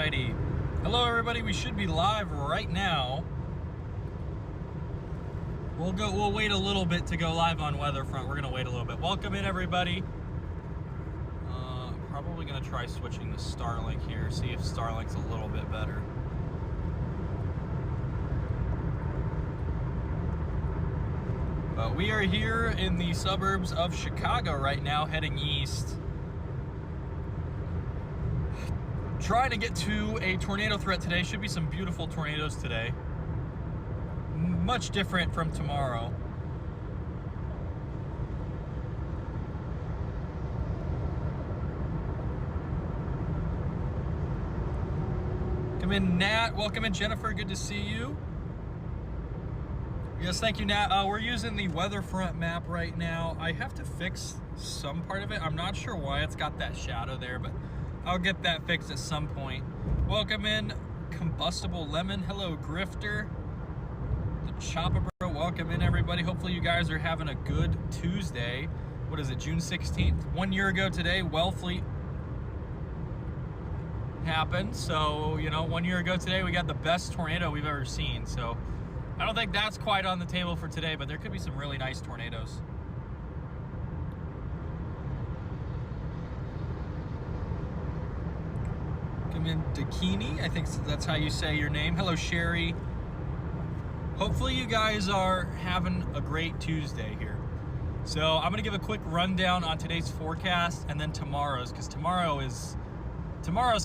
Alrighty. Hello everybody, we should be live right now. We'll wait a little bit to go live on Weatherfront. We're gonna wait a little bit. Welcome in everybody. Probably gonna try switching to Starlink here, see if Starlink's a little bit better. But we are here in the suburbs of Chicago right now, heading east. Trying to get to a tornado threat today. Should be some beautiful tornadoes today. Much different from tomorrow. Welcome in, Nat. Welcome in, Jennifer. Good to see you. Yes, thank you, Nat. We're using the Weatherfront map right now. I have to fix some part of it. I'm not sure why it's got that shadow there, but I'll get that fixed at some point. Welcome in, Combustible Lemon. Hello, Grifter. The Chopper Bro. Welcome in, everybody. Hopefully you guys are having a good Tuesday. What is it, June 16th? 1 year ago today, Wellfleet happened. So, you know, 1 year ago today, we got the best tornado we've ever seen. So, I don't think that's quite on the table for today, but there could be some really nice tornadoes. Come in, Dakini. I think that's how you say your name. Hello, Sherry. Hopefully you guys are having a great Tuesday here. So I'm gonna give a quick rundown on today's forecast and then tomorrow's, because tomorrow's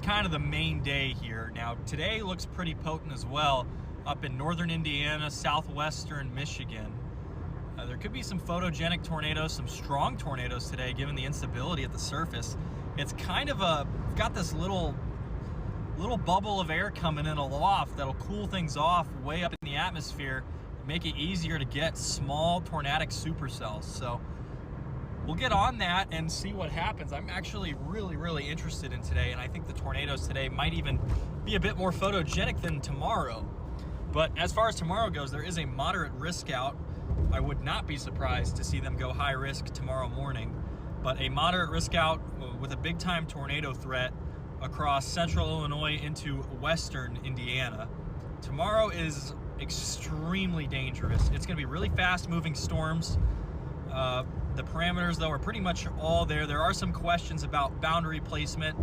kind of the main day here. Now today looks pretty potent as well up in northern Indiana, southwestern Michigan. There could be some photogenic tornadoes, some strong tornadoes today given the instability at the surface. It's kind of got this little bubble of air coming in aloft that'll cool things off way up in the atmosphere, make it easier to get small tornadic supercells. So we'll get on that and see what happens. I'm actually really interested in today, and I think the tornadoes today might even be a bit more photogenic than tomorrow. But as far as tomorrow goes, there is a moderate risk out. I would not be surprised to see them go high risk tomorrow morning, but a moderate risk out with a big time tornado threat across central Illinois into western Indiana. Tomorrow is extremely dangerous. It's going to be really fast moving storms. The parameters though are pretty much all there. There are some questions about boundary placement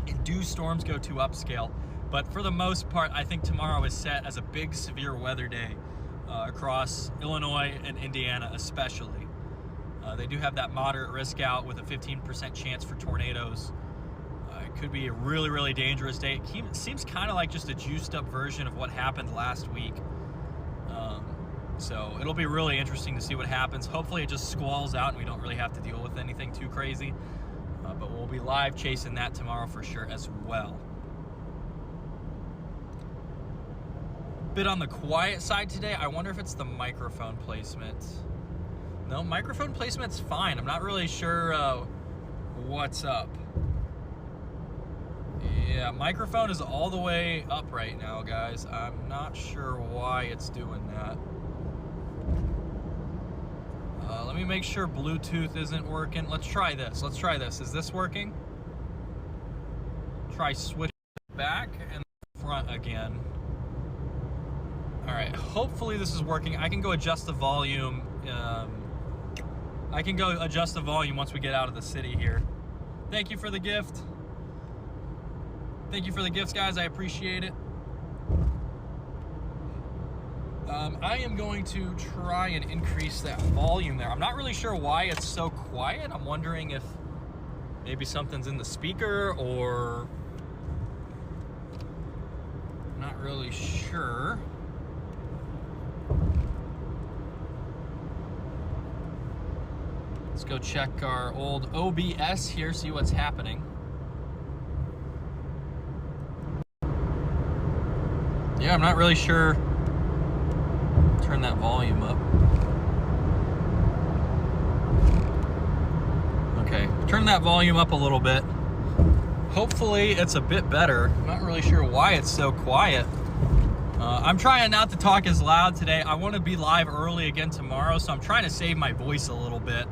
and do storms go to upscale, but for the most part I think tomorrow is set as a big severe weather day across Illinois and Indiana especially. They do have that moderate risk out with a 15% chance for tornadoes. It could be a really dangerous day. It seems kind of like just a juiced up version of what happened last week. So it'll be really interesting to see what happens. Hopefully it just squalls out and we don't really have to deal with anything too crazy. But we'll be live chasing that tomorrow for sure as well. Bit on the quiet side today. I wonder if it's the microphone placement. No, microphone placement's fine. I'm not really sure what's up. Yeah, microphone is all the way up right now, guys. I'm not sure why it's doing that. Let me make sure Bluetooth isn't working. Let's try this. Is this working? Try switch back and front again. All right, hopefully this is working. I can go adjust the volume. Once we get out of the city here. Thank you for the gift. Thank you for the gifts, guys. I appreciate it. I am going to try and increase that volume there. I'm not really sure why it's so quiet. I'm wondering if maybe something's in the speaker or... I'm not really sure. Let's go check our old OBS here, see what's happening. Yeah, I'm not really sure. Turn that volume up. Okay, turn that volume up a little bit. Hopefully it's a bit better. I'm not really sure why it's so quiet. I'm trying not to talk as loud today. I want to be live early again tomorrow, so I'm trying to save my voice a little bit.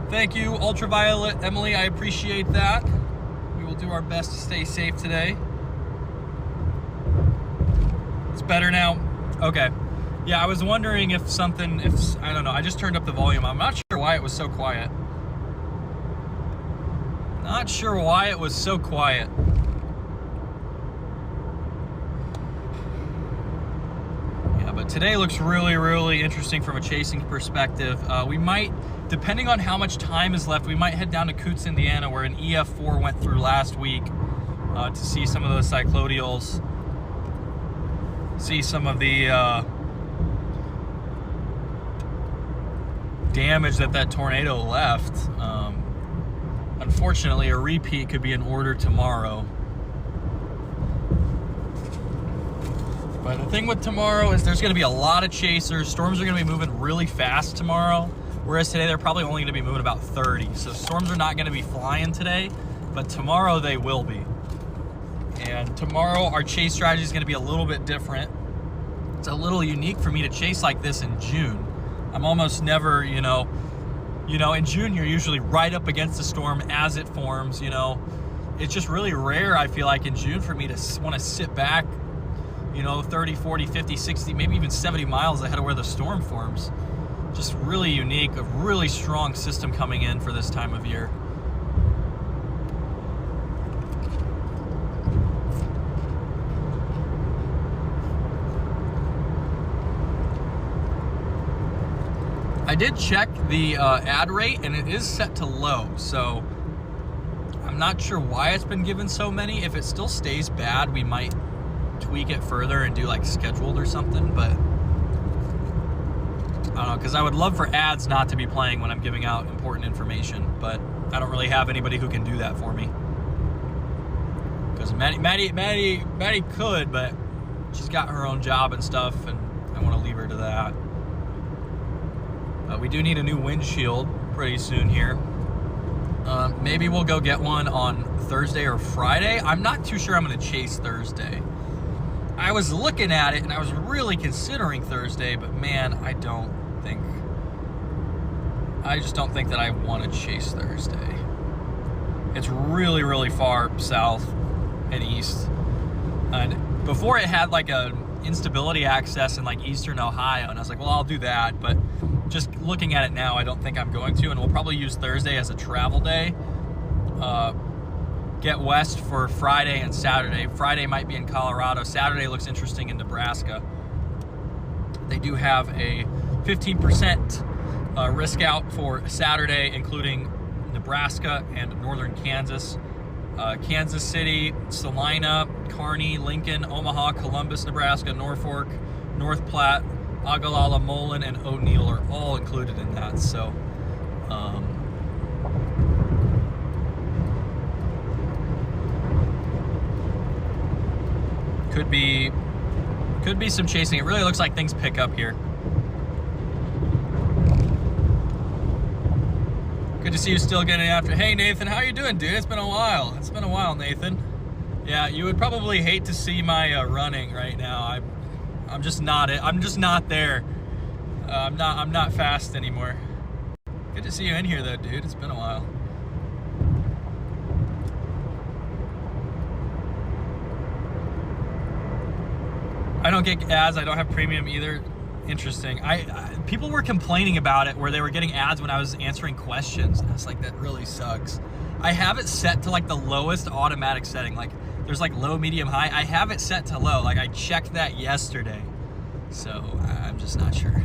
Thank you, Ultraviolet Emily. I appreciate that. We will do our best to stay safe today. It's better now. Okay. Yeah, I was wondering if I don't know. I just turned up the volume. I'm not sure why it was so quiet. Not sure why it was so quiet. Yeah, but today looks really, really interesting from a chasing perspective. We might, depending on how much time is left, we might head down to Coots, Indiana, where an EF4 went through last week to see some of those cyclodials, see some of the damage that tornado left. Unfortunately, a repeat could be in order tomorrow. But the thing with tomorrow is there's going to be a lot of chasers. Storms are going to be moving really fast tomorrow, whereas today they're probably only going to be moving about 30. So storms are not going to be flying today, but tomorrow they will be. And tomorrow our chase strategy is going to be a little bit different. It's a little unique for me to chase like this in June. I'm almost never, you know, in June you're usually right up against the storm as it forms, you know. It's just really rare, I feel like, in June for me to want to sit back, you know, 30, 40, 50, 60, maybe even 70 miles ahead of where the storm forms. Just really unique, a really strong system coming in for this time of year. I did check the ad rate, and it is set to low, so I'm not sure why it's been given so many. If it still stays bad, we might tweak it further and do like scheduled or something, but I don't know, because I would love for ads not to be playing when I'm giving out important information, but I don't really have anybody who can do that for me. Because Maddie could, but she's got her own job and stuff, and I want to leave her to that. We do need a new windshield pretty soon here. Maybe we'll go get one on Thursday or Friday. I'm not too sure I'm going to chase Thursday. I was looking at it and I was really considering Thursday, but man, I just don't think that I want to chase Thursday. It's really, really far south and east. And before it had like a instability access in like eastern Ohio, and I was like, well, I'll do that, but just looking at it now, I don't think I'm going to, and we'll probably use Thursday as a travel day. Get west for Friday and Saturday. Friday might be in Colorado. Saturday looks interesting in Nebraska. They do have a 15% risk out for Saturday, including Nebraska and northern Kansas. Kansas City, Salina, Kearney, Lincoln, Omaha, Columbus, Nebraska, Norfolk, North Platte, Ogallala, Mullen, and O'Neill are all included in that. So, could be some chasing. It really looks like things pick up here. Good to see you still getting after. Hey Nathan, how you doing, dude? It's been a while. It's been a while, Nathan. Yeah, you would probably hate to see my running right now. I'm just not it. I'm just not there. I'm not fast anymore. Good to see you in here though, dude. It's been a while. I don't get ads. I don't have premium either. Interesting. People were complaining about it where they were getting ads when I was answering questions. I was like, that really sucks. I have it set to like the lowest automatic setting. Like there's like low, medium, high. I have it set to low. Like I checked that yesterday. So I'm just not sure.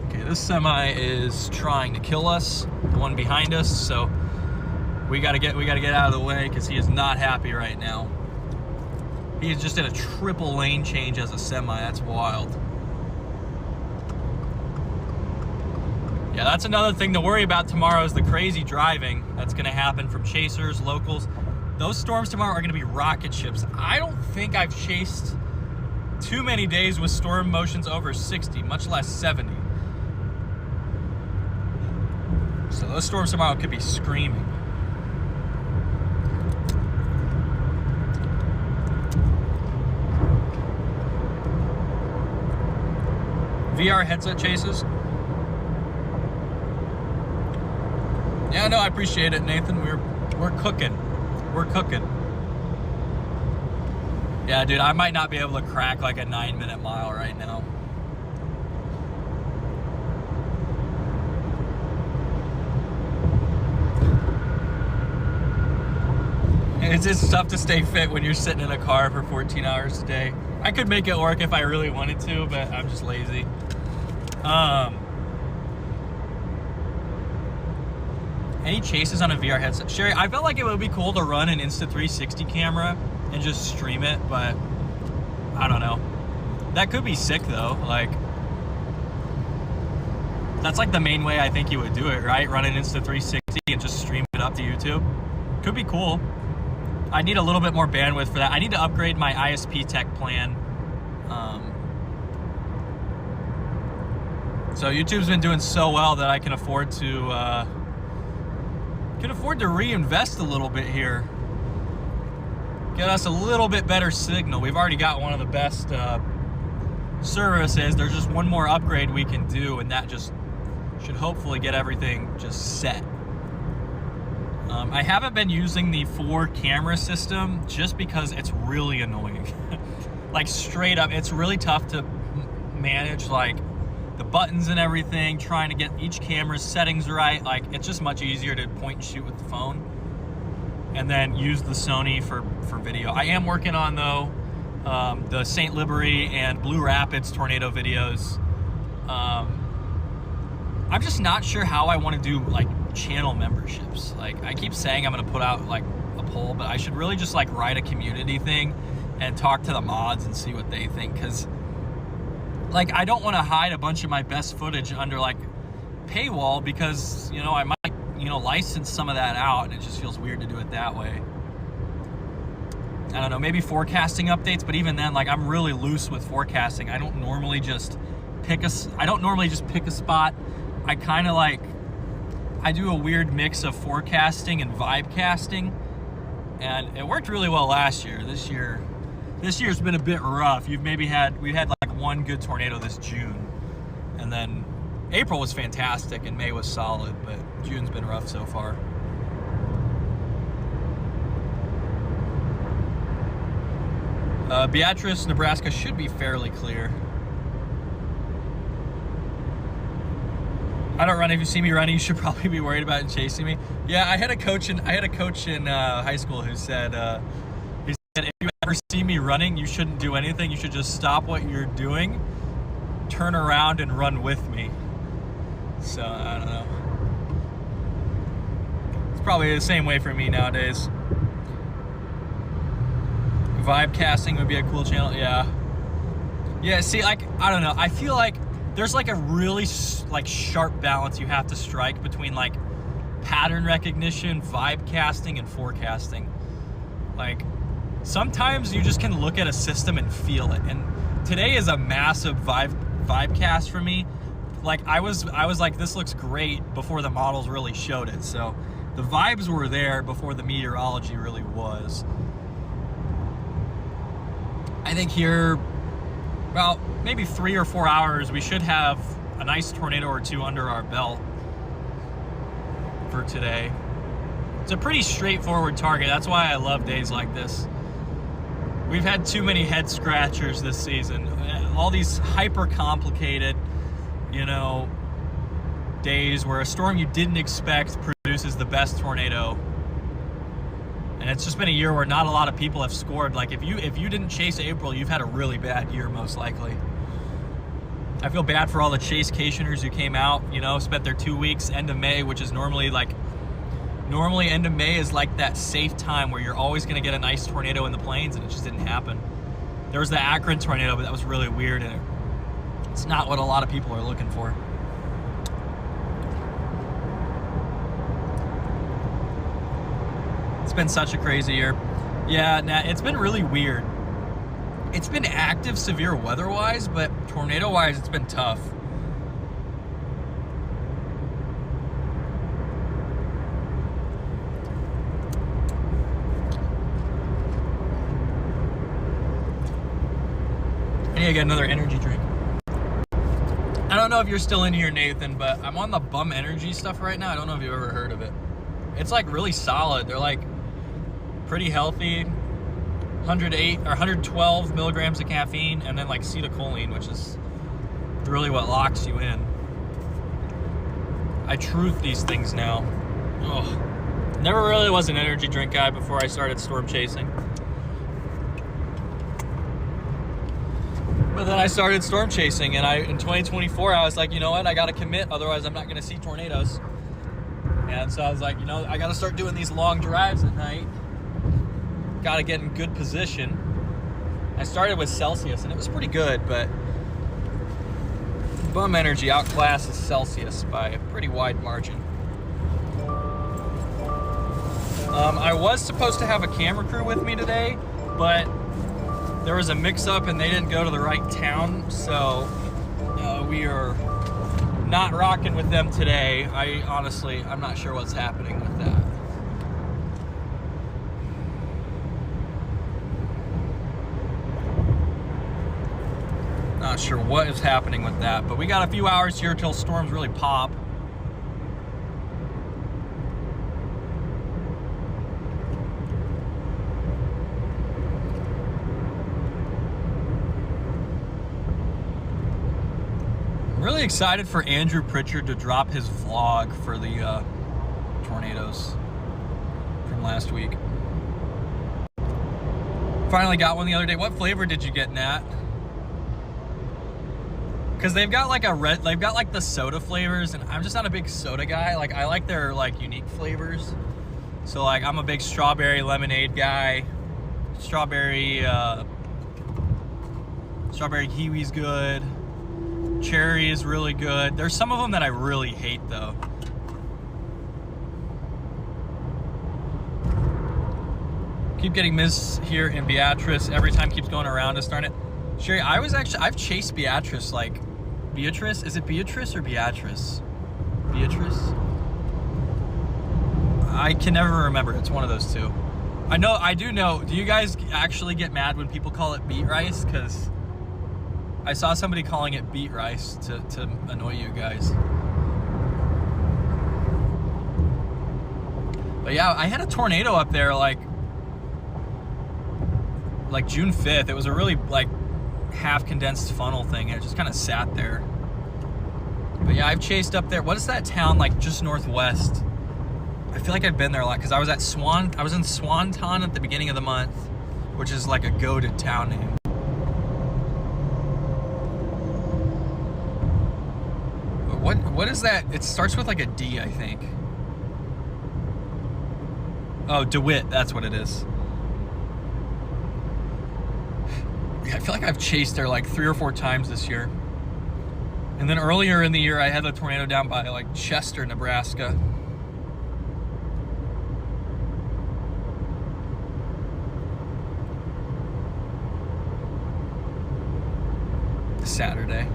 Okay, this semi is trying to kill us, the one behind us. So we gotta get out of the way because he is not happy right now. He is just in a triple lane change as a semi. That's wild. Yeah, that's another thing to worry about tomorrow is the crazy driving that's going to happen from chasers, locals. Those storms tomorrow are going to be rocket ships. I don't think I've chased too many days with storm motions over 60, much less 70. So those storms tomorrow could be screaming. VR headset chases. Yeah, no, I appreciate it, Nathan. We're cooking. We're cooking. Yeah, dude, I might not be able to crack like a 9-minute mile right now. It's just tough to stay fit when you're sitting in a car for 14 hours a day. I could make it work if I really wanted to, but I'm just lazy. Any chases on a VR headset? Sherry, I felt like it would be cool to run an Insta360 camera and just stream it, but I don't know. That could be sick though. Like, that's like the main way I think you would do it, right? Run an Insta360 and just stream it up to YouTube. Could be cool. I need a little bit more bandwidth for that. I need to upgrade my ISP tech plan. So YouTube's been doing so well that I can afford to reinvest a little bit here. Get us a little bit better signal. We've already got one of the best services. There's just one more upgrade we can do, and that just should hopefully get everything just set. I haven't been using the 4-camera system just because it's really annoying. Like, straight up, it's really tough to manage like the buttons and everything, trying to get each camera's settings right. Like, it's just much easier to point and shoot with the phone and then use the Sony for video. I am working on, though, the St. Liberty and Blue Rapids tornado videos. I'm just not sure how I want to do like channel memberships. Like, I keep saying I'm going to put out like a poll, but I should really just like write a community thing and talk to the mods and see what they think, because like, I don't want to hide a bunch of my best footage under like paywall, because, you know, I might, you know, license some of that out, and it just feels weird to do it that way. I don't know, maybe forecasting updates, but even then, like, I'm really loose with forecasting. I don't normally just pick a spot. I kind of like, I do a weird mix of forecasting and vibe casting, and it worked really well last year. This year's been a bit rough. We had like one good tornado this June, and then April was fantastic and May was solid, but June's been rough so far. Beatrice, Nebraska should be fairly clear. I don't run. If you see me running, you should probably be worried about chasing me. Yeah, I had a coach in high school who said, if you ever see me running, you shouldn't do anything. You should just stop what you're doing, turn around, and run with me. So, I don't know. It's probably the same way for me nowadays. Vibe casting would be a cool channel. Yeah. Yeah, see, like, I don't know. I feel like there's like a really like sharp balance you have to strike between like pattern recognition, vibe casting, and forecasting. Like, sometimes you just can look at a system and feel it. And today is a massive vibe cast for me. Like, I was like, this looks great before the models really showed it. So the vibes were there before the meteorology really was. I think here, about maybe 3 or 4 hours, we should have a nice tornado or two under our belt for today. It's a pretty straightforward target. That's why I love days like this. We've had too many head scratchers this season. All these hyper complicated, you know, days where a storm you didn't expect produces the best tornado. And it's just been a year where not a lot of people have scored. Like, if you didn't chase April, you've had a really bad year, most likely. I feel bad for all the chase cationers who came out, you know, spent their 2 weeks, end of May, which is normally end of May is like that safe time where you're always going to get a nice tornado in the plains, and it just didn't happen. There was the Akron tornado, but that was really weird, and it's not what a lot of people are looking for. It's been such a crazy year. Yeah, it's been really weird. It's been active, severe weather-wise, but tornado-wise, it's been tough. I need to get another energy drink. I don't know if you're still in here, Nathan, but I'm on the Bum Energy stuff right now. I don't know if you've ever heard of it. It's like really solid. They're like pretty healthy. 108 or 112 milligrams of caffeine, and then like acetylcholine, which is really what locks you in. I truth these things now. Ugh. Never really was an energy drink guy before I started storm chasing. But then I started storm chasing, and in 2024, I was like, you know what, I gotta commit, otherwise I'm not gonna see tornadoes. And so I was like, you know, I gotta start doing these long drives at night. Gotta get in good position. I started with Celsius, and it was pretty good, but Bum Energy outclasses Celsius by a pretty wide margin. I was supposed to have a camera crew with me today, but there was a mix-up and they didn't go to the right town, so we are not rocking with them today. I'm not sure what's happening with that. Not sure what is happening with that, but we got a few hours here till storms really pop. Really excited for Andrew Pritchard to drop his vlog for the tornadoes from last week. Finally got one the other day. What flavor did you get, Nat? Because they've got like they've got like the soda flavors, and I'm just not a big soda guy. Like I like their like unique flavors. So like I'm a big strawberry lemonade guy. Strawberry kiwi's good. Cherry is really good. There's some of them that I really hate though. Keep getting Miss here in Beatrice. Every time keeps going around us, darn it. Sherry, I've chased Beatrice like, Beatrice? Is it Beatrice or Beatrice? Beatrice? I can never remember. It's one of those two. I do know. Do you guys actually get mad when people call it beet rice? Because I saw somebody calling it beet rice to annoy you guys. But yeah, I had a tornado up there like June 5th. It was a really like half condensed funnel thing. It just kind of sat there. But yeah, I've chased up there. What is that town like just northwest? I feel like I've been there a lot because I was in Swanton at the beginning of the month, which is like a goated town name. What is that? It starts with like a D, I think. Oh, DeWitt, that's what it is. Yeah, I feel like I've chased there like 3 or 4 times this year. And then earlier in the year, I had a tornado down by like Chester, Nebraska. Saturday.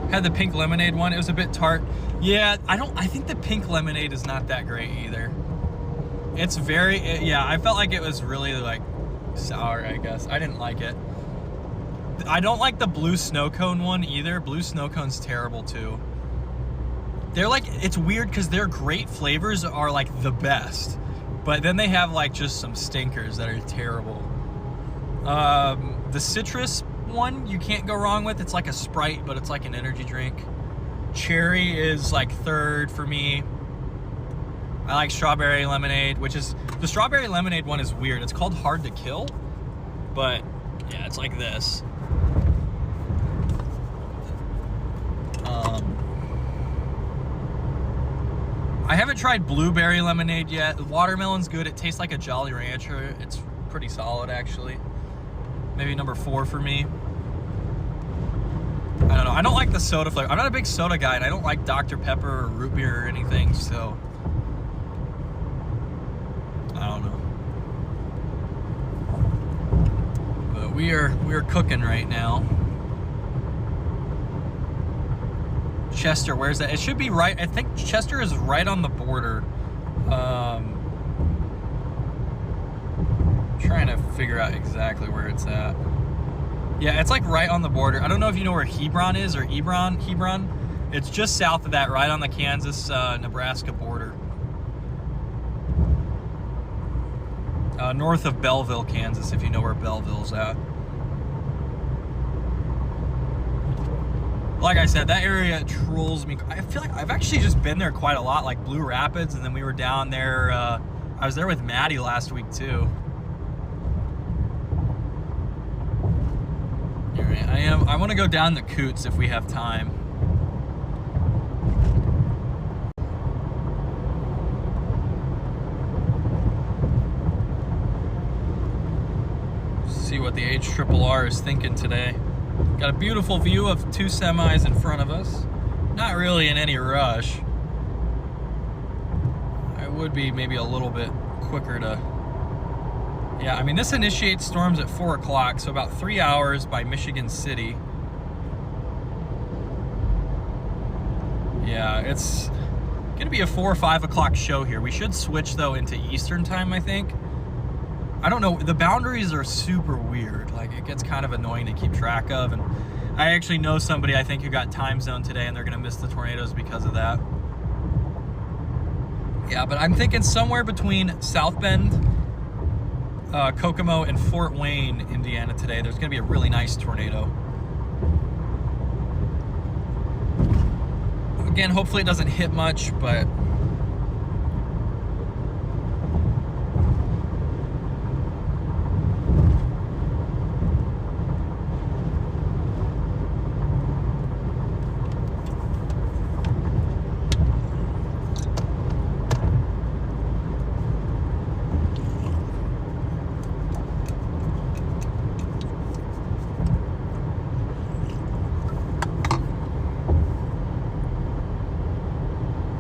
Had the pink lemonade one. It was a bit tart. Yeah, I think the pink lemonade is not that great either. It's yeah, I felt like it was really like sour, I guess. I didn't like it. I don't like the blue snow cone one either. Blue snow cone's terrible too. They're like, it's weird because their great flavors are like the best, but then they have like just some stinkers that are terrible. The citrus one you can't go wrong with. It's like a Sprite, but it's like an energy drink. Cherry is like third for me. I like strawberry lemonade, which is, the strawberry lemonade one is weird. It's called Hard to Kill, but yeah, it's like this. I haven't tried blueberry lemonade yet. The watermelon's good. It tastes like a Jolly Rancher. It's pretty solid actually. Maybe number 4 for me. I don't know. I don't like the soda flavor. I'm not a big soda guy, and I don't like Dr. Pepper or root beer or anything, so I don't know. But we are cooking right now. Chester, where's that? It should be right. I think Chester is right on the border. trying to figure out exactly where it's at. Yeah, it's like right on the border. I don't know if you know where Hebron is, or Hebron. It's just south of that, right on the Kansas, Nebraska border. North of Belleville, Kansas, if you know where Belleville's at. Like I said, that area trolls me. I feel like I've actually just been there quite a lot, like Blue Rapids, and then we were down there. I was there with Maddie last week too. All right, I want to go down the Coots if we have time. See what the HRRR is thinking today. Got a beautiful view of 2 semis in front of us. Not really in any rush. I would be maybe a little bit quicker to... Yeah, I mean, this initiates storms at 4 o'clock, so about 3 hours by Michigan City. Yeah, it's gonna be a 4 or 5 o'clock show here. We should switch, though, into Eastern time, I think. I don't know, the boundaries are super weird. Like, it gets kind of annoying to keep track of, and I actually know somebody, I think, who got time zone today, and they're gonna miss the tornadoes because of that. Yeah, but I'm thinking somewhere between South Bend, Kokomo, and Fort Wayne, Indiana today, there's gonna be a really nice tornado. Again, hopefully it doesn't hit much, but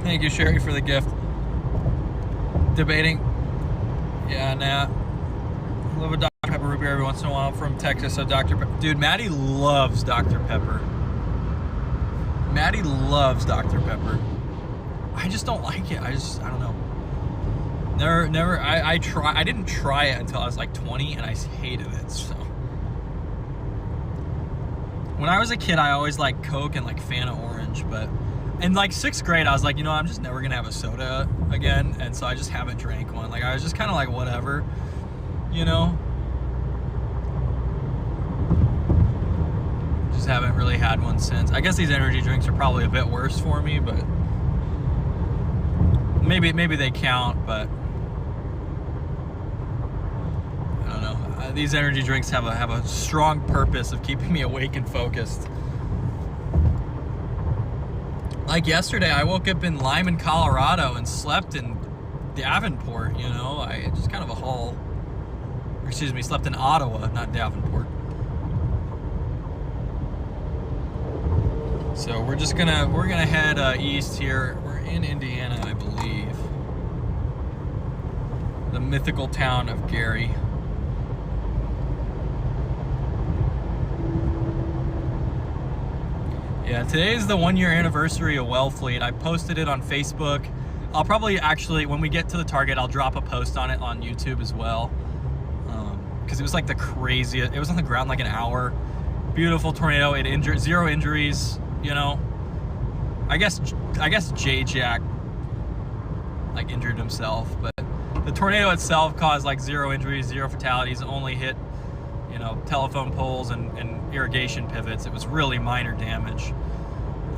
thank you, Sherry, for the gift. Debating. Yeah, Nat. Love a Dr. Pepper root beer every once in a while from Texas. So Dr. Pepper. Dude, Maddie loves Dr. Pepper. Maddie loves Dr. Pepper. I just don't like it. I don't know. I didn't try it until I was like 20, and I hated it, so. When I was a kid, I always liked Coke and like Fanta Orange, but in like 6th grade, I was like, you know, I'm just never gonna have a soda again, and so I just haven't drank one. Like, I was just kind of like, whatever, you know? Just haven't really had one since. I guess these energy drinks are probably a bit worse for me, but maybe they count, but I don't know. These energy drinks have a strong purpose of keeping me awake and focused. Like yesterday, I woke up in Lyman, Colorado, and slept in Davenport, you know? Just kind of a haul. Excuse me, slept in Ottawa, not Davenport. So we're gonna head east here. We're in Indiana, I believe. The mythical town of Gary. Yeah, today is the 1-year anniversary of Wellfleet. I posted it on Facebook. I'll probably actually, when we get to the target, I'll drop a post on it on YouTube as well. Because it was like the craziest. It was on the ground like an hour. Beautiful tornado. It injured 0 injuries. You know, I guess J-Jack like injured himself, but the tornado itself caused like 0 injuries, 0 fatalities. It only hit, you know, telephone poles and irrigation pivots. It was really minor damage,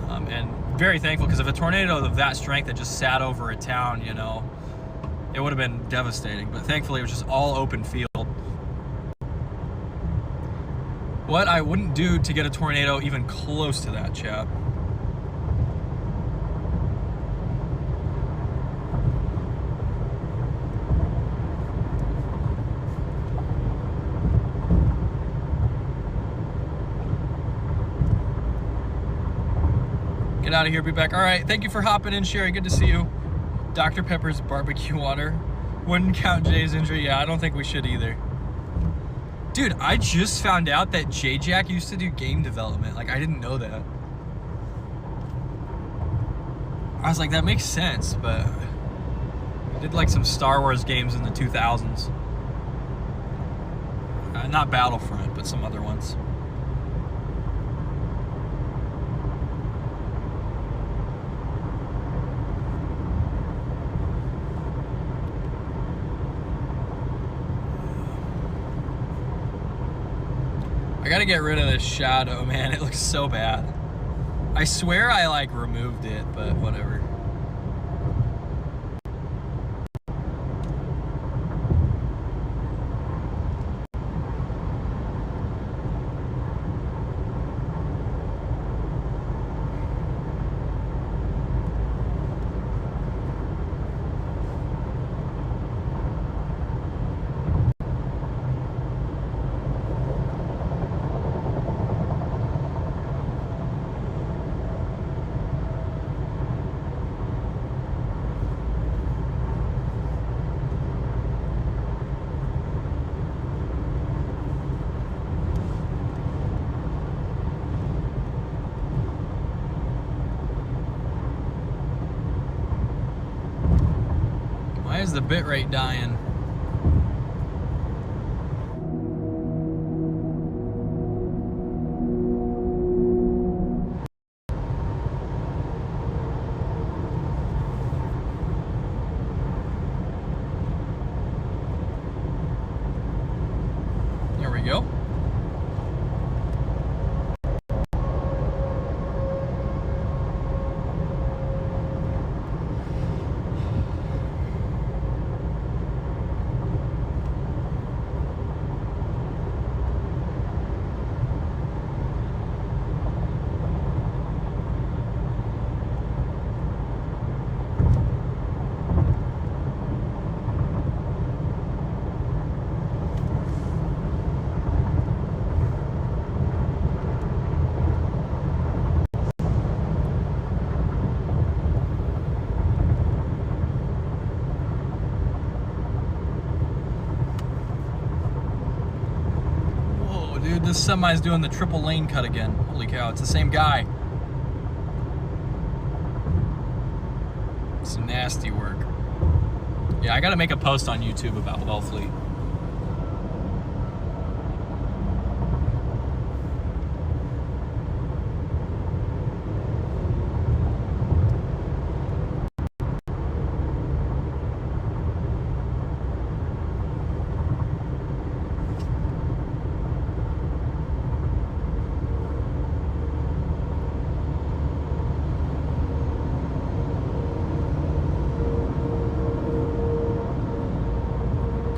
and very thankful, because if a tornado of that strength had just sat over a town, you know, it would have been devastating. But thankfully, it was just all open field. What I wouldn't do to get a tornado even close to that, chap. Get out of here, be back. All right, thank you for hopping in, Sherry. Good to see you. Dr. Pepper's barbecue water. Wouldn't count Jay's injury. Yeah, I don't think we should either. Dude, I just found out that J-Jack used to do game development. Like, I didn't know that. I was like, that makes sense, but I did like some Star Wars games in the 2000s. not Battlefront, but some other ones. I gotta get rid of this shadow, man. It looks so bad. I swear I like removed it, but whatever. Why is the bitrate dying? There we go. Dude, this semi's doing the triple lane cut again. Holy cow, it's the same guy. It's nasty work. Yeah, I gotta make a post on YouTube about Wellfleet.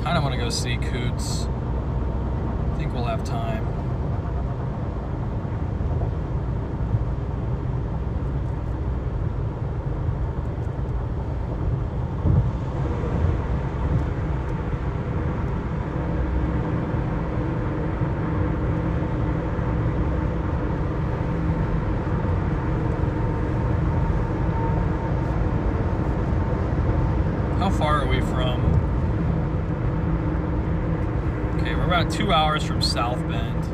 I want to go see Coots. I think we'll have time. How far are we from? Okay, we're about 2 hours from South Bend.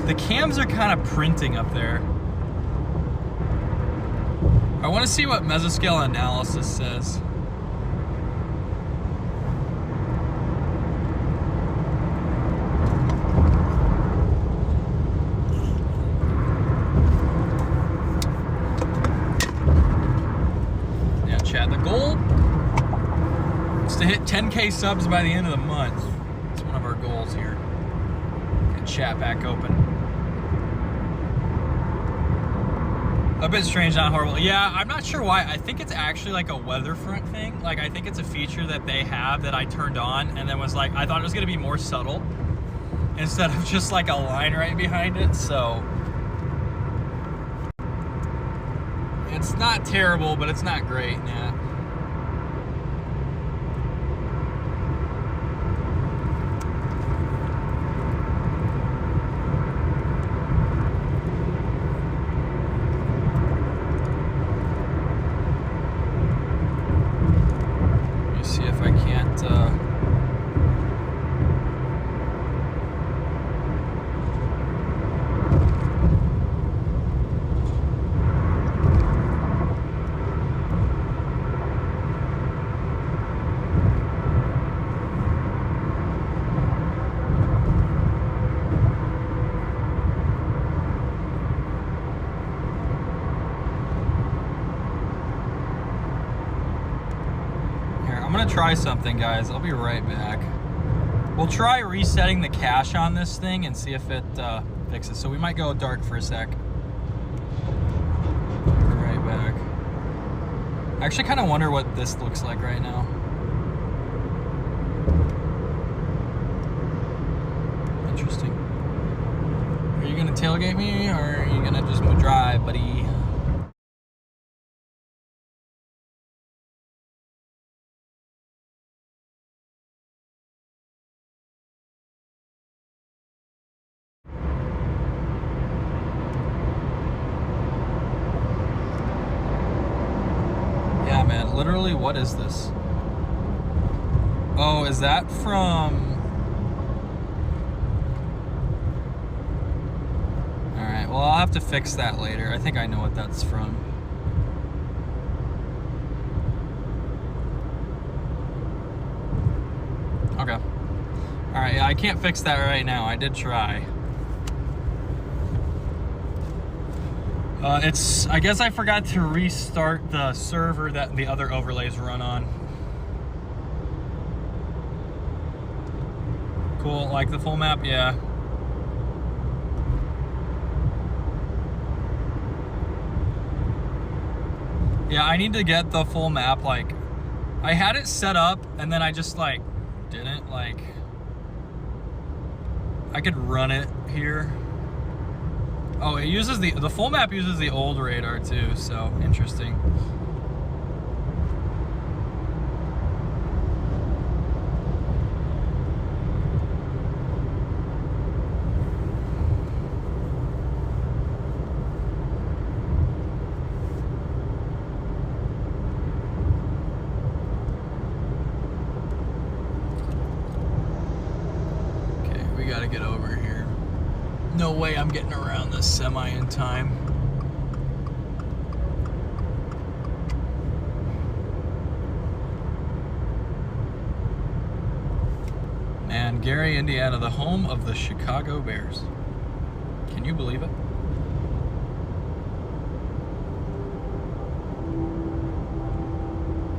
The cams are kind of printing up there. I want to see what mesoscale analysis says. Yeah, Chad, the goal is to hit 10K subs by the end of the month. It's one of our goals here. Get chat back open. A bit strange, not horrible. Yeah, I'm not sure why. I think it's actually like a weather front thing. Like, I think it's a feature that they have that I turned on and then was like, I thought it was gonna be more subtle instead of just like a line right behind it. So it's not terrible, but it's not great. Yeah. gonna try something, guys. I'll be right back. We'll try resetting the cache on this thing and see if it fixes. So we might go dark for a sec. Be right back. I actually kind of wonder what this looks like right now. Interesting. Are you gonna tailgate me, or are you gonna just drive, buddy? Yeah, man, literally, what is this? Oh, is that from... Alright, well, I'll have to fix that later. I think I know what that's from. Okay. Alright, yeah, I can't fix that right now. I did try. I guess I forgot to restart the server that the other overlays run on. Cool, like the full map? Yeah. Yeah, I need to get the full map. Like, I had it set up and then I just like didn't. Like, I could run it here. Oh, it uses the full map uses the old radar too, so interesting. Okay, we gotta get over here. No way I'm getting around this semi in time. Man, Gary, Indiana, the home of the Chicago Bears. Can you believe it?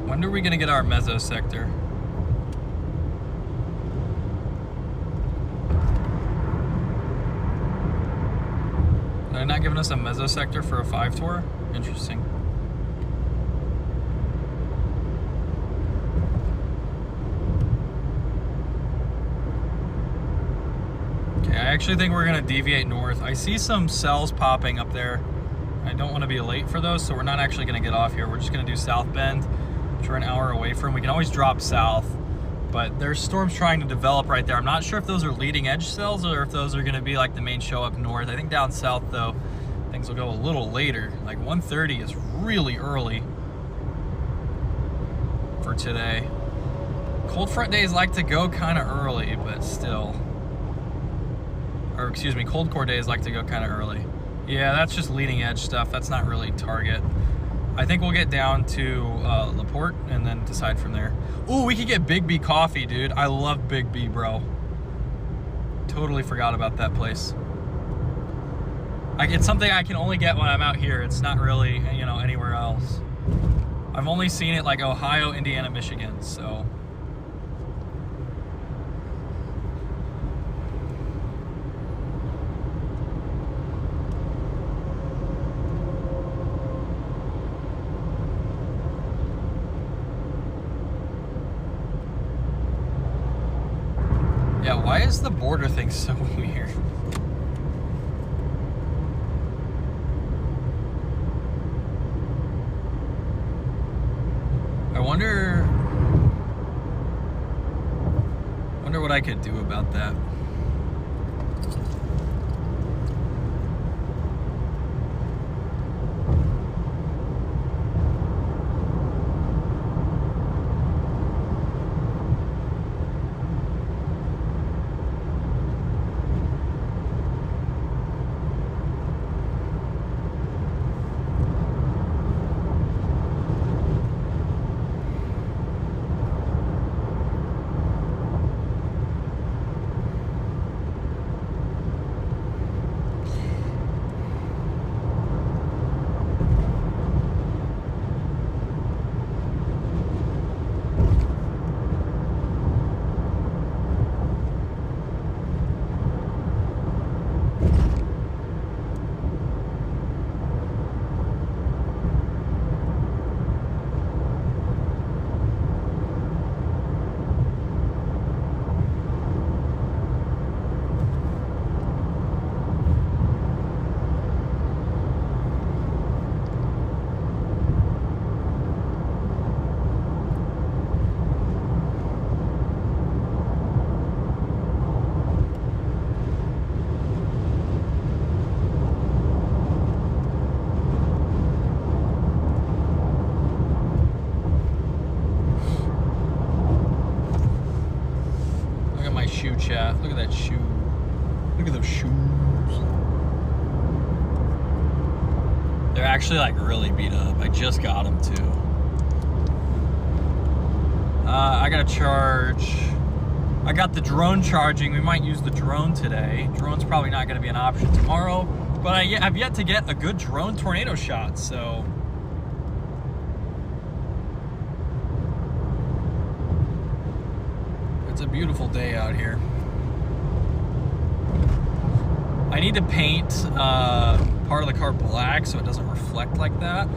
When are we gonna get our meso sector? They're not giving us a meso sector for a 5 tour? Interesting. Okay, I actually think we're gonna deviate north. I see some cells popping up there. I don't want to be late for those, so we're not actually gonna get off here. We're just gonna do South Bend, which we're an hour away from. We can always drop south, but there's storms trying to develop right there. I'm not sure if those are leading edge cells or if those are gonna be like the main show up north. I think down south though, things will go a little later. Like 1:30 is really early for today. Cold front days like to go kind of early, but still. Or excuse me, cold core days like to go kind of early. Yeah, that's just leading edge stuff. That's not really target. I think we'll get down to LaPorte and then decide from there. Ooh, we could get Big B coffee, dude. I love Big B, bro. Totally forgot about that place. It's something I can only get when I'm out here. It's not really, you know, anywhere else. I've only seen it like Ohio, Indiana, Michigan, so. Yeah, why is the border thing so weird? I wonder what I could do about that. left. Look at that shoe. Look at those shoes. They're actually like really beat up. I just got them too. I gotta charge. I got the drone charging. We might use the drone today. Drone's probably not gonna be an option tomorrow, but I've yet to get a good drone tornado shot, so. It's a beautiful day out here. I need to paint part of the car black so it doesn't reflect like that.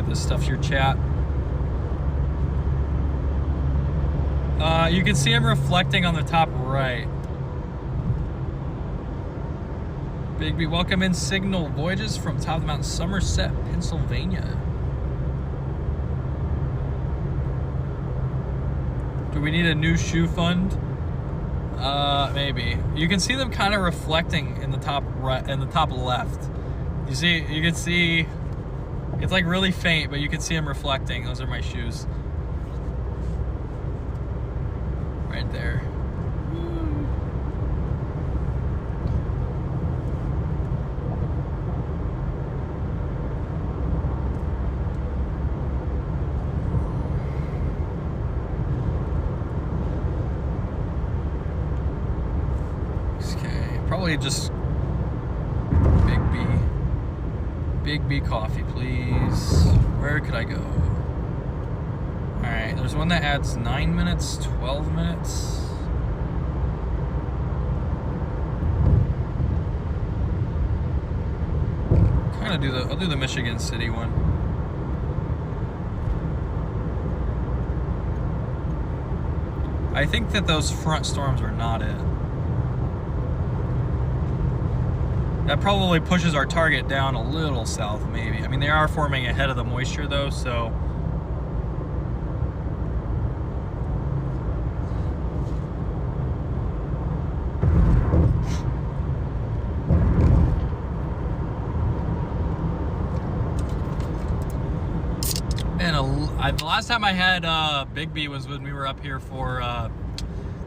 this stuff here, chat. You can see him reflecting on the top right. Bigby, welcome in. Signal voyages from top of the mountain, Somerset, Pennsylvania. Do we need a new shoe fund? Maybe. You can see them kind of reflecting in the top right and the top left. You can see it's like really faint, but you can see them reflecting. Those are my shoes. Right there. probably just Big B coffee, please. Where could I go? Alright, there's one that adds 9 minutes, 12 minutes. I'll do the Michigan City one. I think that those front storms are not it. That probably pushes our target down a little south, maybe. I mean, they are forming ahead of the moisture, though, so... And the last time I had Big B was when we were up here for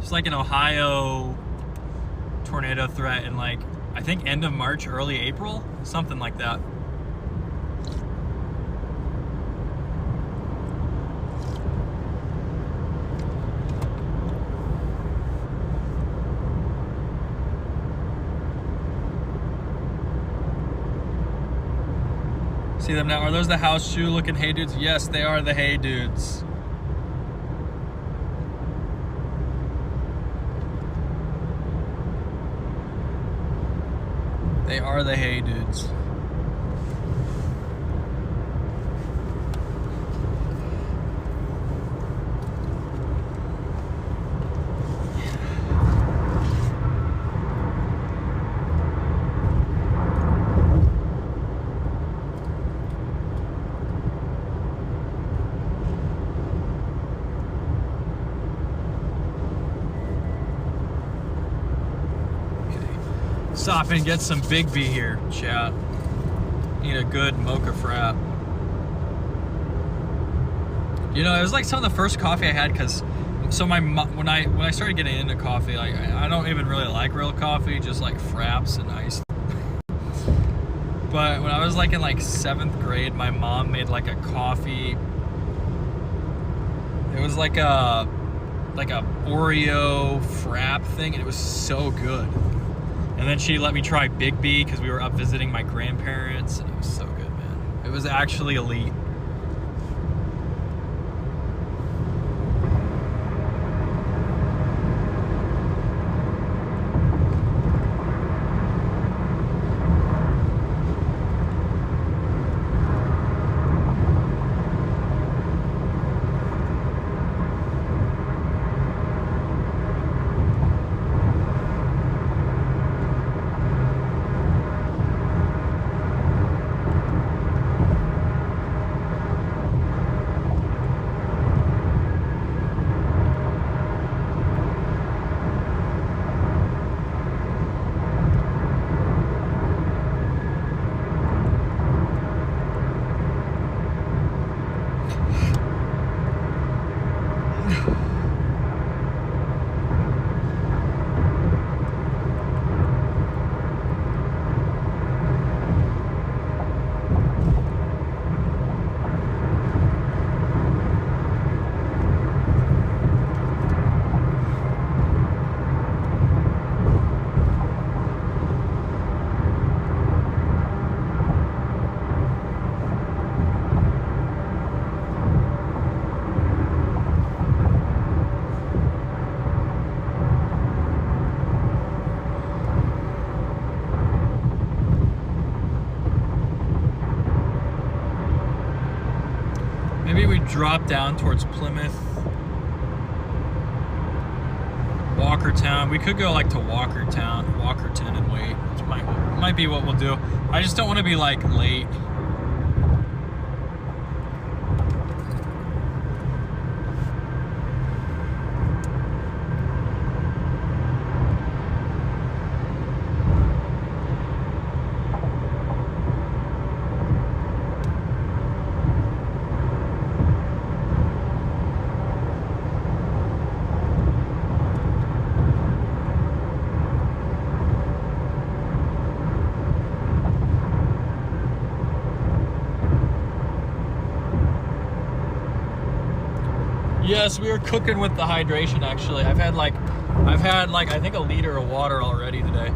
just like an Ohio tornado threat in like, I think end of March, early April, something like that. See them now? Are those the house shoe looking hey dudes? Yes, they are the hey dudes. They are the hey dudes. Stop and get some Big B here, chat. Need a good mocha frap. You know, it was like some of the first coffee I had, because so when I started getting into coffee, like I don't even really like real coffee, just like fraps and ice. But when I was like in like 7th grade, my mom made like a coffee. It was like a Oreo frap thing, and it was so good. And then she let me try Big B because we were up visiting my grandparents, and it was so good, man. It was actually elite. Maybe we drop down towards Plymouth, Walkertown. We could go like to Walkerton and wait. Which might be what we'll do. I just don't want to be like late. Yes, we were cooking with the hydration actually. I've had like I think a liter of water already today.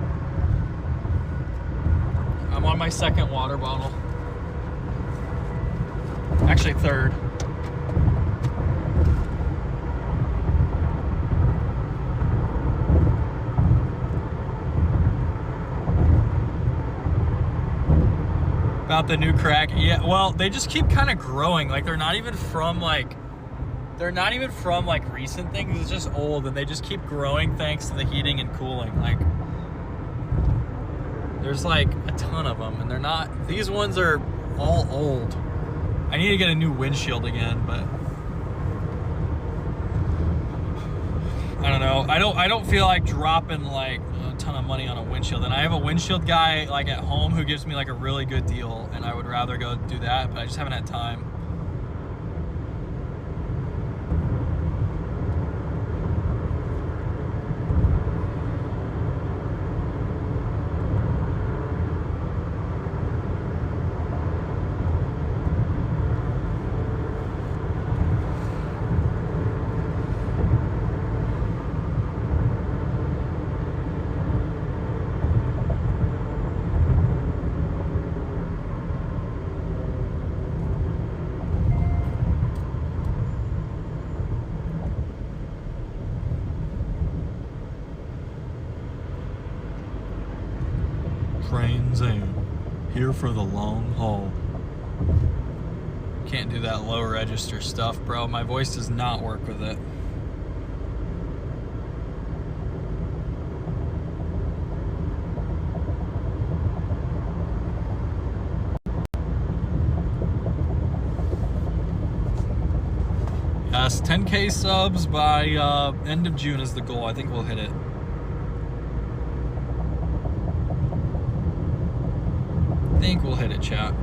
on my second water bottle. Actually, third. About the new crack. Yeah, well, they just keep kind of growing. Like, they're not even from like recent things. It's just old, and they just keep growing thanks to the heating and cooling. Like, there's like a ton of them, and they're not, these ones are all old. I need to get a new windshield again, but I don't know. I don't feel like dropping like a ton of money on a windshield. And I have a windshield guy like at home who gives me like a really good deal, and I would rather go do that, but I just haven't had time. Trains in, here for the long haul. Can't do that low register stuff, bro. My voice does not work with it. Yes, 10K subs by end of June is the goal. I think we'll hit it. I think we'll hit it, chat.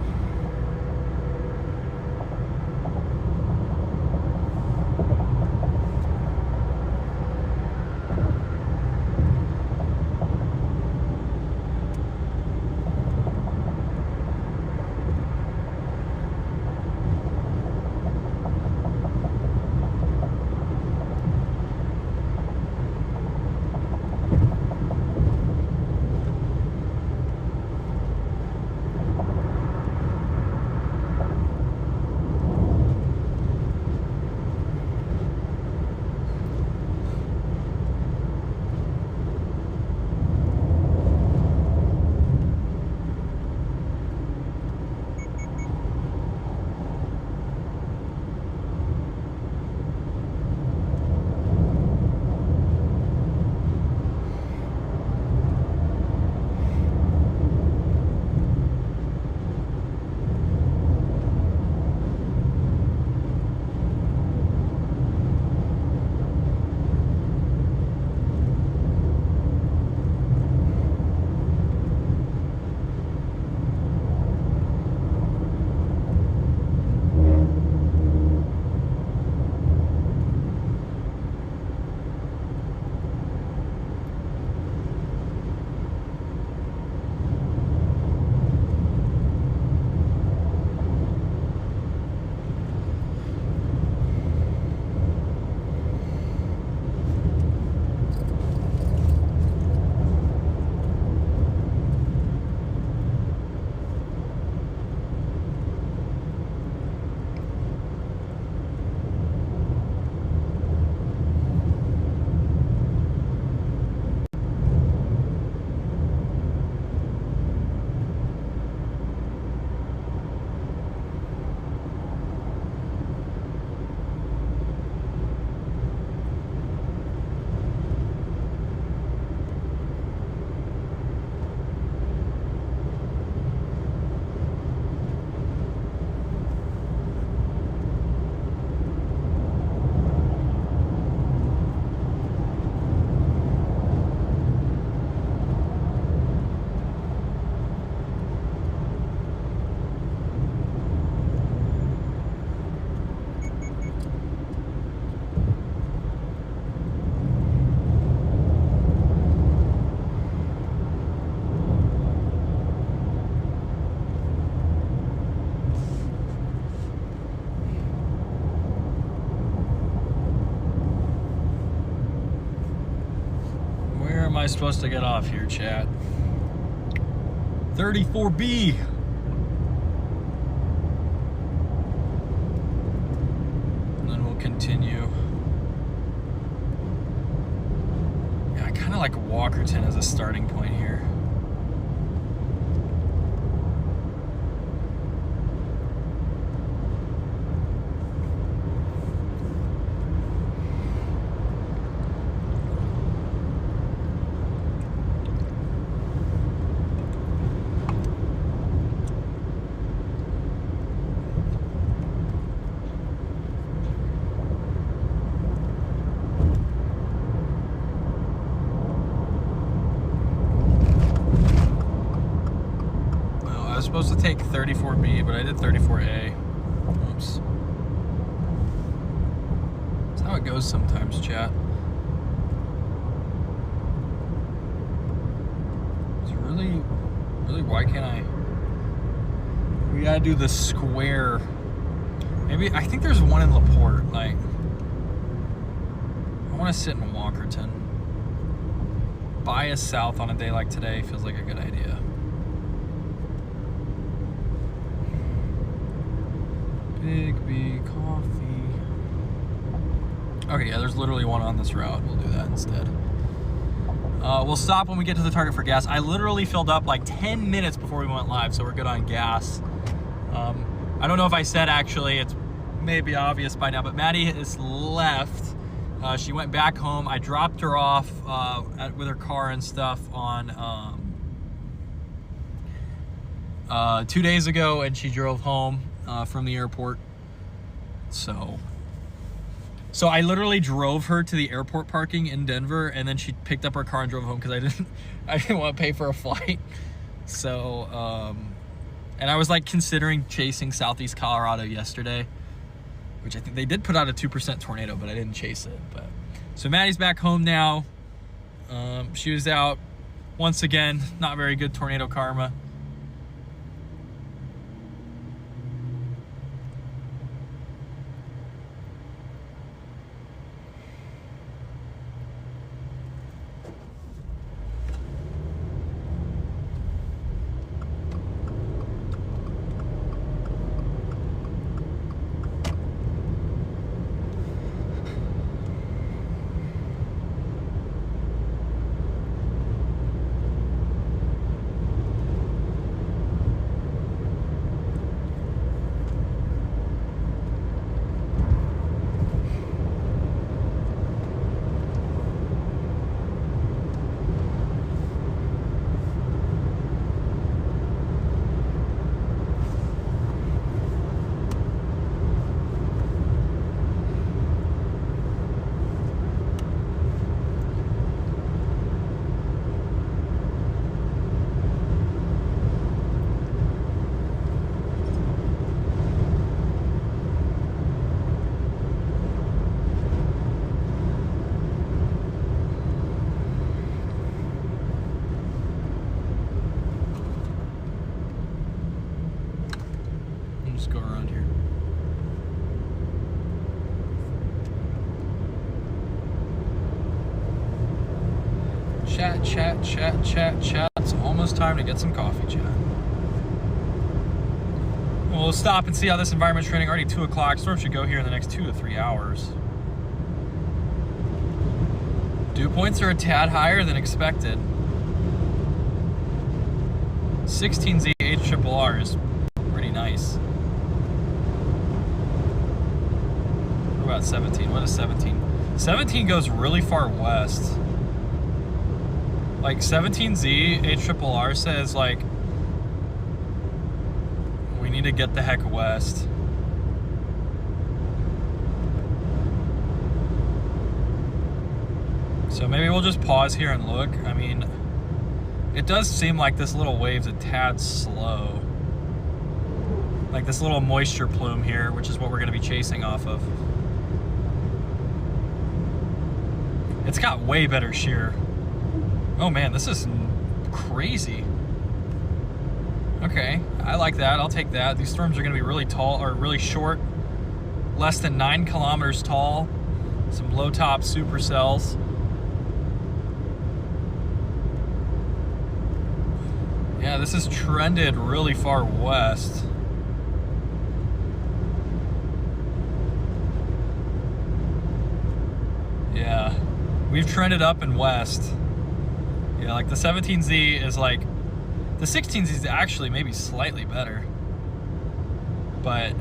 Where am I supposed to get off here, chat? 34B. And then we'll continue. Yeah, I kind of like Walkerton as a starting point here. Supposed to take 34B, but I did 34A. Oops. That's how it goes sometimes, chat. It's really, why can't I? We gotta do the square. Maybe, I think there's one in LaPorte. Like, I want to sit in Walkerton. Bias south on a day like today feels like a good idea. Big B coffee. Okay, yeah, there's literally one on this route. We'll do that instead. We'll stop when we get to the target for gas. I literally filled up like 10 minutes before we went live, so we're good on gas. I don't know if I said, actually, it's maybe obvious by now, but Maddie has left. She went back home. I dropped her off with her car and stuff on 2 days ago, and she drove home from the airport. So I literally drove her to the airport parking in Denver, and then she picked up her car and drove home because I didn't want to pay for a flight. So and I was like considering chasing Southeast Colorado yesterday, which I think they did put out a 2% tornado, but I didn't chase it. But so Maddie's back home now. She was out once again, not very good tornado karma. Go around here. Chat. It's almost time to get some coffee, chat. We'll stop and see how this environment's trending. Already 2 o'clock. Storm should go here in the next 2 to 3 hours. Dew points are a tad higher than expected. 16Z HRRR is pretty nice. What about 17? What is 17? 17 goes really far west. Like 17Z HRRR says like we need to get the heck west. So maybe we'll just pause here and look. I mean, it does seem like this little wave's a tad slow. Like this little moisture plume here, which is what we're gonna be chasing off of. It's got way better shear. Oh man, this is crazy. Okay, I like that. I'll take that. These storms are going to be really tall, or really short. Less than 9 kilometers tall. Some low top supercells. Yeah, Yeah, this is trended really far west. Yeah, we've trended up and west. Yeah, like the 17Z is like, the 16Z is actually maybe slightly better, but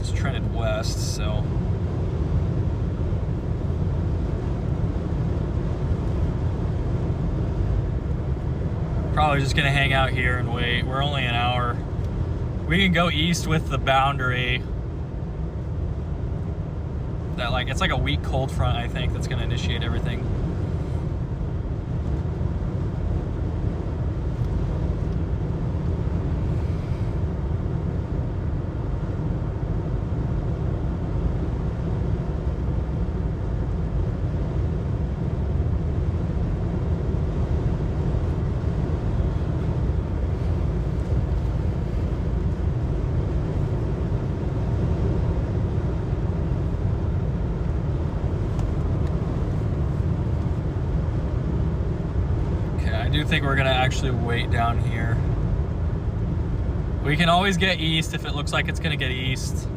it's trended west, so. Probably just gonna hang out here and wait. We're only an hour. We can go east with the boundary. That like, it's like a weak cold front, I think, that's gonna initiate everything. I do think we're gonna actually wait down here. We can always get east if it looks like it's gonna get east.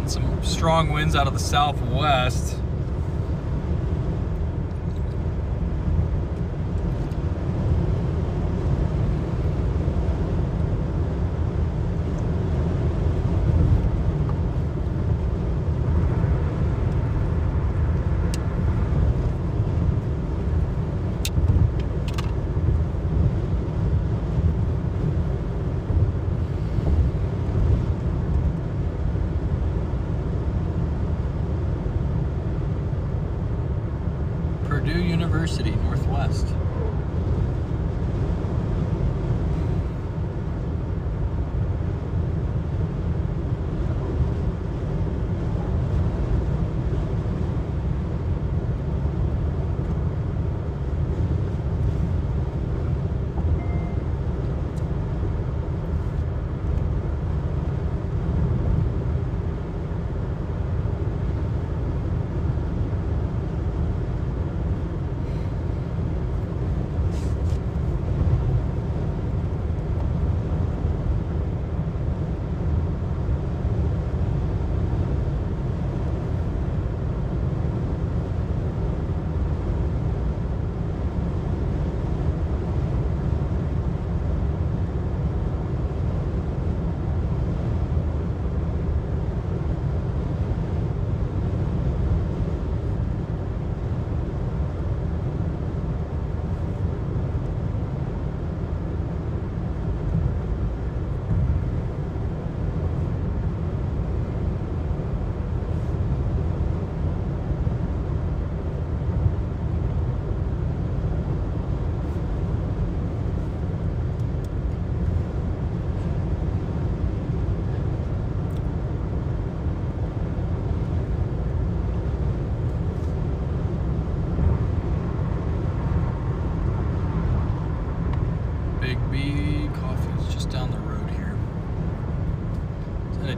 Some strong winds out of the southwest. University Northwest.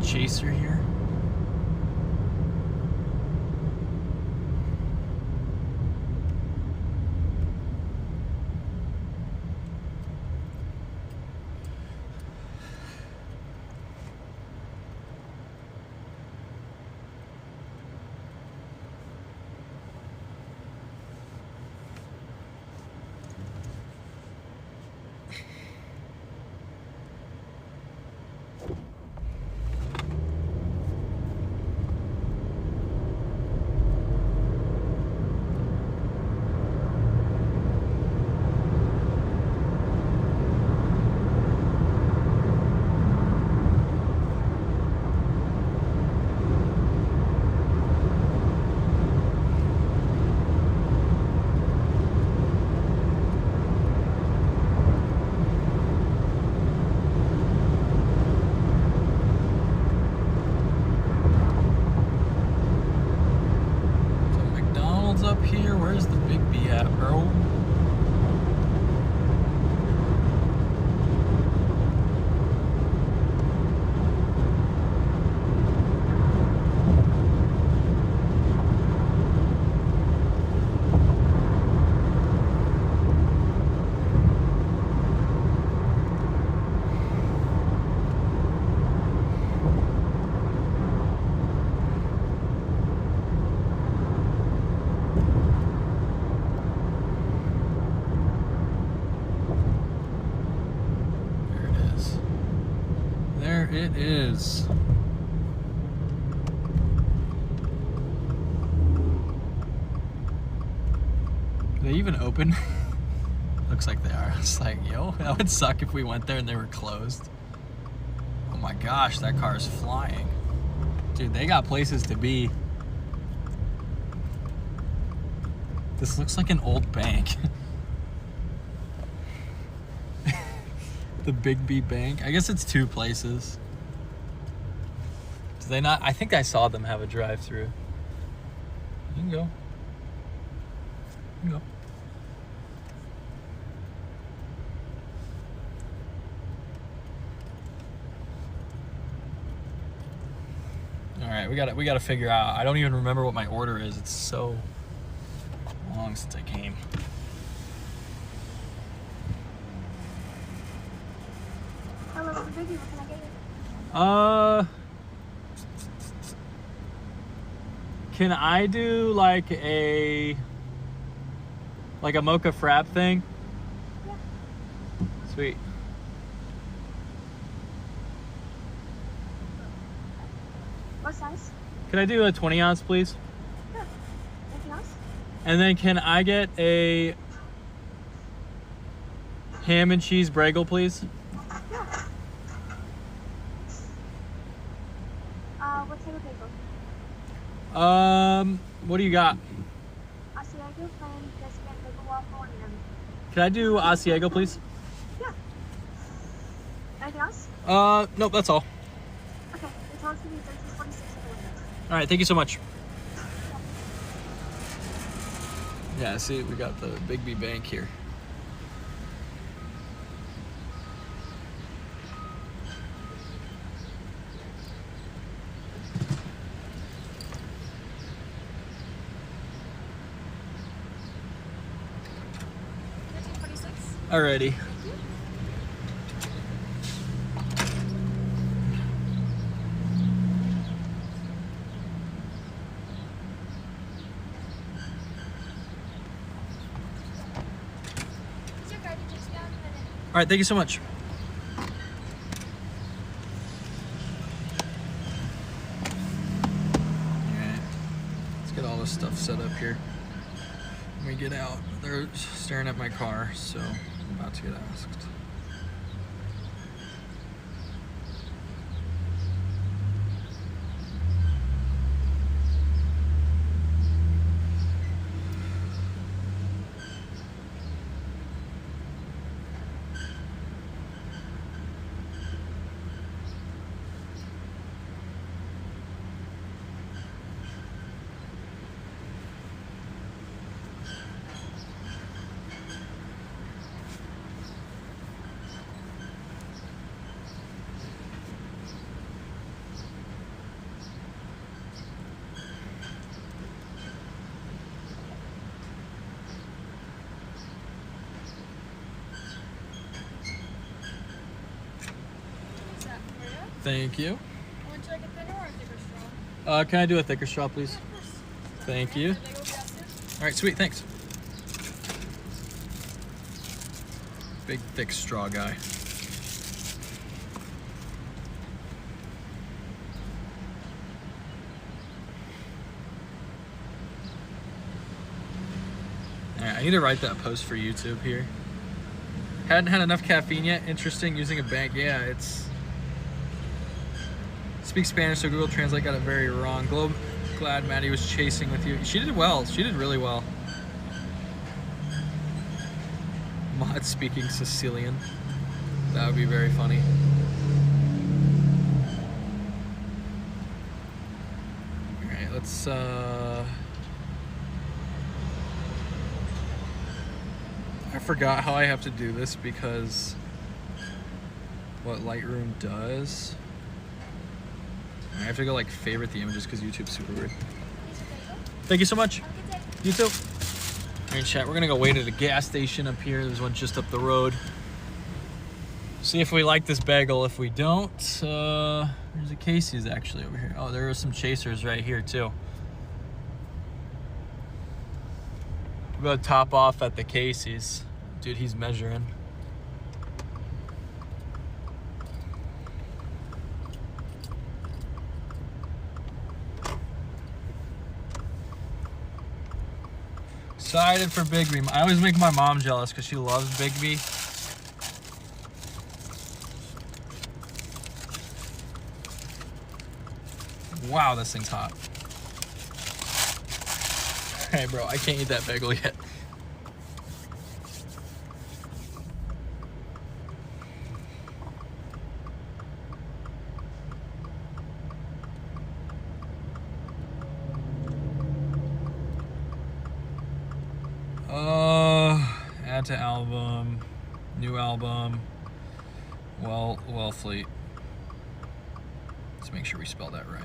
Chaser here. it is. Are they even open? Looks like they are. It's like, yo, that would suck if we went there and they were closed. Oh my gosh, that car is flying. Dude, they got places to be. This looks like an old bank. The Big B Bank. I guess it's two places. Do they not? I think I saw them have a drive-through. You can go. You can go. All right, we gotta figure out. I don't even remember what my order is. It's so long since I came. Hello, baby. What can I get you? Can I do like a mocha frap thing? Yeah. Sweet. What size? Can I do a 20 ounce, please? Sure. Anything else? And then can I get a ham and cheese bagel, please? Yeah. What type of bagel? What do you got? Asiago, plain, biscuit, bagel waffle, and Can I do Asiago, please? yeah. Anything else? Nope, that's all. Okay. The total's gonna be $13.46 at the window. All right, thank you so much. Yeah, see, we got the Big B Bank here. Alrighty. All right, thank you so much. All right, let's get all this stuff set up here. When we get out, they're staring at my car, so I'm about to get asked. Thank you. Would you like a thinner or a thicker straw? Can I do a thicker straw, please? Of course. Thank you. They will be out soon. All right, sweet, thanks. Big, thick straw guy. All right, I need to write that post for YouTube here. Hadn't had enough caffeine yet. Interesting, using a bank. Yeah, it's... Speak Spanish, so Google Translate got it very wrong. Glad Maddie was chasing with you. She did well. She did really well. Mod speaking Sicilian. That would be very funny. Alright, let's I forgot how I have to do this because what Lightroom does. I have to go like favorite the images because YouTube's super weird. Thank you so much. Have a good day. You too. All right, chat. We're gonna go wait at a gas station up here. There's one just up the road. See if we like this bagel. If we don't, there's a Casey's actually over here. Oh, there are some Chasers right here too. We'll go top off at the Casey's. Dude, he's measuring. excited for Bigby. I always make my mom jealous because she loves Bigby. Wow, this thing's hot. Hey, bro, I can't eat that bagel yet. Add to album, new album, Wellfleet. Let's make sure we spell that right.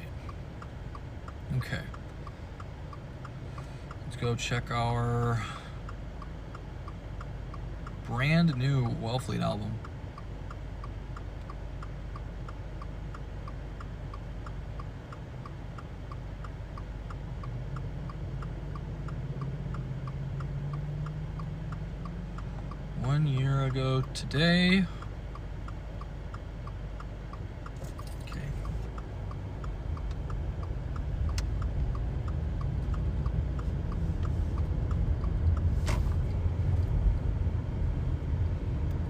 Okay. Let's go check our brand new Wellfleet album. One year ago today. Okay.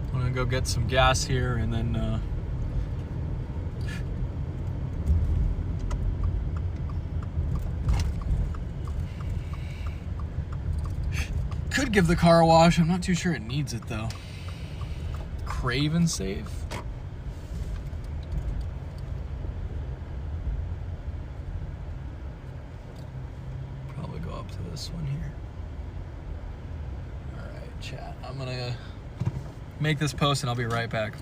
I'm gonna go get some gas here and then could give the car a wash. I'm not too sure it needs it though. Crave and save. Probably go up to this one here. All right, chat. I'm gonna make this post and I'll be right back.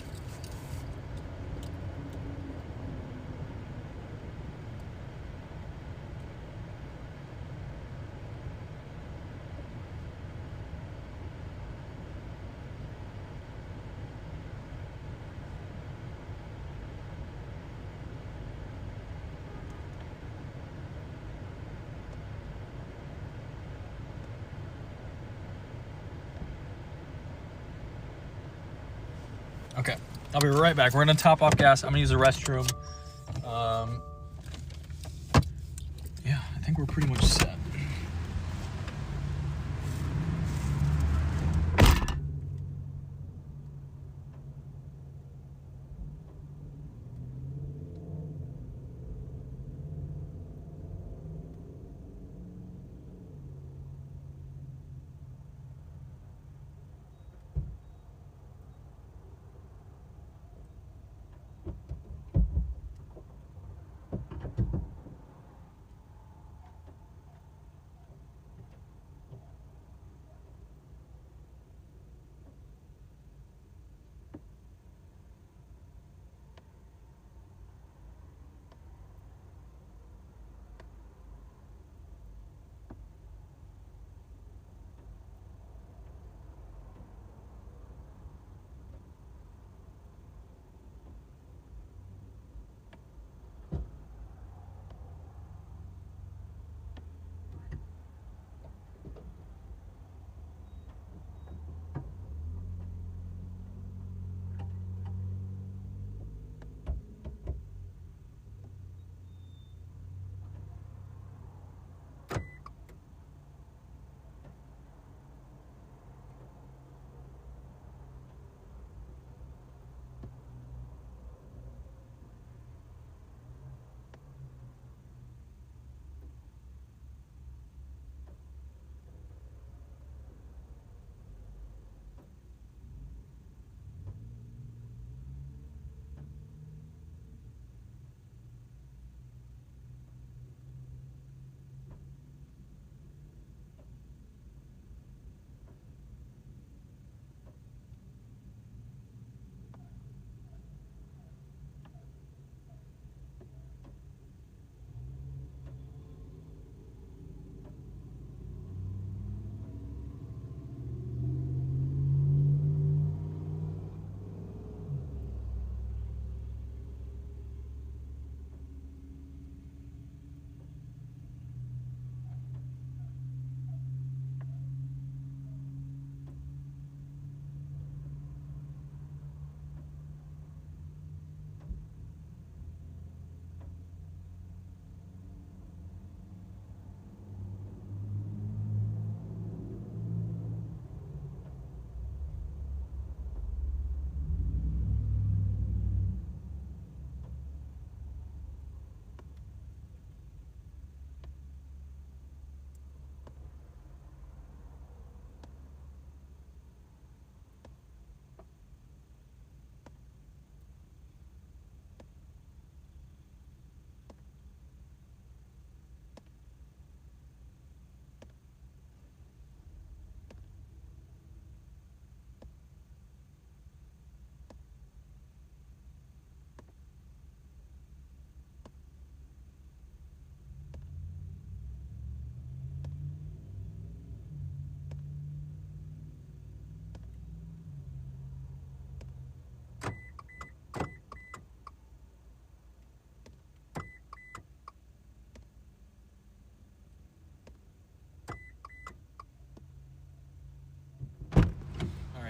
Okay, I'll be right back. We're gonna top off gas. I'm gonna use the restroom. Yeah, I think we're pretty much set.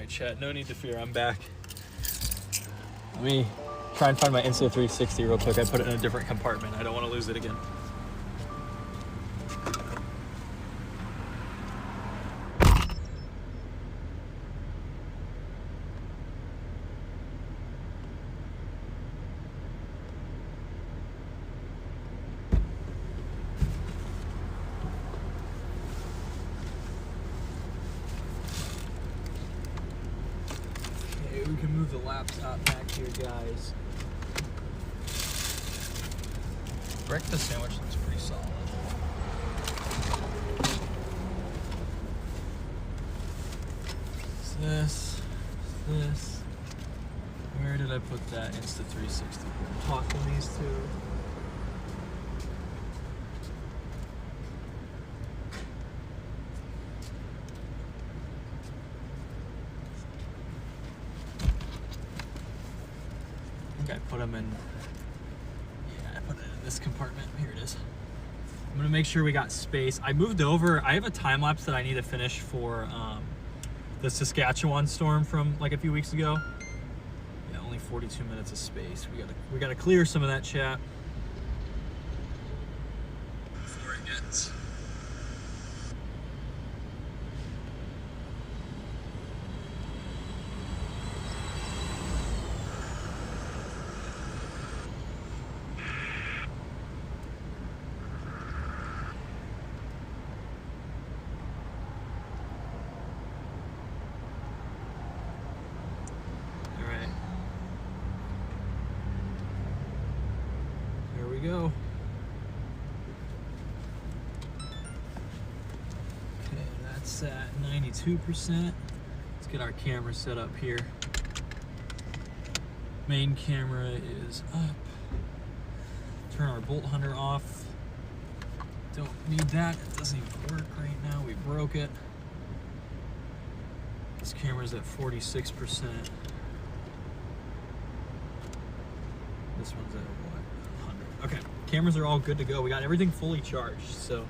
right, chat. No need to fear. I'm back. Let me try and find my Insta360 real quick. I put it in a different compartment. I don't want to lose it again. We can move the lapse out back here, guys. Breakfast sandwich looks pretty solid. This. Where did I put that Insta360? Talk on these two. I put them in, I put it in this compartment. Here it is. I'm gonna make sure we got space. I moved over, I have a time lapse that I need to finish for the Saskatchewan storm from like a few weeks ago. Yeah, only 42 minutes of space. We gotta clear some of that, chat. Before it gets. Go. Okay, that's at 92%. Let's get our camera set up here. Main camera is up. Turn our bolt hunter off. Don't need that. It doesn't even work right now. We broke it. This camera's at 46%. This one's at what? Okay, cameras are all good to go. We got everything fully charged, so.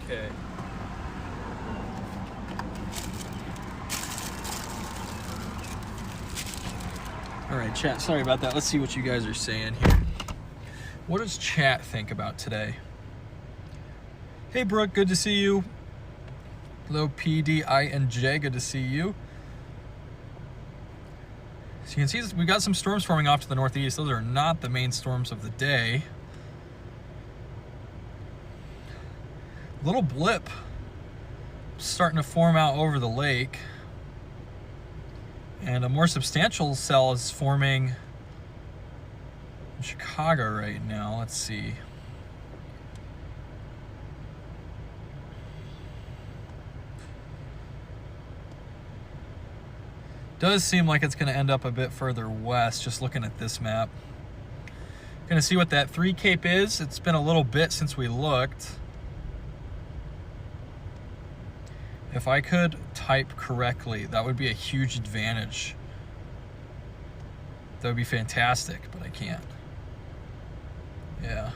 Okay. All right, chat, sorry about that. Let's see what you guys are saying here. What does chat think about today? Hey, Brooke, good to see you. Hello, PDINJ, good to see you. So you can see we got some storms forming off to the northeast. Those are not the main storms of the day. Little blip starting to form out over the lake. And a more substantial cell is forming in Chicago right now. Let's see. Does seem like it's going to end up a bit further west, just looking at this map. Going to see what that 3 Cape is. It's been a little bit since we looked. If I could type correctly, that would be a huge advantage. That would be fantastic, but I can't. Yeah.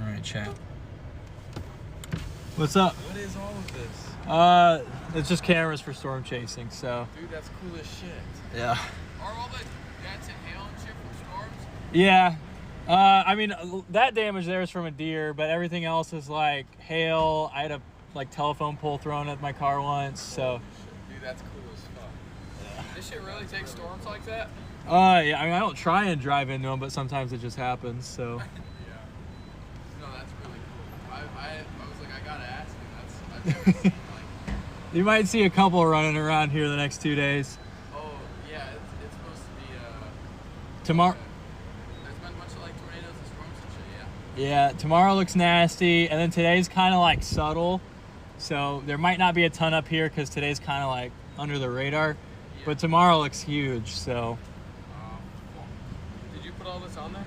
All right, chat. What's up? What is all of this? It's just cameras for storm chasing, so. Dude, that's cool as shit. Yeah. Are all the dents and hail and shit from storms? Yeah. I mean, that damage there is from a deer, but everything else is like hail. I had a telephone pole thrown at my car once, so. Dude, that's cool as fuck. Yeah. This shit really takes storms like that? Yeah, I mean, I don't try and drive into them, but sometimes it just happens, so. Yeah. No, that's really cool. I was like, I gotta ask you. I've never seen, like... You might see a couple running around here the next 2 days. Oh, yeah, it's supposed to be, Tomorrow. There's been a bunch of, like, tornadoes and storms and shit, Yeah, tomorrow looks nasty, and then today's kind of like subtle, so there might not be a ton up here because today's kind of like under the radar, Yeah. but tomorrow looks huge, so. Cool. Did you put all this on there?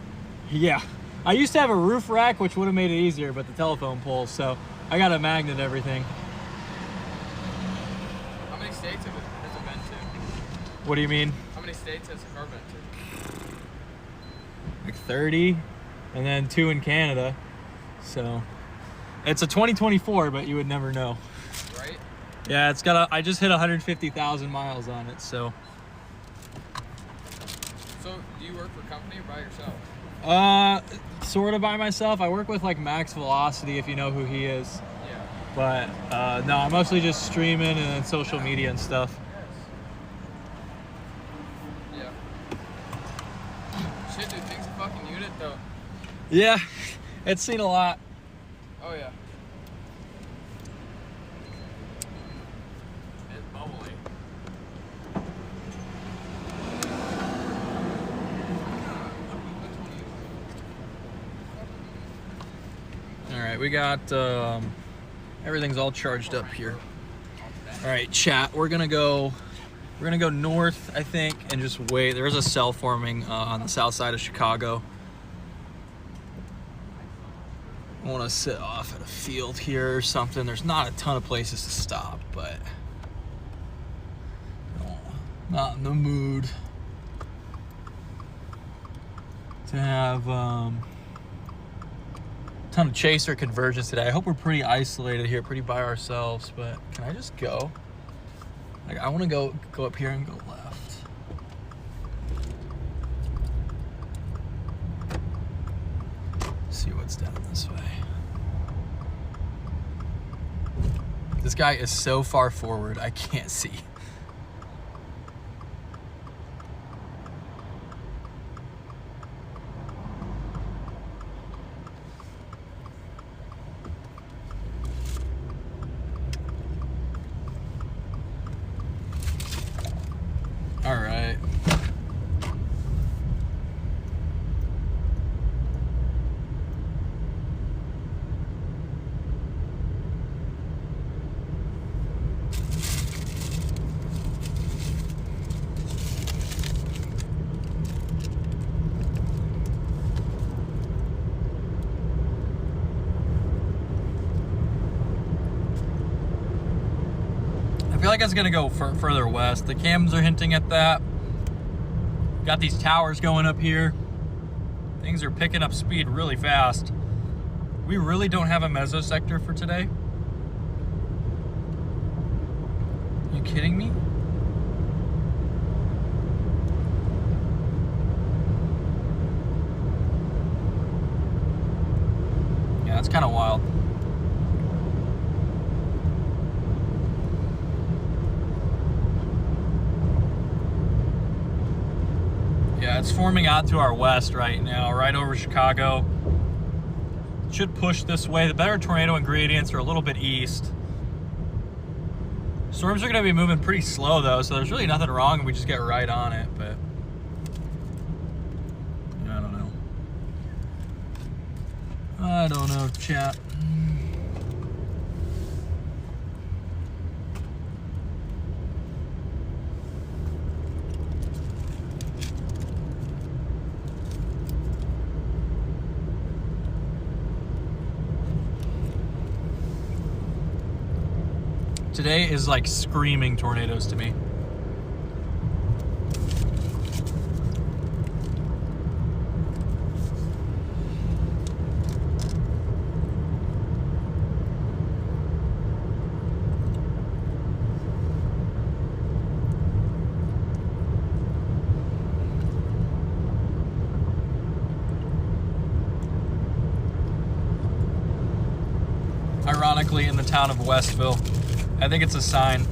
Yeah, I used to have a roof rack, which would have made it easier, but the telephone poles, so I got to magnet everything. How many states has it been to? What do you mean? How many states has the car been to? Like 30, and then 2 in Canada. So it's a 2024, but you would never know. Right? Yeah, it's got I just hit 150,000 miles on it, so. So, do you work for a company or by yourself? Sort of by myself. I work with like Max Velocity, if you know who he is. Yeah. But no, I'm mostly just streaming and then social media and stuff. Yeah. Shit, dude, thing's a fucking unit though. Yeah, it's seen a lot. Oh yeah. It's bubbly. All right, we got everything's all charged up here. All right, chat. We're gonna go north, I think, and just wait. There is a cell forming on the south side of Chicago. I want to sit off at a field here or something. There's not a ton of places to stop, but not in the mood to have ton of chaser conversions today. I hope we're pretty isolated here, pretty by ourselves, but can I just go? Like, I want to go up here and go left. See what's down this way. This guy is so far forward, I can't see. All right. I feel like it's gonna go further west. The cams are hinting at that. Got these towers going up here. Things are picking up speed really fast. We really don't have a mesosector for today. Are you kidding me? Yeah, that's kind of wild. Yeah, it's forming out to our west right now, right over Chicago. Should push this way. The better tornado ingredients are a little bit east. Storms are going to be moving pretty slow though, so there's really nothing wrong if we just get right on it, but I don't know. I don't know, chat. Today is like screaming tornadoes to me. Ironically, in the town of Westville. I think it's a sign.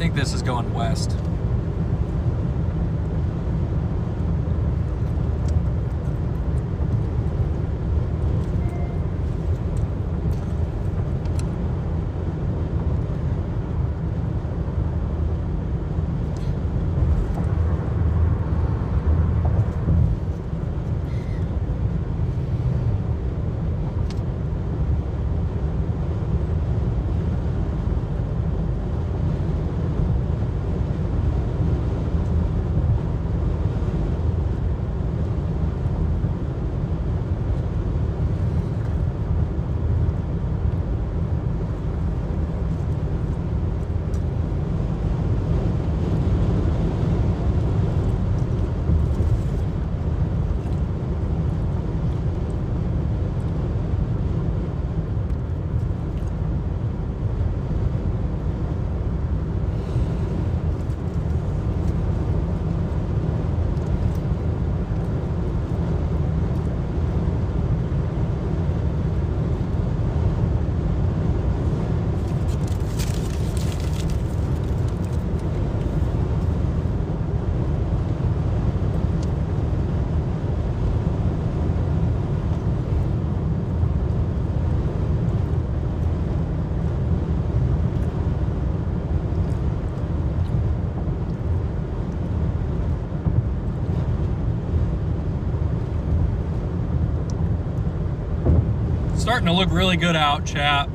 think this is going west. Starting to look really good out, chat.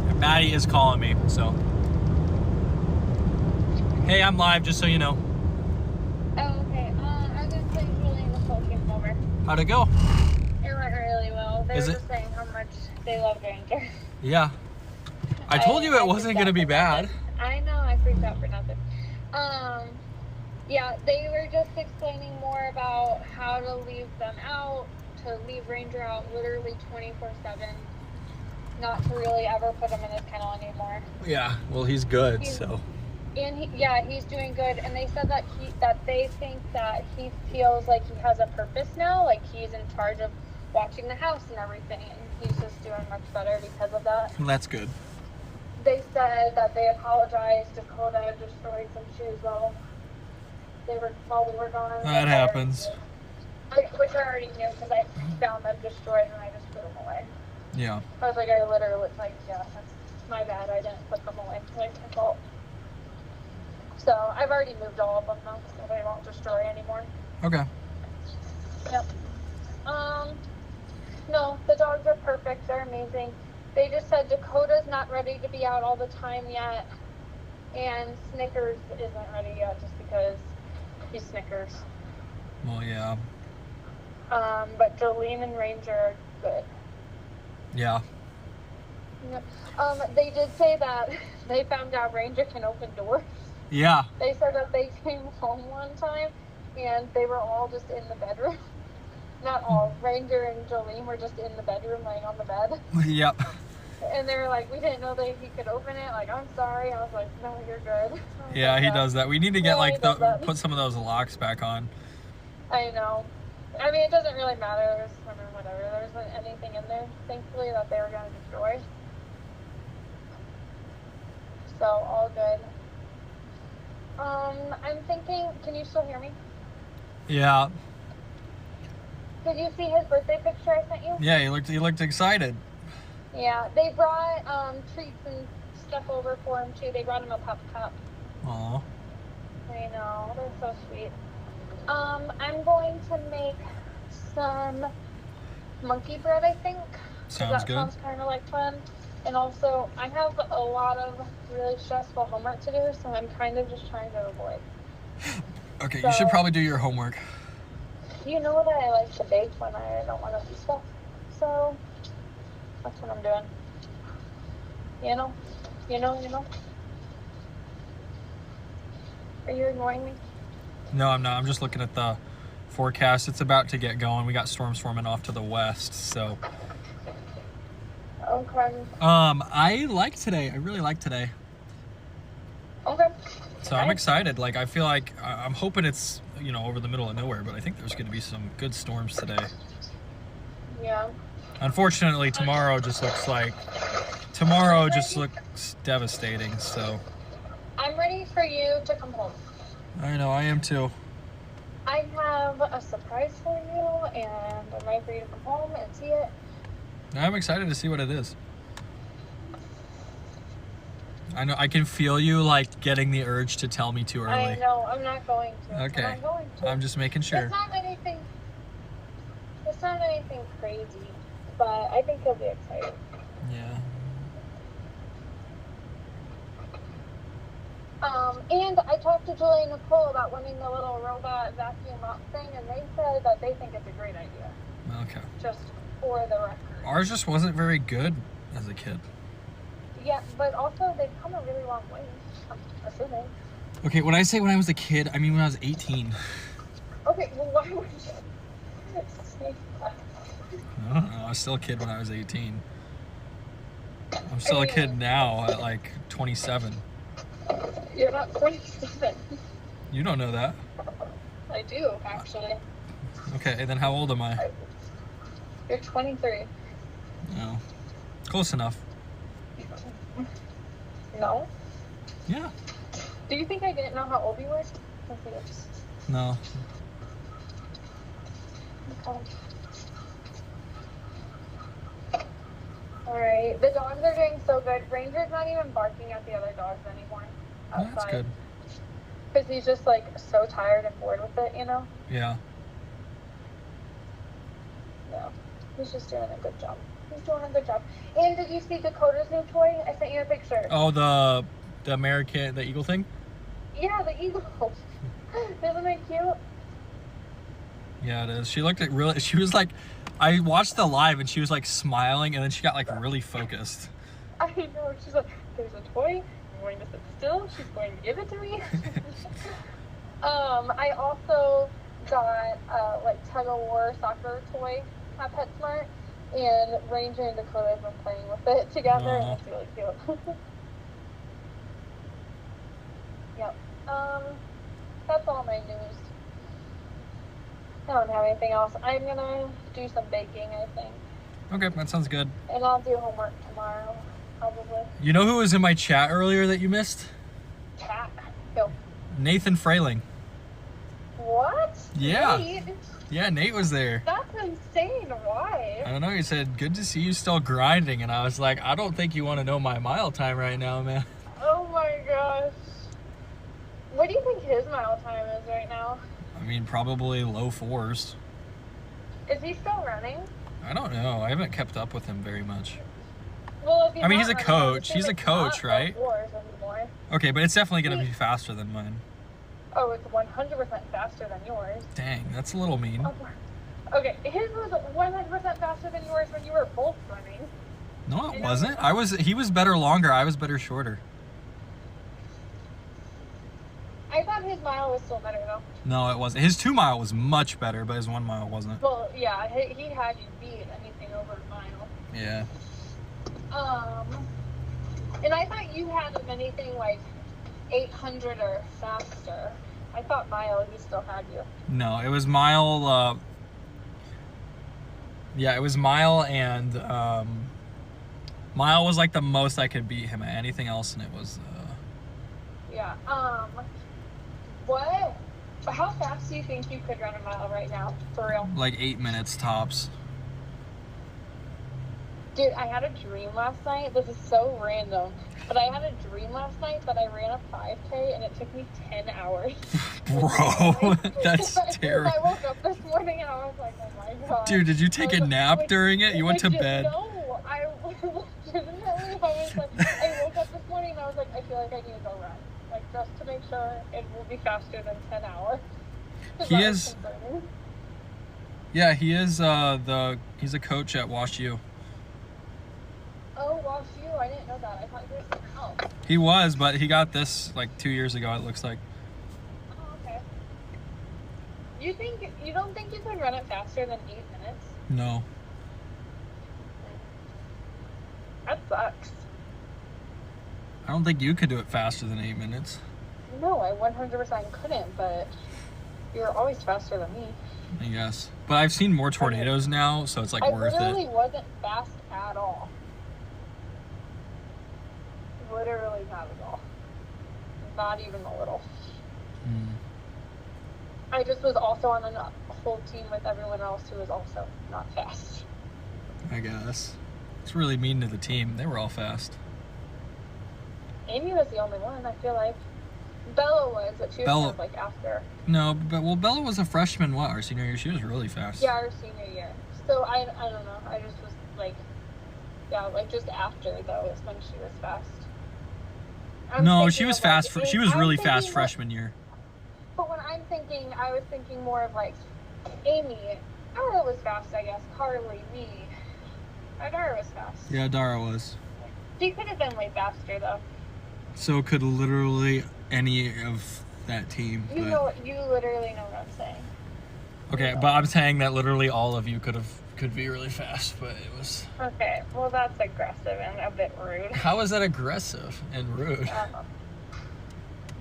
And Maddie is calling me, so. Hey, I'm live, just so you know. Oh, okay. I was just saying Julie the call came over. How'd it go? It went really well. They Is were it- just saying how much they love Ranger. Yeah. I told you it wasn't freaked gonna out be for bad. nothing. I know, I freaked out for nothing. Yeah, they were just explaining more about how to leave them out, to leave Ranger out literally 24/7, not to really ever put him in his kennel anymore. Yeah, well, he's good, He's- so. And he's doing good. And they said that they think that he feels like he has a purpose now, like he's in charge of watching the house and everything, and he's just doing much better because of that. That's good. They said that they apologized. Dakota destroyed some shoes while we were gone. That happens. Which I already knew because I found them destroyed and I just put them away. Yeah. I was like, I literally yeah, that's my bad. I didn't put them away. Like my fault. So I've already moved all of them now, so they won't destroy anymore. Okay. Yep. No, the dogs are perfect. They're amazing. They just said Dakota's not ready to be out all the time yet, and Snickers isn't ready yet just because he's Snickers. Well, yeah. But Jolene and Ranger are good. Yeah. Yep. They did say that they found out Ranger can open doors. Yeah. They said that they came home one time and they were all just in the bedroom. Not all. Ranger and Jolene were just in the bedroom laying on the bed. Yep. And they were like, we didn't know that he could open it. Like, I'm sorry. I was like, no, you're good. Yeah, he does that. We need to get Yeah, he does that. put some of those locks back on. I know. I mean, it doesn't really matter. Whatever. There wasn't anything in there, thankfully, that they were going to destroy. So, all good. I'm thinking, can you still hear me? Yeah. Did you see his birthday picture I sent you? Yeah, he looked excited. Yeah, they brought treats and stuff over for him too. They brought him a pup cup. Aw. I know, they're so sweet. I'm going to make some monkey bread, I think. 'cause Sounds that good. sounds kind of like fun. And also, I have a lot of really stressful homework to do, so I'm kind of just trying to avoid. Okay, you should So- probably do your homework. You know that I like to bake when I don't want to do stuff, so that's what I'm doing. You know? Are you ignoring me? No, I'm not. I'm just looking at the forecast. It's about to get going. We got storms forming off to the west, so. Okay. I like today. I really like today. Okay. So I'm Nice. excited. Like, I feel like I'm hoping it's over the middle of nowhere, but I think there's going to be some good storms today. Yeah. Unfortunately, tomorrow just looks devastating, so. I'm ready for you to come home. I know, I am too. I have a surprise for you, and I'm ready for you to come home and see it. I'm excited to see what it is. I know, I can feel you, like, getting the urge to tell me too early. I know, I'm not going to. Okay. I'm not going to. I'm just making sure. It's not anything crazy, but I think you'll be excited. Yeah. And I talked to Julie and Nicole about winning the little robot vacuum up thing, and they said that they think it's a great idea. Okay. Just for the record. Ours just wasn't very good as a kid. Yeah, but also they've come a really long way, I'm assuming. Okay, when I say when I was a kid, I mean when I was 18. Okay, well, why would you say that? I don't know. I was still a kid when I was 18. I'm still a kid now at like 27. You're not 27. You don't know that. I do, actually. Okay, and then how old am I? You're 23. No. Close enough. No? Yeah. Do you think I didn't know how old you were? No. Okay. Alright, the dogs are doing so good. Ranger's not even barking at the other dogs anymore. Outside. That's good. Because he's just like so tired and bored with it, Yeah. No. He's just doing a good job. He's doing a good job. And did you see Dakota's new toy? I sent you a picture. Oh, the American, the eagle thing? Yeah, the eagle. Isn't it cute? Yeah, it is. She looked at she was like, I watched the live and she was like smiling and then she got like really focused. I know. She's like, there's a toy. I'm going to sit still. She's going to give it to me. I also got like tug of war soccer toy at PetSmart, and Ranger and Dakota have been playing with it together, and it's really cute. Yep. That's all my news. I don't have anything else. I'm gonna do some baking, I think. Okay, that sounds good. And I'll do homework tomorrow, probably. You know who was in my chat earlier that you missed? Cat. Go. Nathan Frayling. What? Yeah. Nate? Yeah, Nate was there. That's insane. Why? I don't know. He said, good to see you still grinding. And I was like, I don't think you want to know my mile time right now, man. Oh my gosh. What do you think his mile time is right now? I mean, probably low 4s. Is he still running? I don't know. I haven't kept up with him very much. Well, if I mean, not he's a running, coach. I'm He's a assuming coach, it's not right? low fours anymore. Okay, but it's definitely going to be faster than mine. Oh, it's 100% faster than yours. Dang, that's a little mean. Okay, his was 100% faster than yours when you were both running. No, it wasn't. He was better longer. I was better shorter. I thought his mile was still better though. No, it wasn't. His 2 mile was much better, but his 1 mile wasn't. Well, yeah, he had you beat anything over a mile. Yeah. And I thought you had him anything like 800 or faster. I thought mile he still had you. No, it was mile. Yeah, it was mile, and mile was like the most I could beat him at. Anything else, and it was. Yeah. What? How fast do you think you could run a mile right now, for real? Like 8 minutes tops. Dude, I had a dream last night. This is so random. But I had a dream last night that I ran a 5K and it took me 10 hours. Bro, that's terrible. I woke up this morning and I was like, oh my god. Dude, did you take a nap during it? You went to bed? No, I legitimately, I was like, I woke up this morning and I was like, I feel like I need to go run. Like, just to make sure it will be faster than 10 hours. He is. Yeah, he is. He's a coach at Wash U. Oh, Wash U, I didn't know that. I thought you were something else. He was, but he got this like 2 years ago. It looks like. Oh, okay. You don't think you could run it faster than 8 minutes? No. That sucks. I don't think you could do it faster than 8 minutes. No, I 100% couldn't, but You're always faster than me. I guess. But I've seen more tornadoes now, so it's like I worth literally it. wasn't fast at all. Literally not at all. Not even a little. Hmm. I just was also on a whole team with everyone else who was also not fast. I guess. It's really mean to the team. They were all fast. Amy was the only one, I feel like. Bella was, but she was kind of like after. No, but well, Bella was a freshman. What, our senior year? She was really fast. Yeah, our senior year. So I don't know. I just was like, yeah, like just after though is when she was fast. No, she was fast. Like, She was really I'm fast thinking freshman year. But when I'm thinking, I was thinking more of like Amy. Dara was fast, I guess. Carly, me. Dara was fast. Yeah, Dara was. She could have been way faster though. So could literally any of that team. You but... know, you literally know what I'm saying. Okay, but I'm saying that literally all of you could be really fast, but it was. Okay, well that's aggressive and a bit rude. How is that aggressive and rude?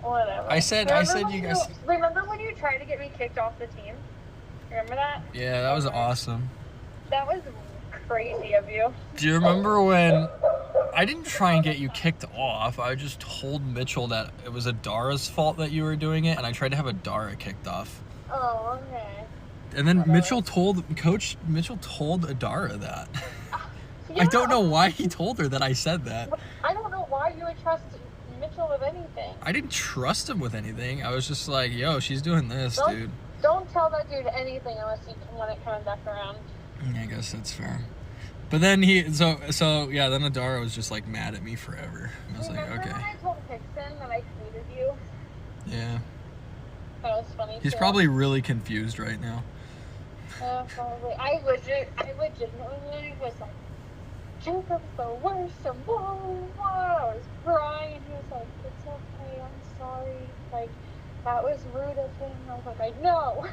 Whatever. I said you guys. Remember when you tried to get me kicked off the team? Remember that? Yeah, that was awesome. That was crazy of you. Do you remember when I didn't try and get you kicked off? I just told Mitchell that it was Adara's fault that you were doing it, and I tried to have Adara kicked off. Oh, okay. And then Whatever. Coach Mitchell told Adara that. Yeah. I don't know why he told her that I said that. I don't know why you would trust Mitchell with anything. I didn't trust him with anything. I was just like, yo, she's doing this, dude. Don't tell that dude anything unless you want it coming back around. I guess that's fair. But then then Adara was just like mad at me forever. I was like, Remember okay. when I told Hickson that I hated you? Yeah. That was funny. He's too. probably really confused right now. Probably. I legitimately was like, Jacob's the worst, and blah, blah, blah. I was crying. He was like, it's okay, I'm sorry. Like, that was rude of him. I was like, I know.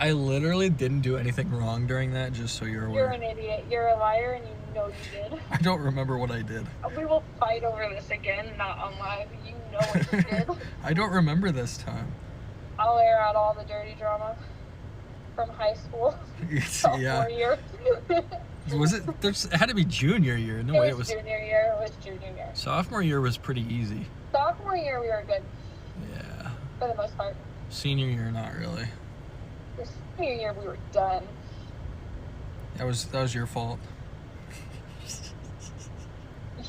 I literally didn't do anything wrong during that, just so you're aware. You're an idiot. You're a liar, and you know you did. I don't remember what I did. We will fight over this again, not on live. You know what you did. I don't remember this time. I'll air out all the dirty drama from high school. Yeah. Sophomore year. Was it? It had to be junior year. No way, it was. Junior year. It was junior year. Sophomore year was pretty easy. Sophomore year, we were good Yeah. for the most part. Senior year, not really. This senior year, we were done. That was your fault.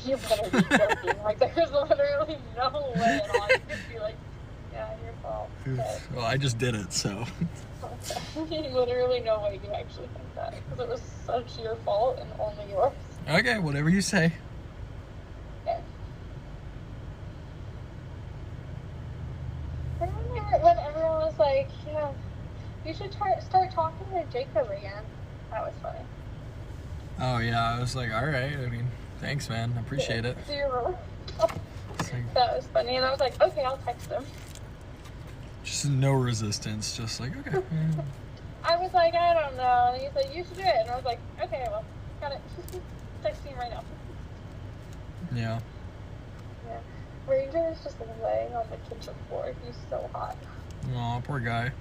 You better be joking. Like, there's literally no way at all. You could be like, yeah, your fault. Okay. Well, I just did it, so. Literally no way you actually think that. Because it was such your fault and only yours. Okay, whatever you say. Okay. I remember when everyone was like, yeah, you should start talking to Jacob again. That was funny. Oh, yeah, I was like, all right. I mean, thanks, man. I appreciate it. Do you remember? It's like, That was funny. And I was like, okay, I'll text him. just no resistance. Just like, okay. Yeah. I was like, I don't know. And he's like, you should do it. And I was like, okay, well, got it. Texting him right now. Yeah. Yeah. Ranger is just laying on the kitchen floor. He's so hot. Aw, poor guy.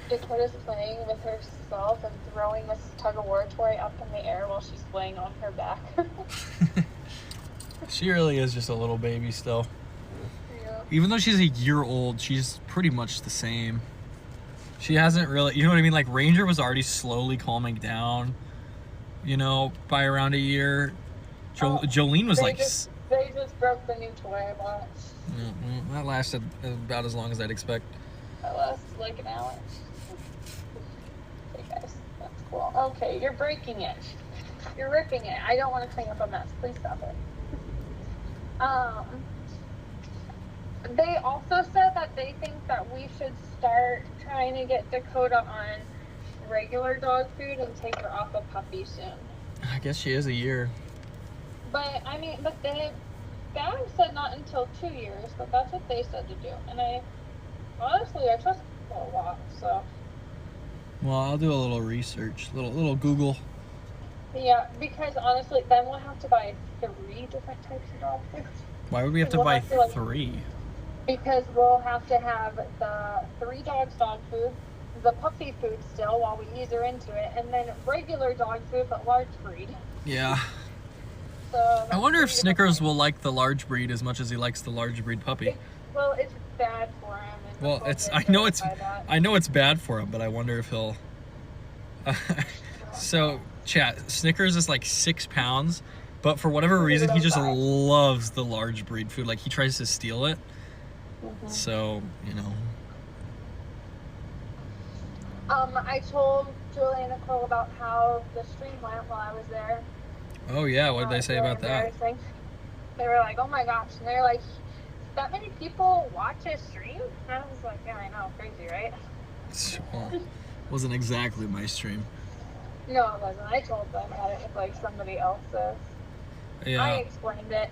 Dakota's playing with herself and throwing this tug-of-war toy up in the air while she's laying on her back. She really is just a little baby still. Yeah. Even though she's a year old, she's pretty much the same. She hasn't really, you know what I mean? Like, Ranger was already slowly calming down, you know, by around a year. Jolene was like... They just broke the new toy I bought. That lasted about as long as I'd expect. That lasted like an hour. Hey guys, that's cool. Okay, you're breaking it. You're ripping it. I don't want to clean up a mess. Please stop it. They also said that they think that we should start trying to get Dakota on regular dog food and take her off of puppy soon. I guess she is a year. But I mean, but they said not until 2 years, but that's what they said to do. And I trust people a lot, so. Well, I'll do a little research, little Google. Yeah, because honestly, then we'll have to buy 3 different types of dog food. Why would we have to We'll buy have to, like, 3? because we'll have to have the 3 dogs dog food, the puppy food still while we ease her into it, and then regular dog food but large breed. Yeah. So I wonder if that's Snickers will like the large breed as much as he likes the large breed puppy. Well, it's bad for him. And Well, we'll it's get I know hurt it's by that. I know it's bad for him, but I wonder if he'll. So, chat, Snickers is like 6 pounds, but for whatever reason, he just loves the large breed food. Like, he tries to steal it. So, you know. I told Julie and Nicole about how the stream went while I was there. Oh, yeah, what did they say Really about that? embarrassing. They were like, oh my gosh. And they were like, that many people watch his stream? And I was like, yeah, I know. Crazy, right? Well, wasn't exactly my stream. No, it wasn't. I told them that it was like somebody else's. Yeah. I explained it.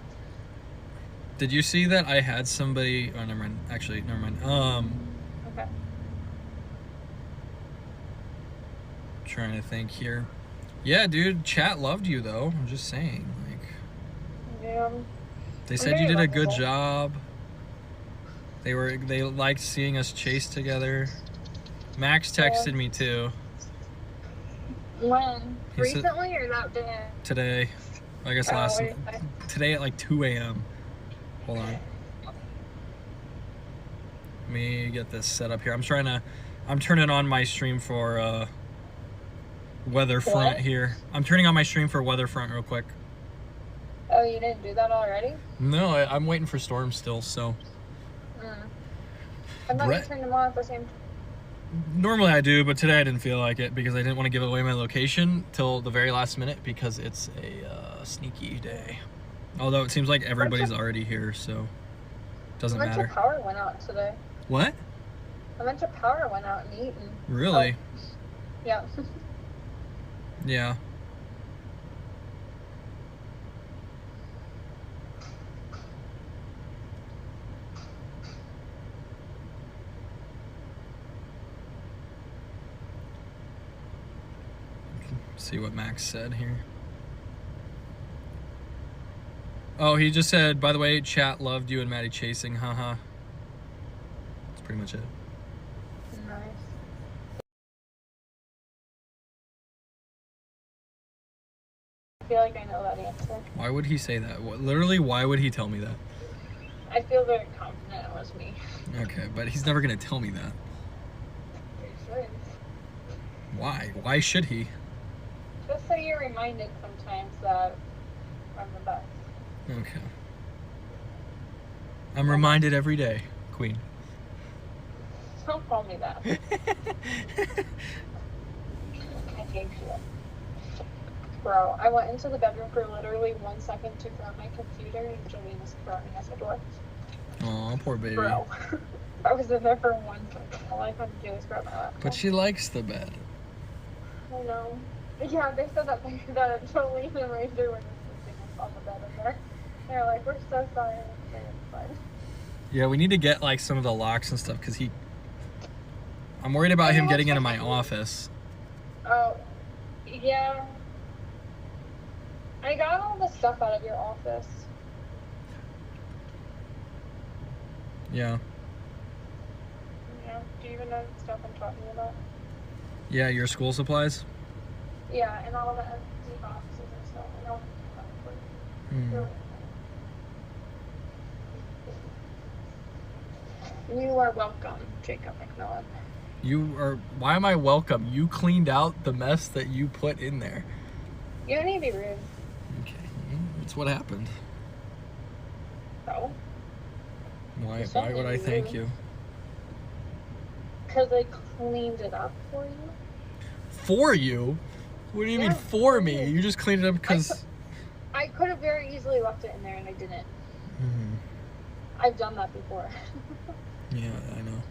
Did you see that I had somebody? Oh, never mind. Actually, never mind. Okay. Trying to think here. Yeah, dude, chat loved you though. I'm just saying, like, Yeah. they said you did a good job. They liked seeing us chase together. Max texted me too When? He said- Recently or that day? today. I guess Oh, last what did he say? today at like 2 a.m. Hold on. Let me get this set up here. I'm turning on my stream for weather front What? here. I'm turning on my stream for weather front real quick. Oh, you didn't do that already? No, I'm waiting for storms still, so. I thought Brett- you turned them on at the same time. Normally I do, but today I didn't feel like it because I didn't want to give away my location till the very last minute because it's a sneaky day. Although it seems like everybody's already here, so doesn't Electric matter. power went out today. What? Electric power went out in Eaton. Really? Yeah. Yeah. See what Max said here. Oh, he just said, by the way, chat loved you and Maddie chasing, haha. That's pretty much it. Nice. I feel like I know that answer. Why would he say that? Literally, why would he tell me that? I feel very confident it was me. Okay, but he's never gonna tell me that. Pretty sure. Why? Why should he? Just so you're reminded sometimes that I'm the best. Okay. I'm reminded every day, Queen. Don't call me that. I hate you. Bro, I went into the bedroom for literally 1 second to grab my computer and Jolene was throwing us a door. Aw, poor baby. Bro. I was in there for 1 second. All I had to do was grab my laptop. But she likes the bed. I know. Yeah, they said that Jolene and Ranger were just sleeping on the bed in there. They're like, we're so sorry. It's fine. Yeah, we need to get like some of the locks and stuff because I'm worried about him getting into my office. Oh, yeah. I got all the stuff out of your office. Yeah. Yeah. Do you even know the stuff I'm talking about? Yeah, your school supplies? Yeah, and all the empty boxes and stuff. I don't You are welcome, Jacob McMillan. Why am I welcome? You cleaned out the mess that you put in there. You don't need to be rude. Okay, that's what happened. So, Why It's not would I really thank rude. you? because I cleaned it up for you. For you? What do you mean Yeah, for me? You just cleaned it up because... I could have very easily left it in there and I didn't. Mhm. I've done that before. Yeah, I know.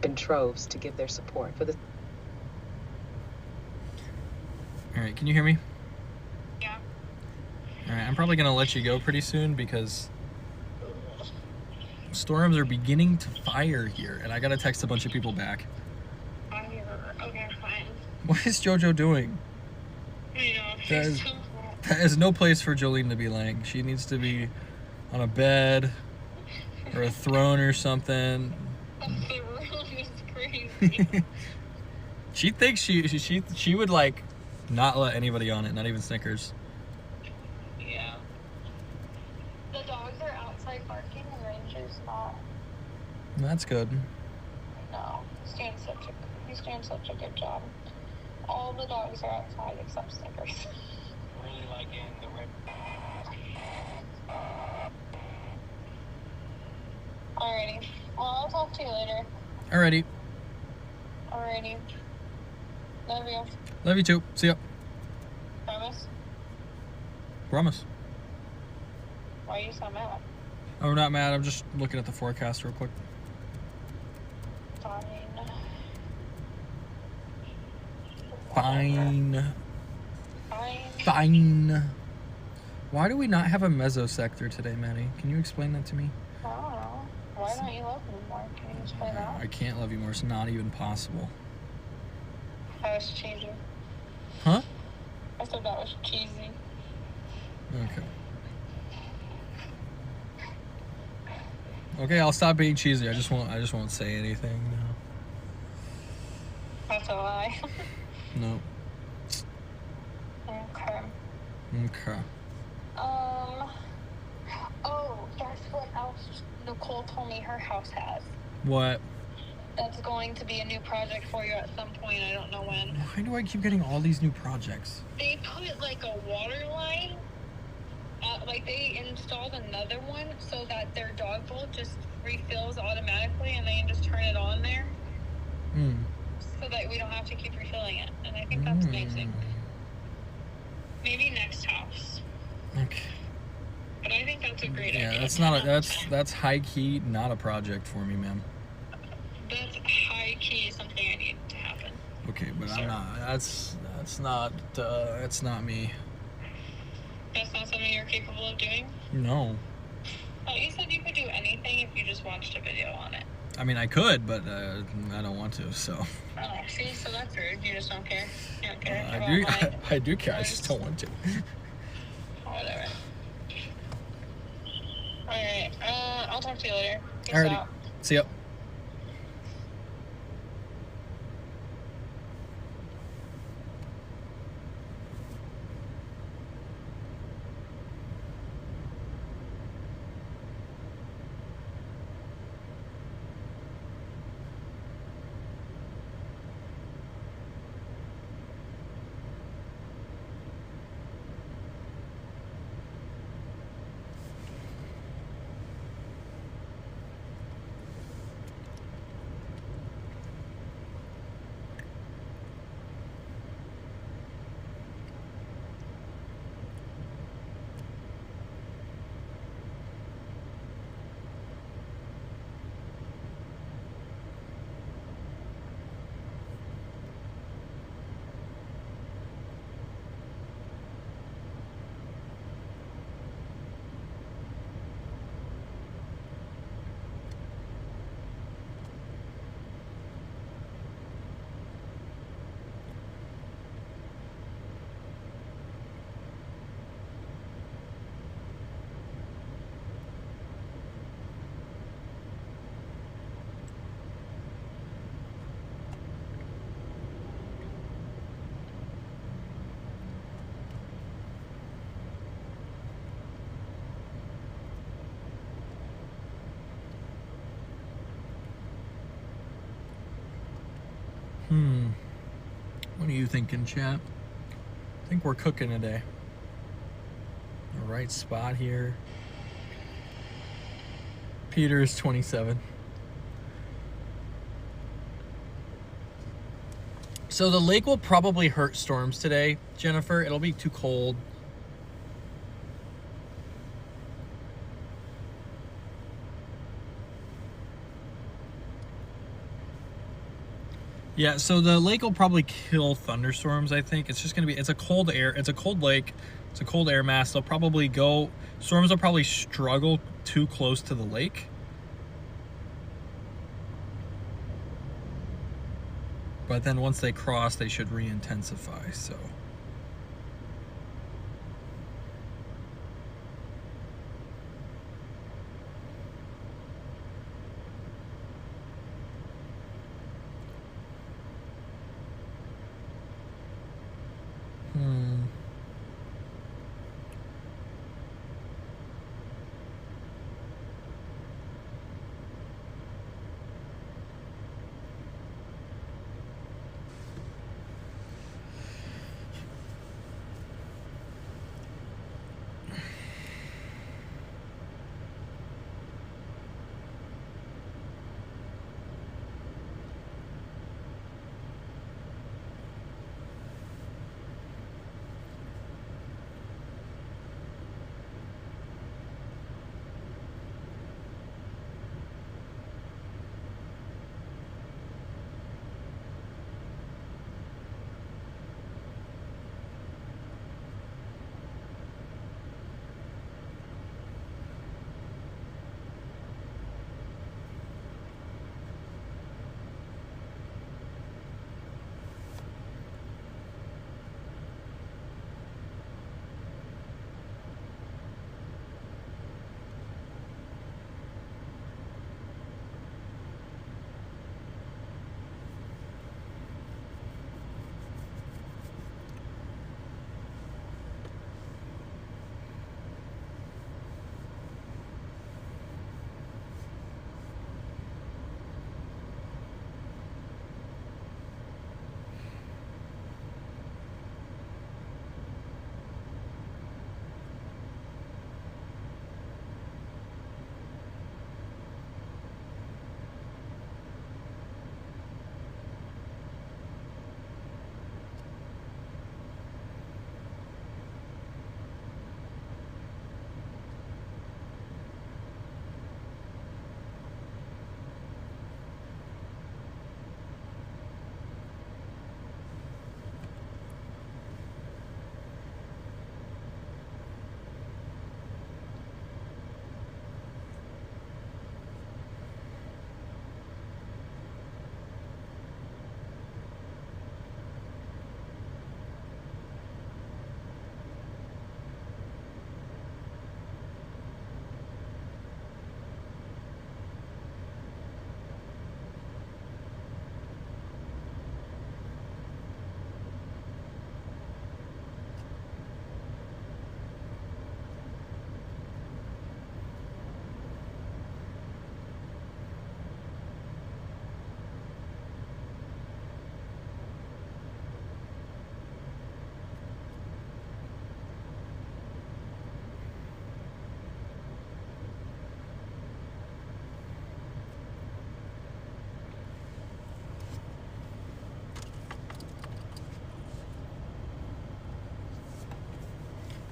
In troves to give their support for the All right, can you hear me? Yeah. All right, I'm probably going to let you go pretty soon because storms are beginning to fire here, and I got to text a bunch of people back. Okay, fine. What is JoJo doing? I know. That is- So hot. That is no place for Jolene to be laying. She needs to be on a bed or a throne or something. The room is crazy. She thinks she would like not let anybody on it, not even Snickers. Yeah. The dogs are outside barking and Ranger's not. That's good. No. He's doing such a good job. All the dogs are outside except Snickers. Really liking the red. Alrighty. Well, I'll talk to you later. Alrighty. Alrighty. Love you. Love you too. See ya. Promise? Promise. Why are you so mad? Oh, we're not mad. I'm just looking at the forecast real quick. Fine. Fine. Fine. Fine. Why do we not have a mesosector today, Maddie? Can you explain that to me? I don't know. Why don't you love me more? Can you explain that? I can't love you more. It's not even possible. That was cheesy. Huh? I said that was cheesy. Okay. Okay, I'll stop being cheesy. I just won't say anything. That's a lie. No. Okay. Okay. Oh, guess what else Nicole told me her house has? What? That's going to be a new project for you at some point. I don't know when. Why do I keep getting all these new projects? They put like a water line. Like they installed another one so that their dog bowl just refills automatically and they can just turn it on there. Hmm. So that we don't have to keep refilling it. And I think that's amazing. Maybe next house. Okay. But I think that's a great idea. Yeah, that's not that's high key, not a project for me, ma'am. That's high key something I need to happen. Okay, but Sure. I'm not. That's not me. That's not something you're capable of doing? No. Oh, you said you could do anything if you just watched a video on it. I mean, I could, but I don't want to. So. Oh, see, so that's rude. You just don't care. You don't care. I about do. my I do care. I just don't want to. Whatever. Alright, I'll talk to you later. Peace Alrighty. out. See ya. What are you thinking, chat? I think we're cooking today. The right spot here. Peter's 27. So the lake will probably hurt storms today, Jennifer. It'll be too cold. Yeah, so the lake will probably kill thunderstorms, I think. It's just going to be, it's a cold air, it's a cold lake, it's a cold air mass. They'll probably go, storms will probably struggle too close to the lake. But then once they cross, they should re-intensify, so.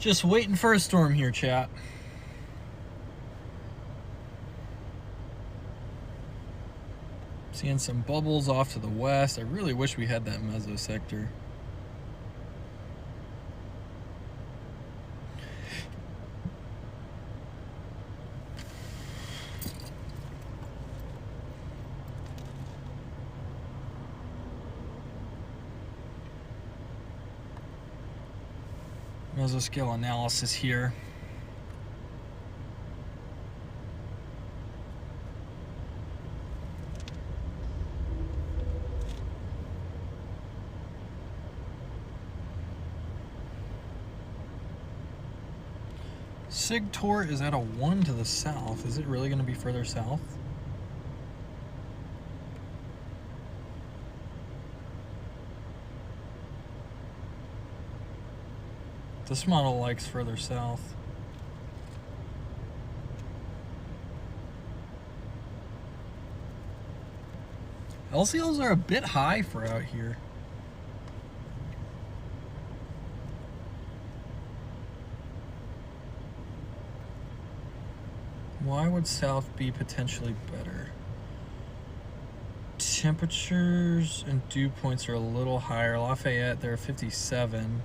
Just waiting for a storm here, chat. Seeing some bubbles off to the west. I really wish we had that mesosector. Mesoscale analysis here. Sigtor is at a 1 to the south. Is it really going to be further south? This model likes further south. LCLs are a bit high for out here. Why would south be potentially better? Temperatures and dew points are a little higher. Lafayette, they're 57.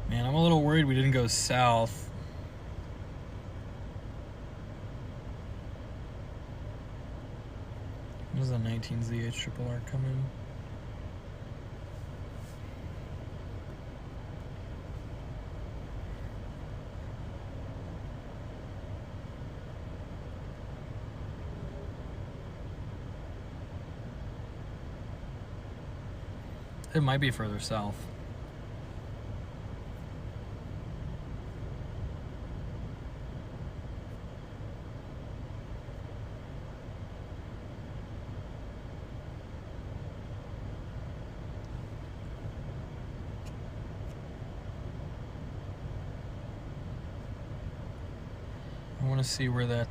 Man, I'm a little worried we didn't go south. When does the 19ZH triple R come in? It might be further south. I want to see where that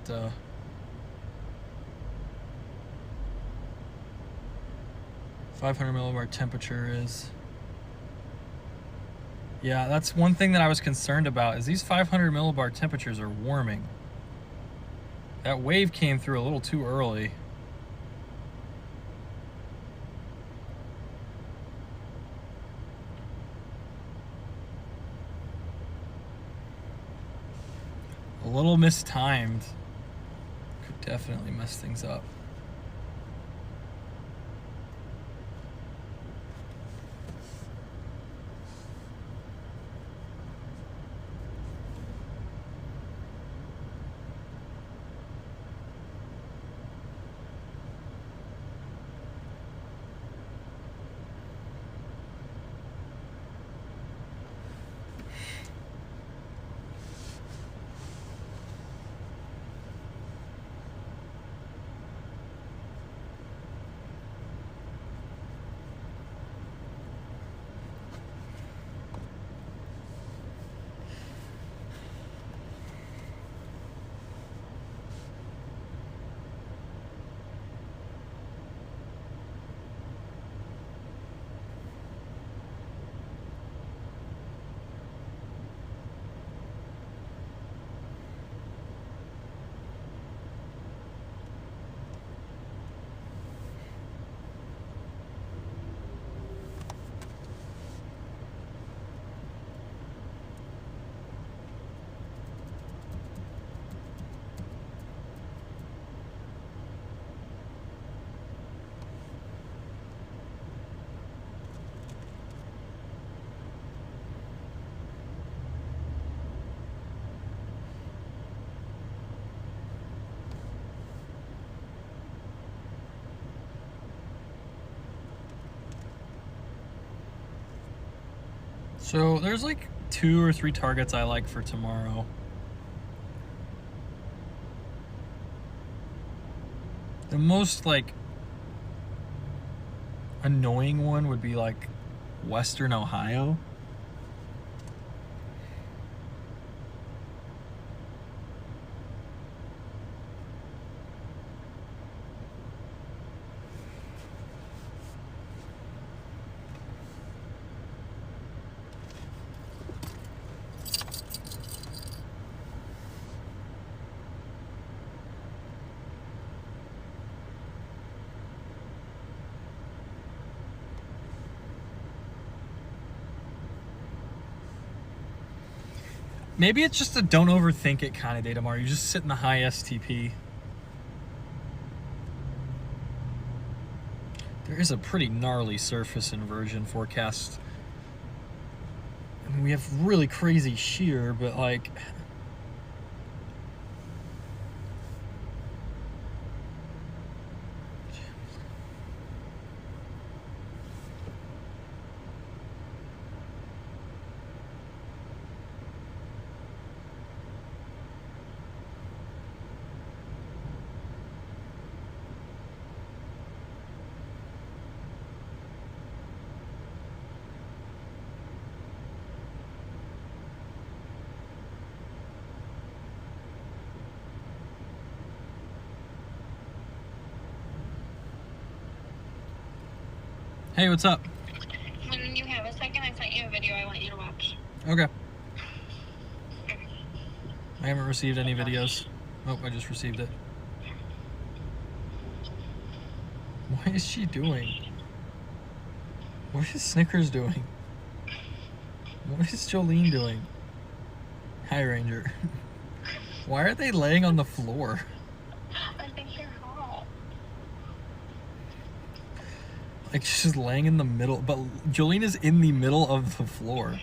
500 millibar temperature is. Yeah, that's one thing that I was concerned about, is these 500 millibar temperatures are warming. That wave came through a little too early. A little mistimed. Could definitely mess things up. So there's like 2 or 3 targets I like for tomorrow. The most like annoying one would be like Western Ohio. Maybe it's just a don't overthink it kind of day tomorrow. You just sit in the high STP. There is a pretty gnarly surface inversion forecast. I mean, we have really crazy shear, but like... Hey, what's up? When you have a second, I sent you a video I want you to watch. Okay. I haven't received any videos. Oh, I just received it. What is she doing? What is Snickers doing? What is Jolene doing? Hi, Ranger. Why are they laying on the floor? I think you're hot. Like, she's just laying in the middle. But Jolene is in the middle of the floor.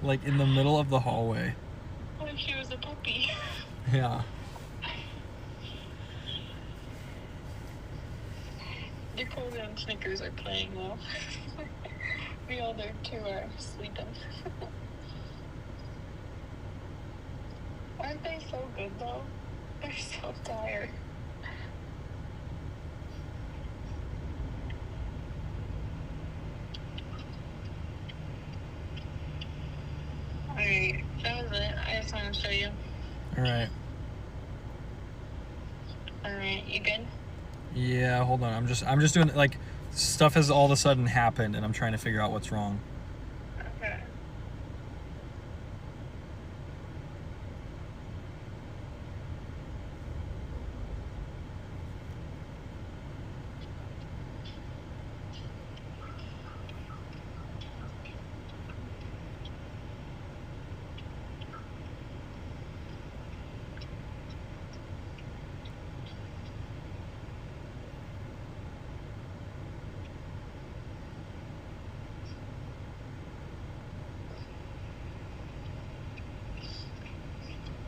Like, in the middle of the hallway. Like she was a puppy. Yeah. Dakota and Snickers are playing though. The other two are sleeping. Aren't they so good though? They're so tired. Alright, that was it. I just wanted to show you. Alright. Alright, you good? Yeah, hold on. I'm just doing, like, stuff has all of a sudden happened, and I'm trying to figure out what's wrong. Okay.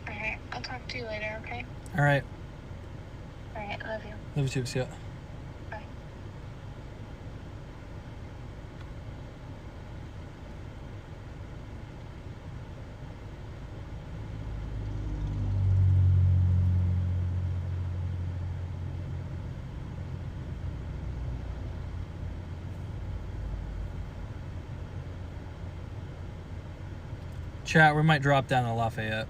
Alright, I'll talk to you later, okay? Alright. Alright, love you. Love you too. See ya. Bye. Chat, we might drop down to Lafayette.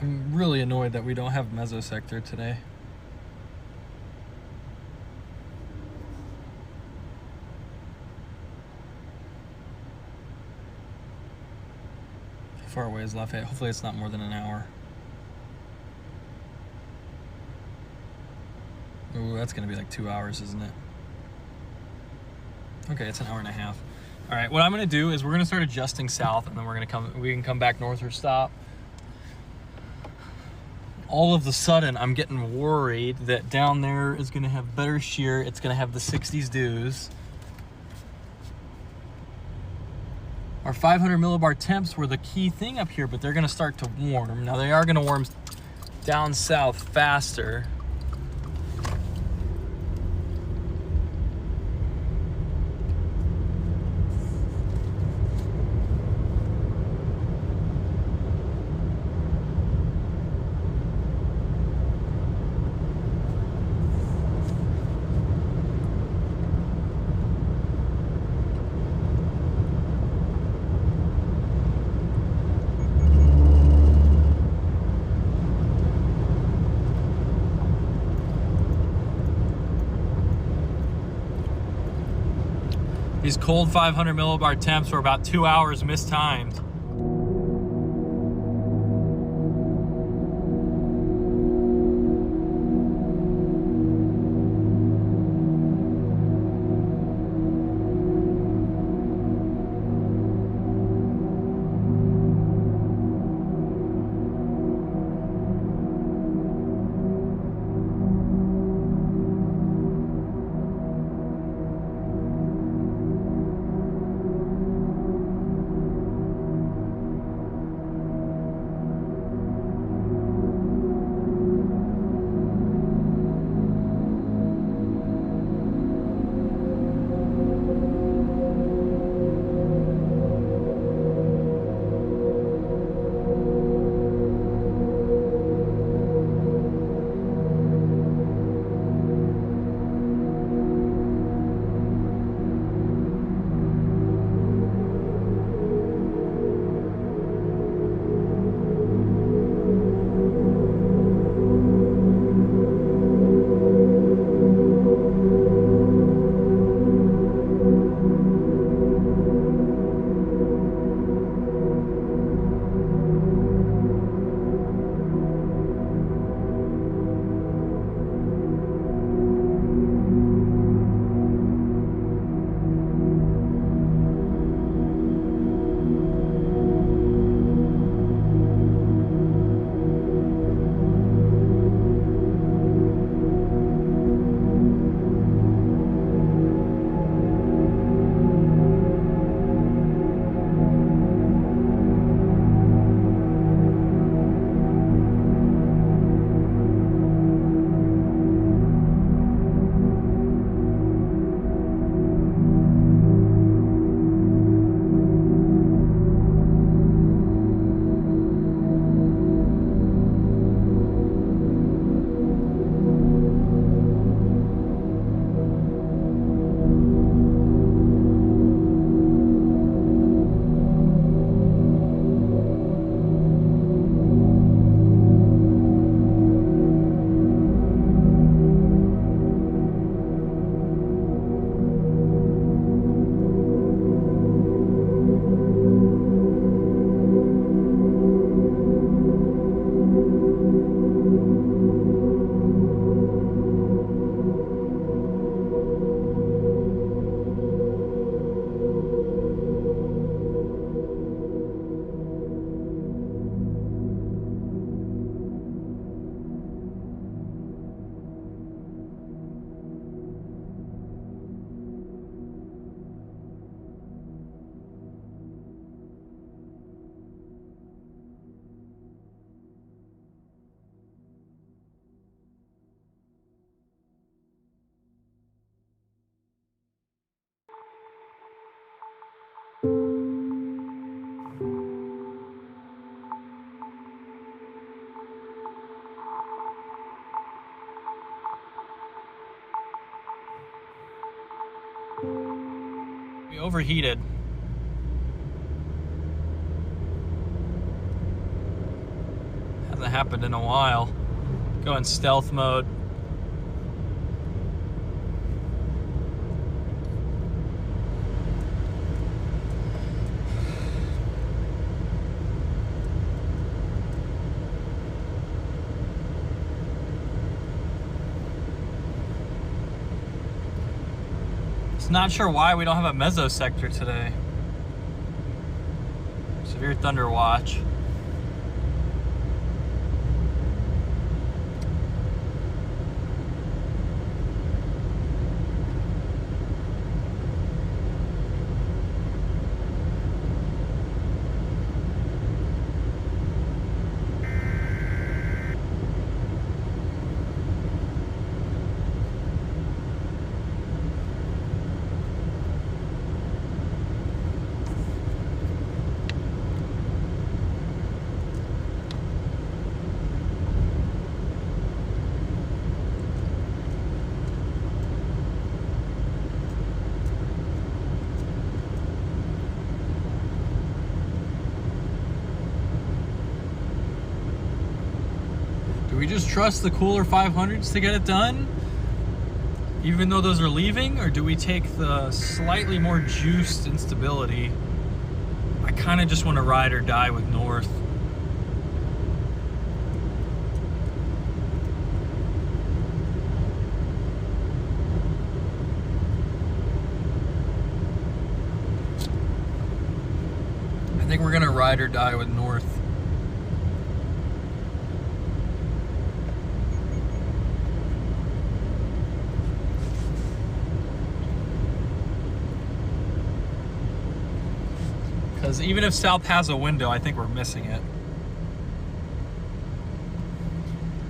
I'm really annoyed that we don't have mesosector today. How far away is Lafayette? Hopefully it's not more than an hour. Ooh, that's gonna be like 2 hours, isn't it? Okay, it's an hour and a half. All right, what I'm gonna do is we're gonna start adjusting south, and then we can come back north or stop. All of a sudden, I'm getting worried that down there is gonna have better shear. It's gonna have the 60s dews. Our 500 millibar temps were the key thing up here, but they're gonna start to warm. Now they are gonna warm down south faster. These cold 500 millibar temps were about 2 hours mistimed. We overheated. Hasn't happened in a while. Go in stealth mode. Not sure why we don't have a meso sector today. Severe thunder watch. we just trust the cooler 500s to get it done, even though those are leaving, or do we take the slightly more juiced instability? I kind of just want to ride or die with North. I think we're gonna ride or die with North. Because even if South has a window, I think we're missing it.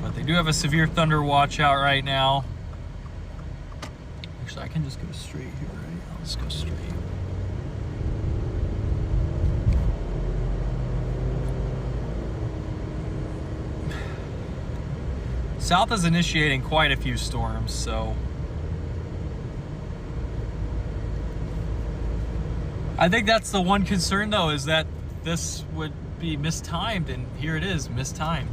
But they do have a severe thunder watch out right now. Actually, I can just go straight here, right? I'll just go straight. South is initiating quite a few storms, so I think that's the one concern, though, is that this would be mistimed, and here it is, mistimed.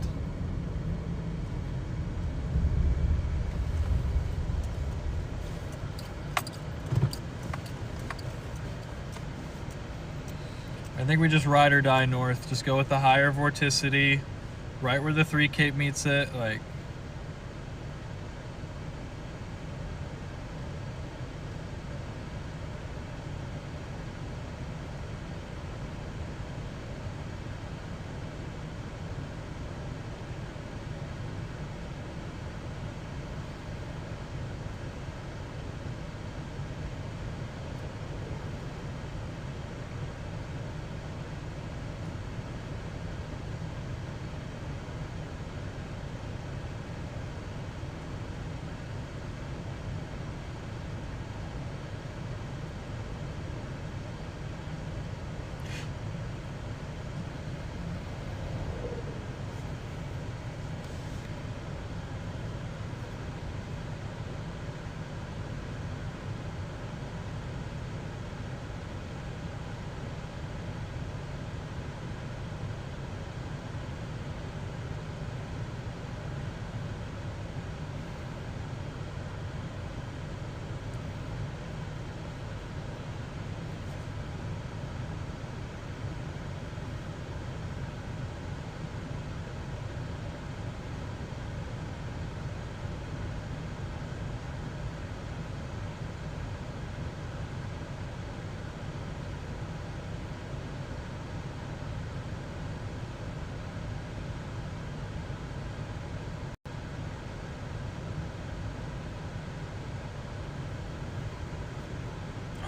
I think we just ride or die North. Just go with the higher vorticity, right where the 3 Cape meets it, like.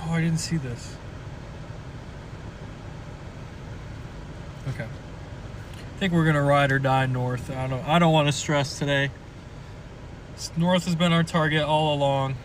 Oh, I didn't see this. Okay. I think we're gonna ride or die North. I don't want to stress today. North has been our target all along.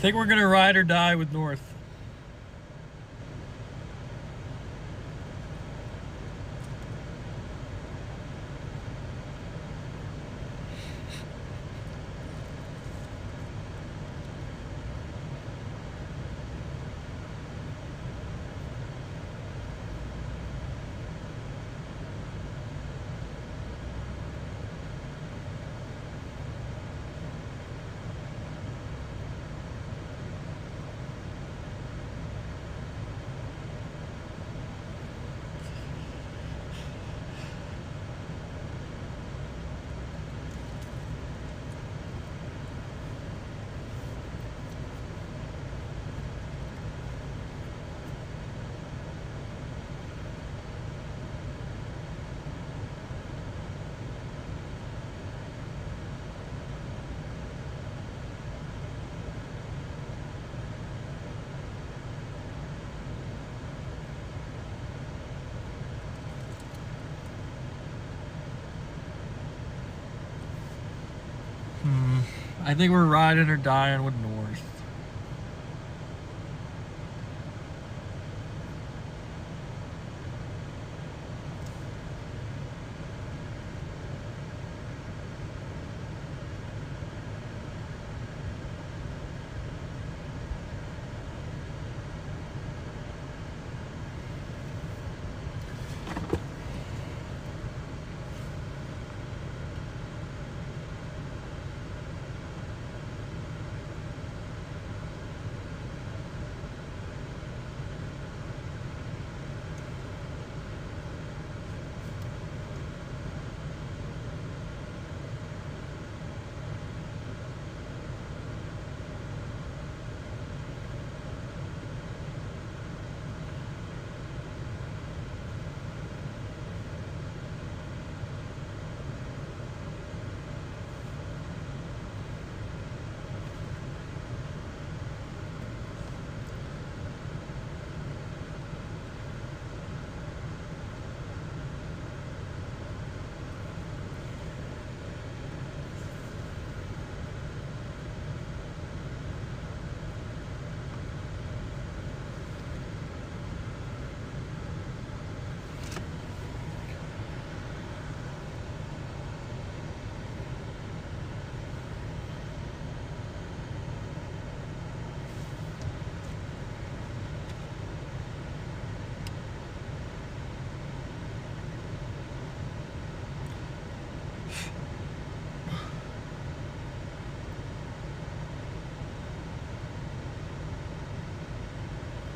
think we're gonna ride or die with North. I think we're riding or dying with North.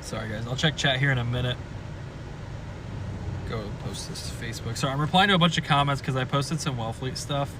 Sorry guys, I'll check chat here in a minute. Go post this to Facebook. Sorry, I'm replying to a bunch of comments because I posted some Wellfleet stuff.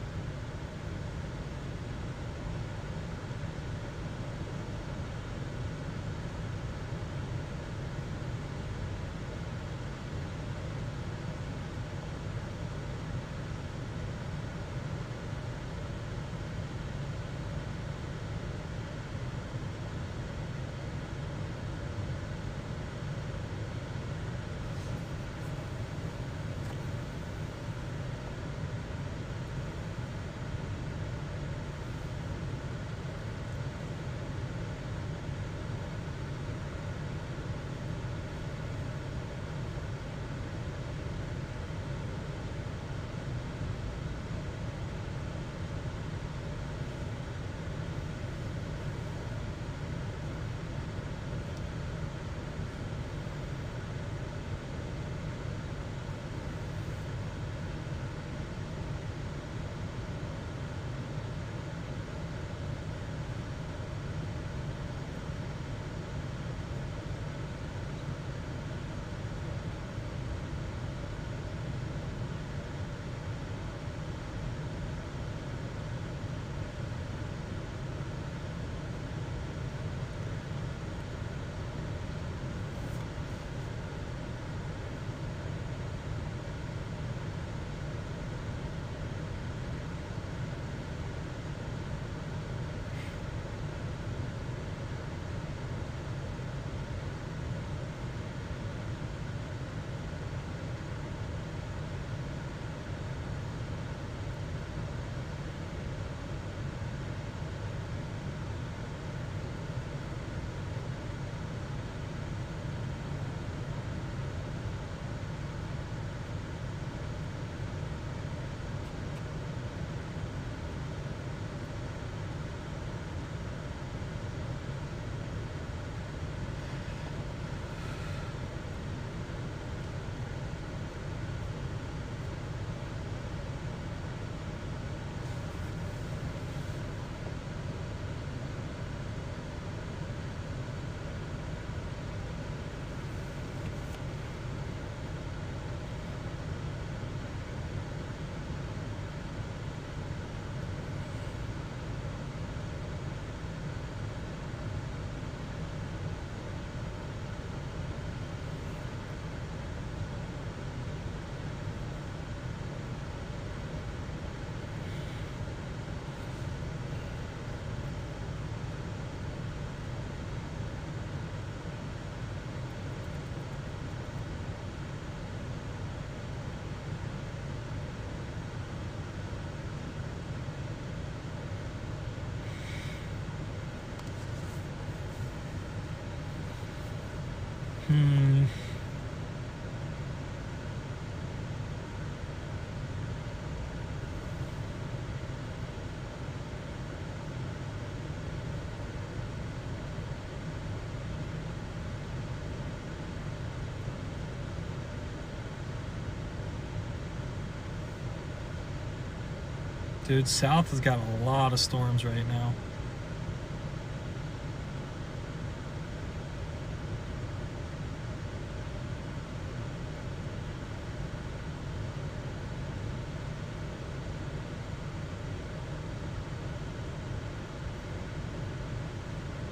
Dude, south has got a lot of storms right now.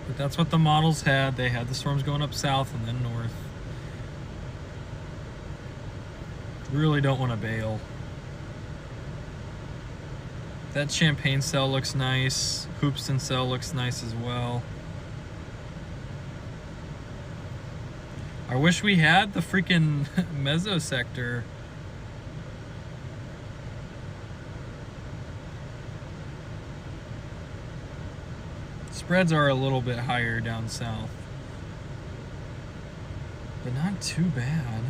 But that's what the models had. They had the storms going up south and then north. Really don't want to bail. That Champagne cell looks nice. Hoopston cell looks nice as well. I wish we had the freaking mesosector. Spreads are a little bit higher down south, but not too bad.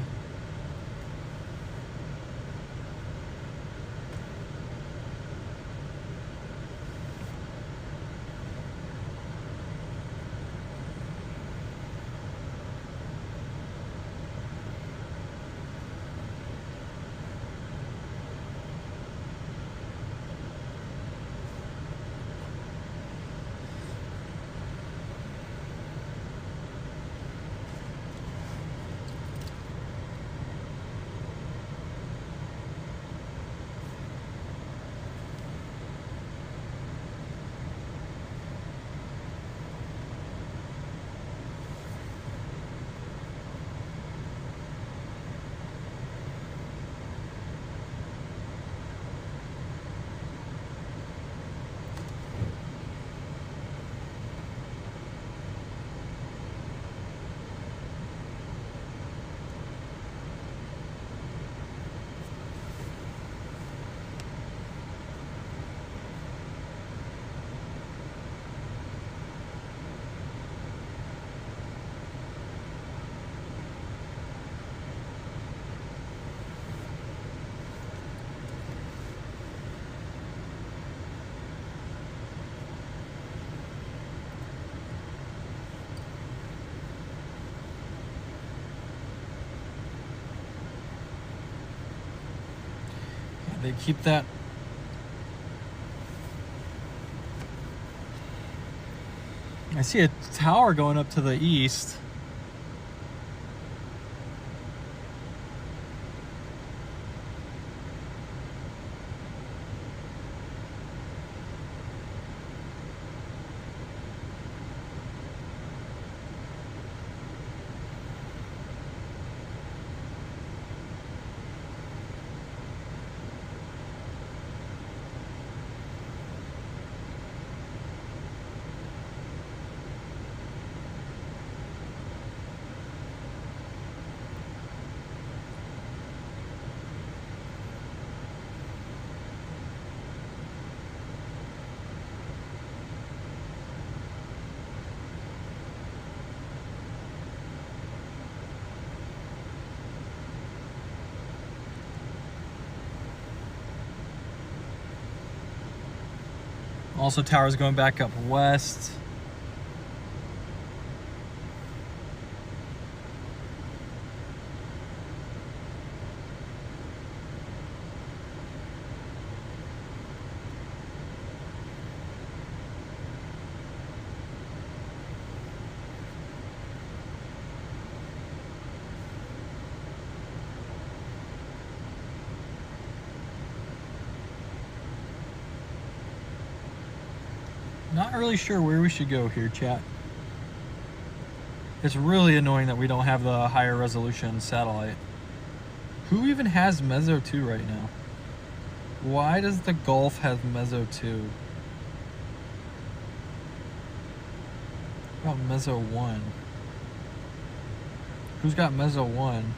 They keep that. I see a tower going up to the east. Also, towers going back up west. Not really sure where we should go here, chat. It's really annoying that we don't have the higher resolution satellite. Who even has Meso 2 right now? Why does the Gulf have Meso 2? What about Meso 1? Who's got Meso 1?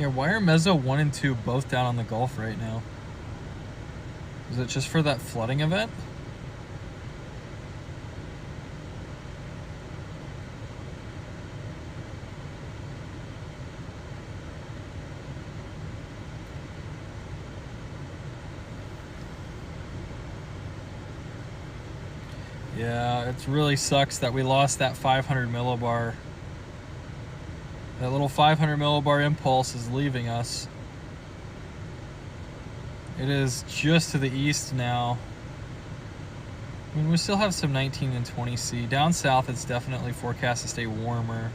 Yeah, why are Mezzo 1 and 2 both down on the Gulf right now? Is it just for that flooding event? Yeah, it really sucks that we lost that 500 millibar. That little 500 millibar impulse is leaving us. It is just to the east now. I mean, we still have some 19 and 20C. Down south, it's definitely forecast to stay warmer.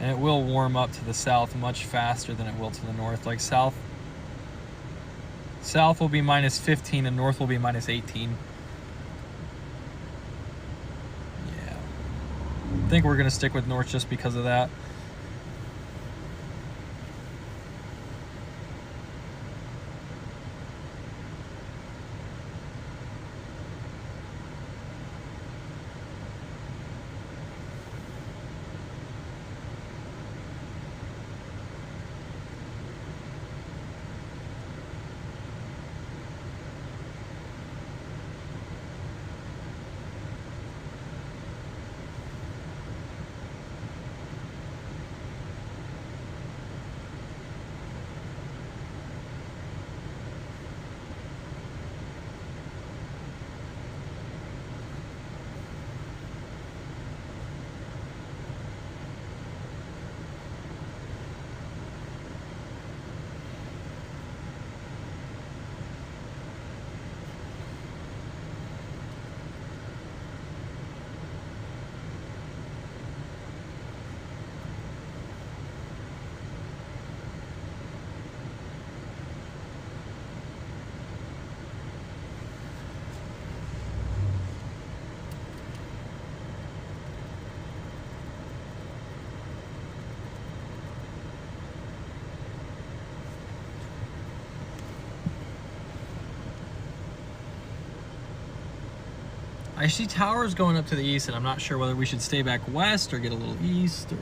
And it will warm up to the south much faster than it will to the north. Like south will be minus 15 and north will be minus 18. Yeah. I think we're going to stick with north just because of that. I see towers going up to the east, and I'm not sure whether we should stay back west or get a little east. Or...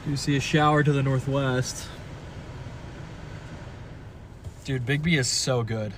Do you see a shower to the northwest? Dude, Big B is so good.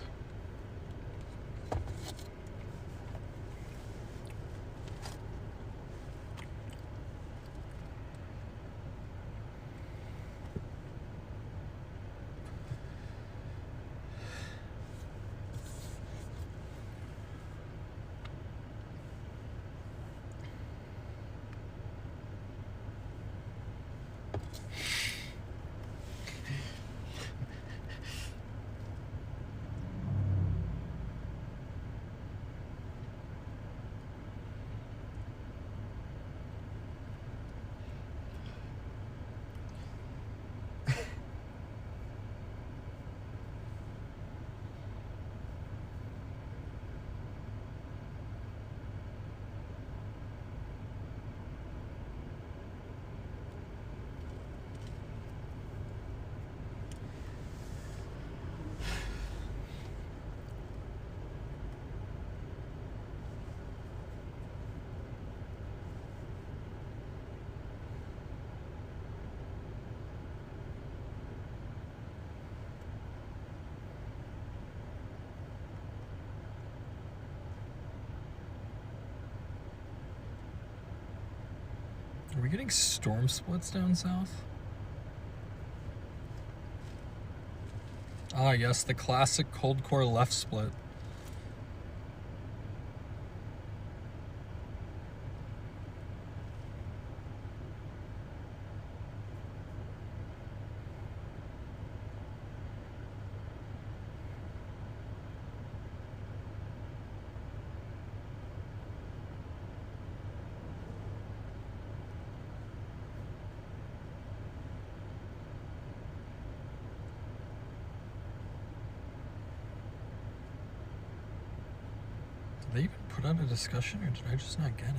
Are we getting storm splits down south? Ah, yes, the classic cold core left split. Did they even put out a discussion, or did I just not get it?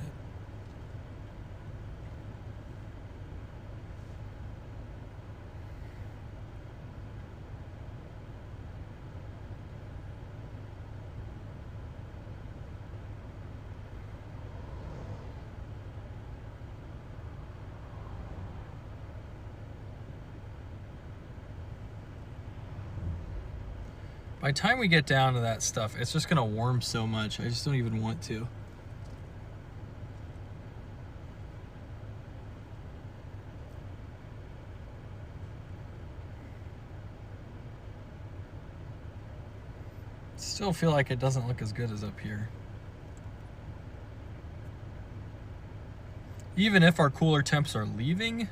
By the time we get down to that stuff, it's just gonna warm so much. I just don't even want to. Still feel like it doesn't look as good as up here. Even if our cooler temps are leaving,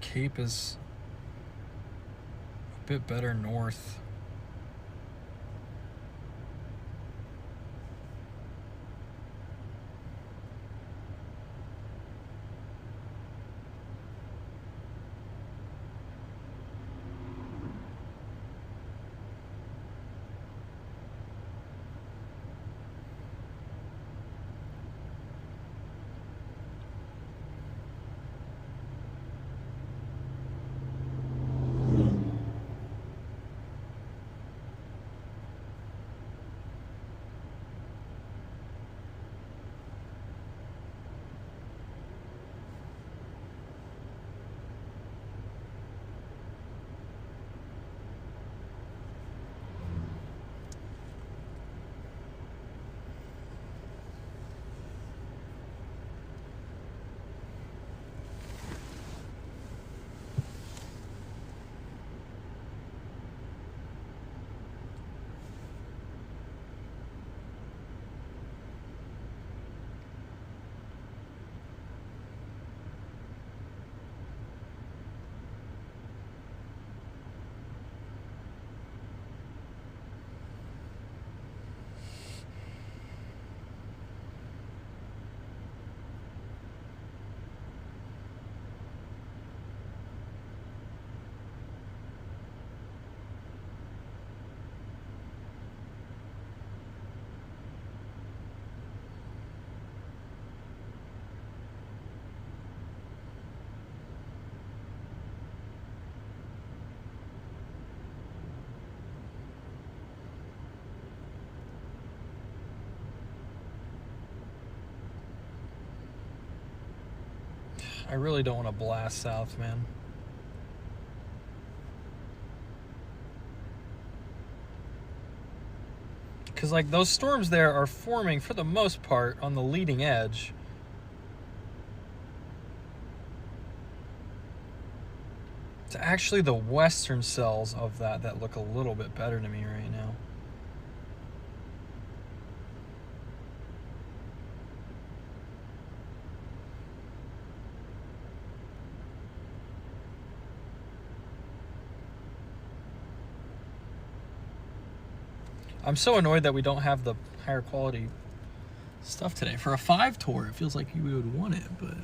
Cape is a bit better north. I really don't want to blast south, man. Because, like, those storms there are forming, for the most part, on the leading edge. It's actually the western cells of that look a little bit better to me right now. I'm so annoyed that we don't have the higher quality stuff today. For a 5 tour, it feels like we would want it, but...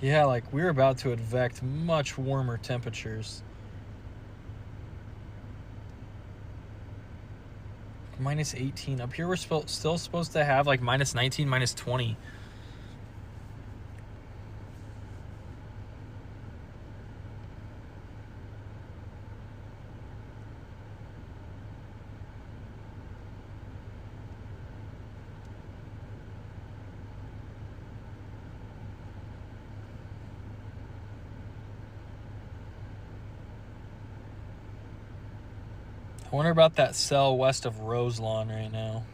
Yeah, like, we're about to advect much warmer temperatures. Minus 18. Up here, we're still supposed to have, like, minus 19, minus 20. I wonder about that cell west of Roselawn right now.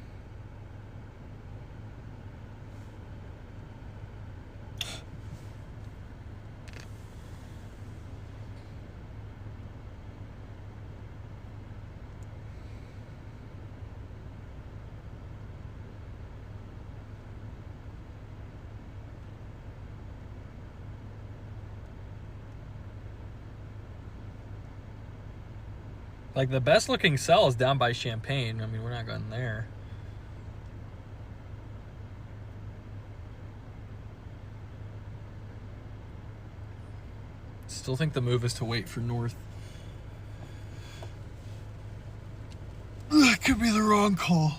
Like, the best looking cell is down by Champaign. I mean, we're not going there. Still think the move is to wait for north. wrong call.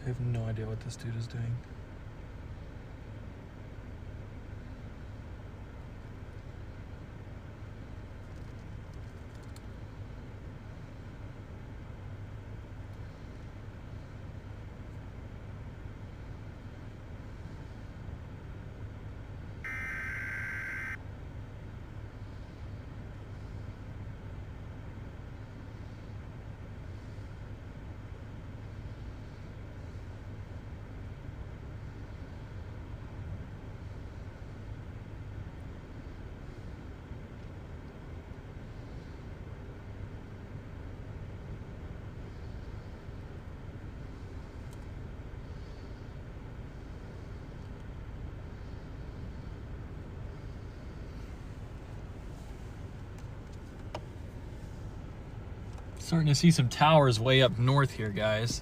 I have no idea what this dude is doing. Starting to see some towers way up north here, guys.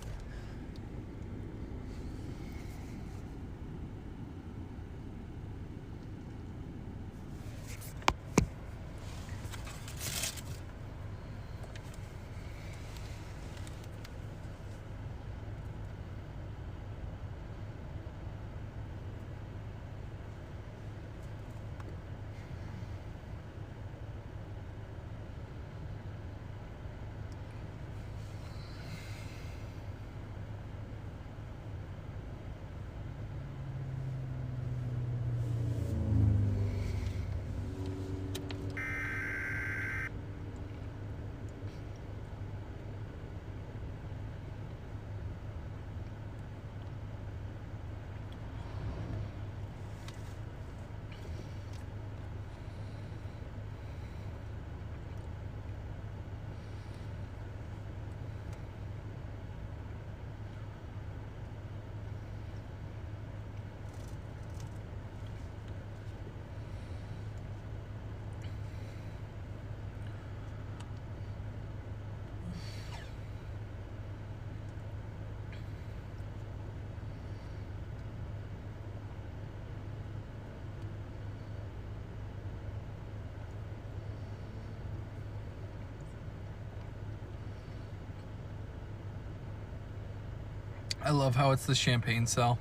I love how it's the champagne cell.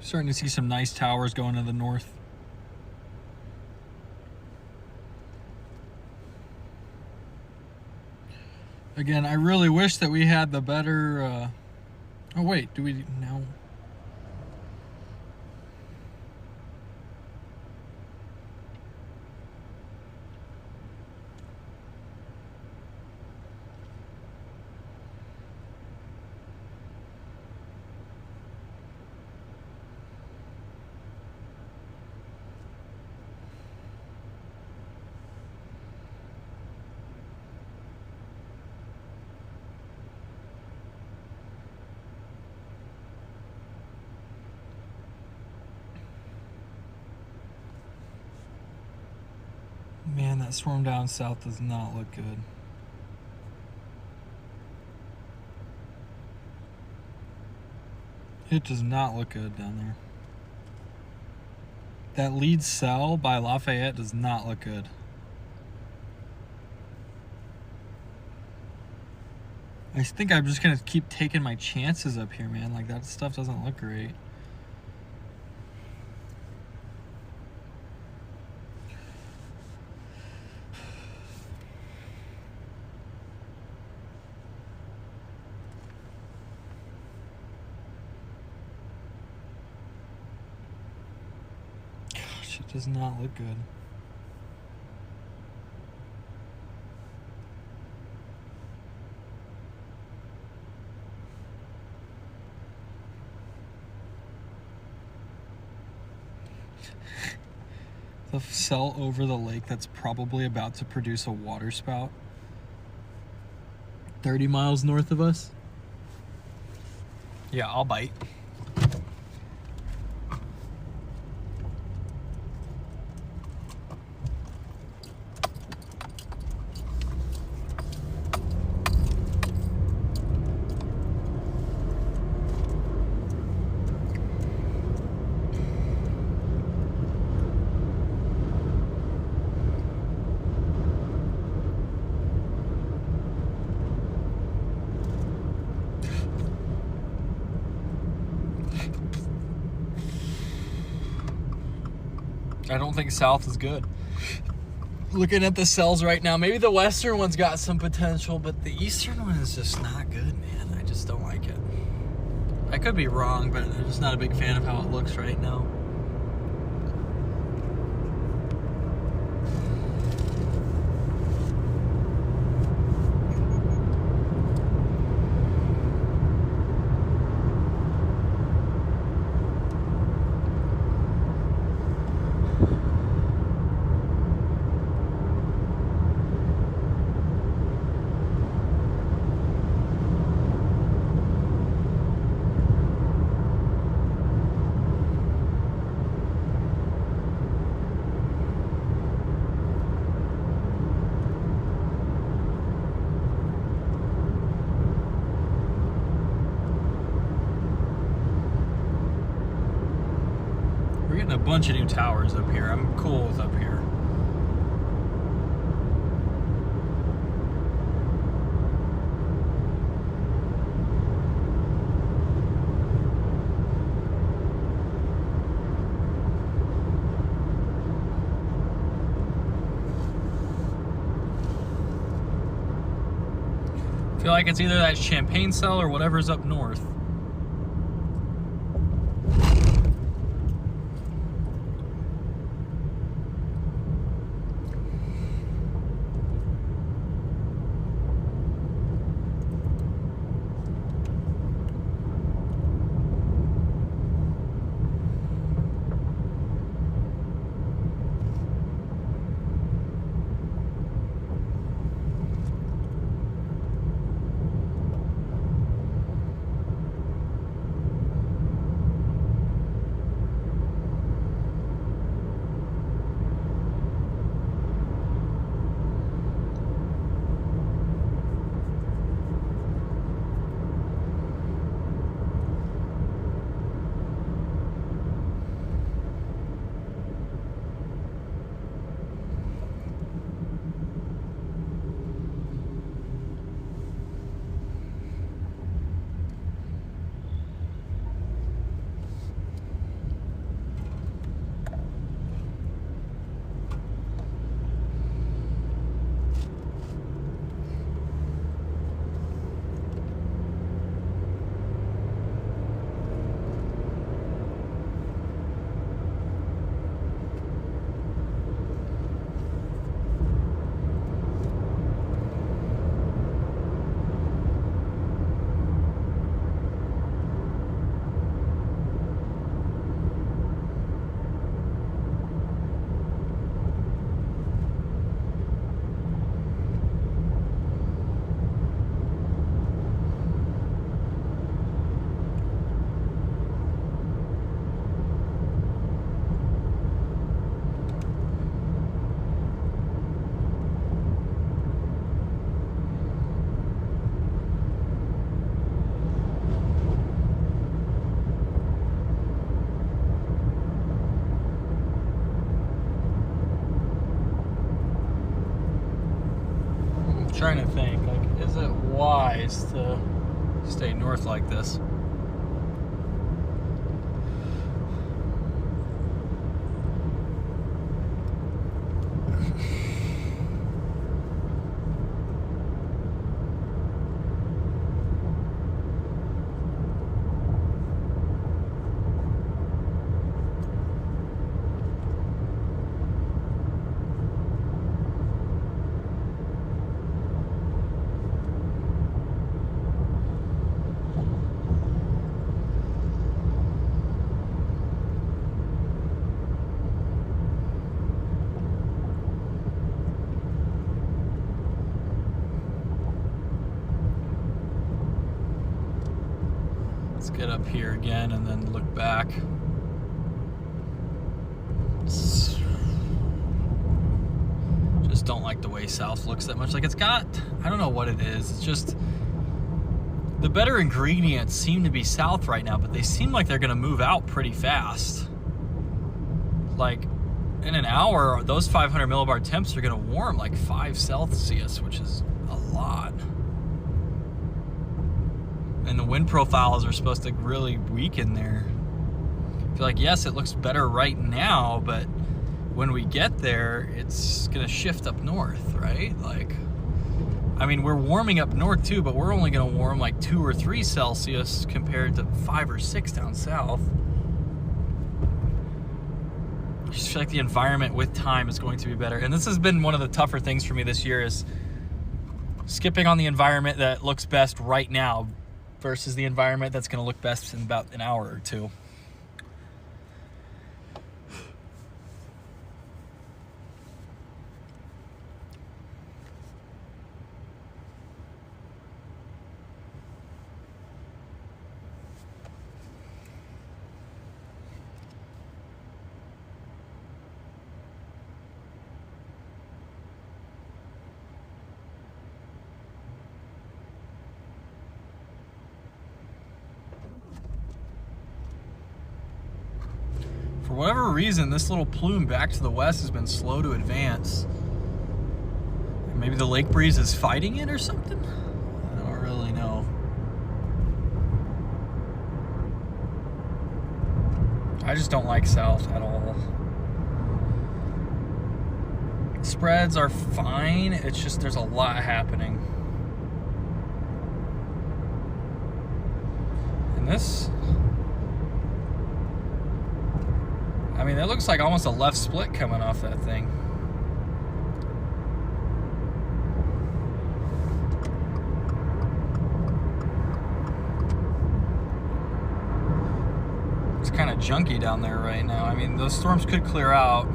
Starting to see some nice towers going to the north. Again, I really wish that we had the better, oh wait, do we now? Man, that storm down south does not look good. It does not look good down there. That lead cell by Lafayette does not look good. I think I'm just gonna keep taking my chances up here, man. Like, that stuff doesn't look great. Gosh, it does not look good. The cell over the lake that's probably about to produce a water spout 30 miles north of us. Yeah, I'll bite. I don't think south is good. Looking at the cells right now, maybe the western one's got some potential, but the eastern one is just not good, man. I just don't like it. I could be wrong, but I'm just not a big fan of how it looks right now. A bunch of new towers up here. I'm cool with up here. I feel like it's either that Champagne cell or whatever's up north. nice to stay north like this. Let's get up here again and then look back. Just don't like the way south looks that much. Like it's got, I don't know what it is. It's just, the better ingredients seem to be south right now, but they seem like they're gonna move out pretty fast. Like in an hour, those 500 millibar temps are gonna warm like 5 Celsius, which is a lot. And the wind profiles are supposed to really weaken there. I feel like, yes, it looks better right now, but when we get there, it's gonna shift up north, right? Like, I mean, we're warming up north too, but we're only gonna warm like 2 or 3 Celsius compared to 5 or 6 down south. I just feel like the environment with time is going to be better. And this has been one of the tougher things for me this year, is skipping on the environment that looks best right now versus the environment that's gonna look best in about an hour or two. For whatever reason, this little plume back to the west has been slow to advance. Maybe the lake breeze is fighting it or something? I don't really know. I just don't like south at all. Spreads are fine, it's just there's a lot happening. And this, I mean, that looks like almost a left split coming off that thing. It's kind of junky down there right now. I mean, those storms could clear out.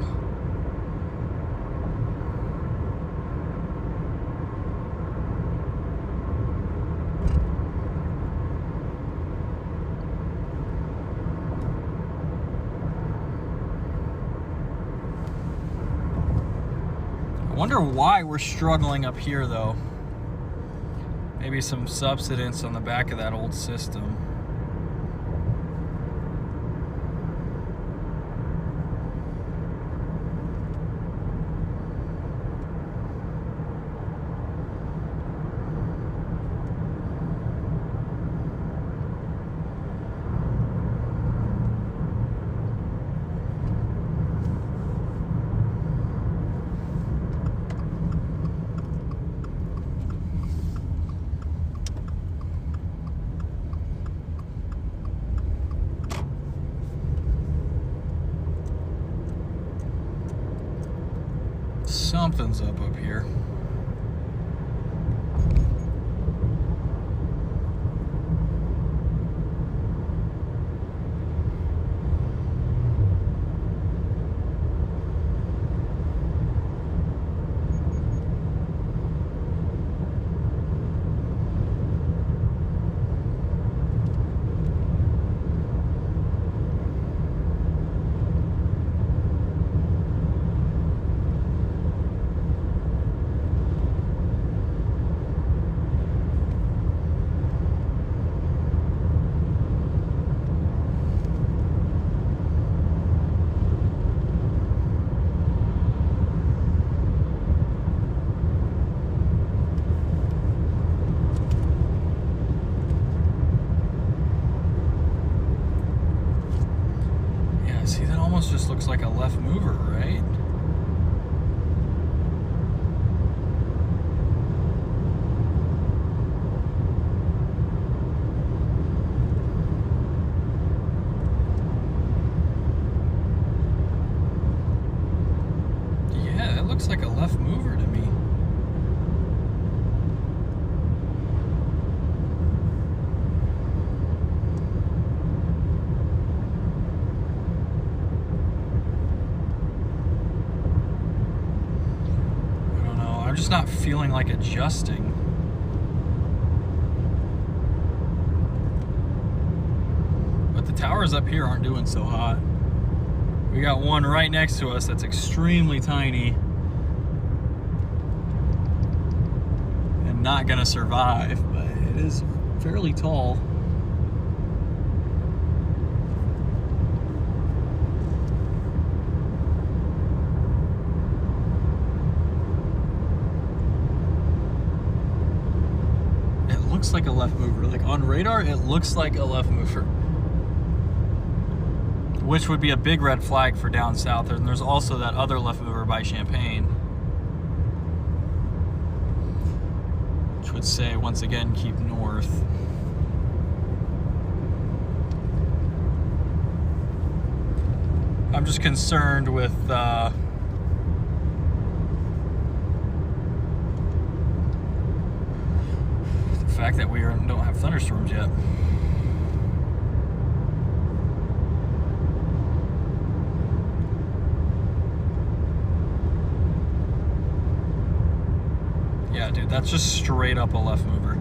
I wonder why we're struggling up here though. Maybe some subsidence on the back of that old system. Something's up here. almost just looks like a left mover, right? Yeah, it looks like a left mover to me. I'm just not feeling like adjusting. But the towers up here aren't doing so hot. We got one right next to us that's extremely tiny and not gonna survive, but it is fairly tall. Looks like a left mover. Like on radar, it looks like a left mover, which would be a big red flag for down south. And there's also that other left mover by Champaign, which would say once again keep north. I'm just concerned with the fact that we don't have thunderstorms yet. Yeah, dude, that's just straight up a left mover.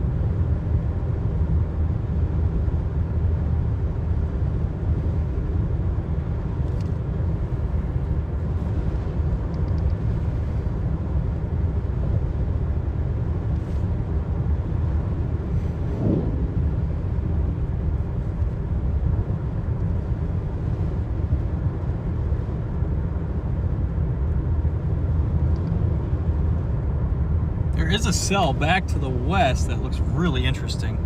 There is a cell back to the west that looks really interesting.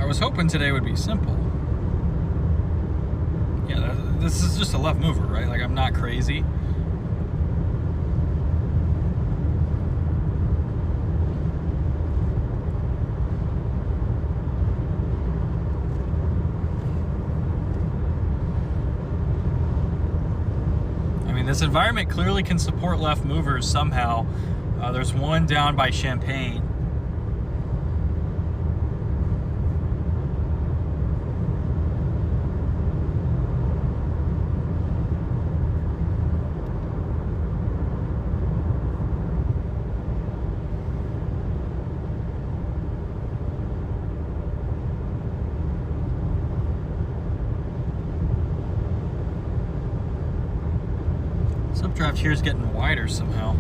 I was hoping today would be simple. Yeah, this is just a left mover, right? Like, I'm not crazy. I mean, this environment clearly can support left movers somehow. There's one down by Champaign. Subdraft here is getting wider somehow.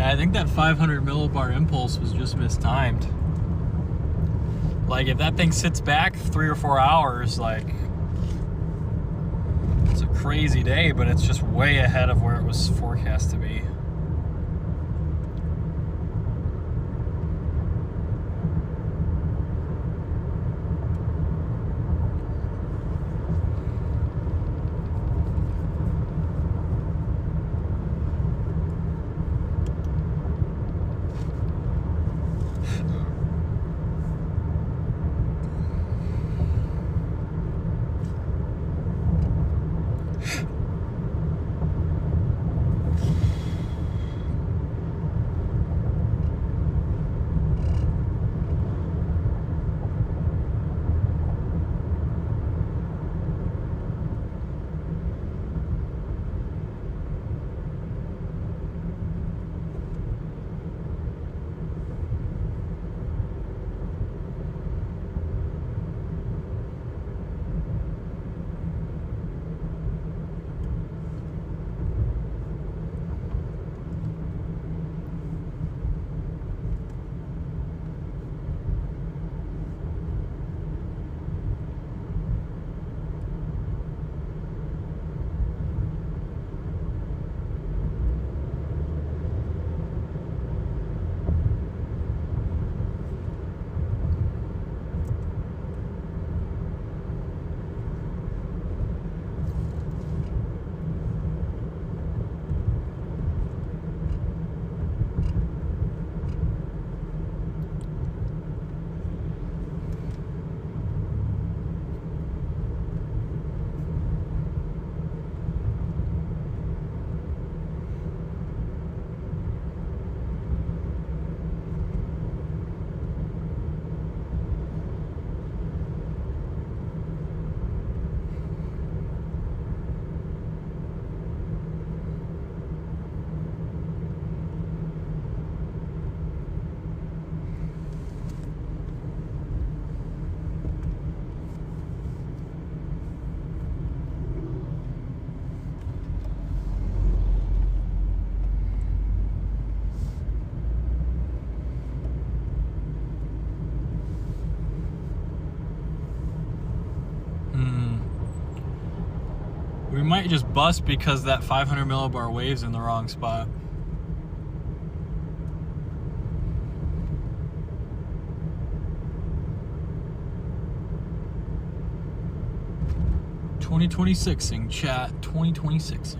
Yeah, I think that 500 millibar impulse was just mistimed. Like, if that thing sits back 3 or 4 hours, like, it's a crazy day, but it's just way ahead of where it was forecast to be. We might just bust because that 500 millibar wave's in the wrong spot. .2026ing, chat. 2026ing.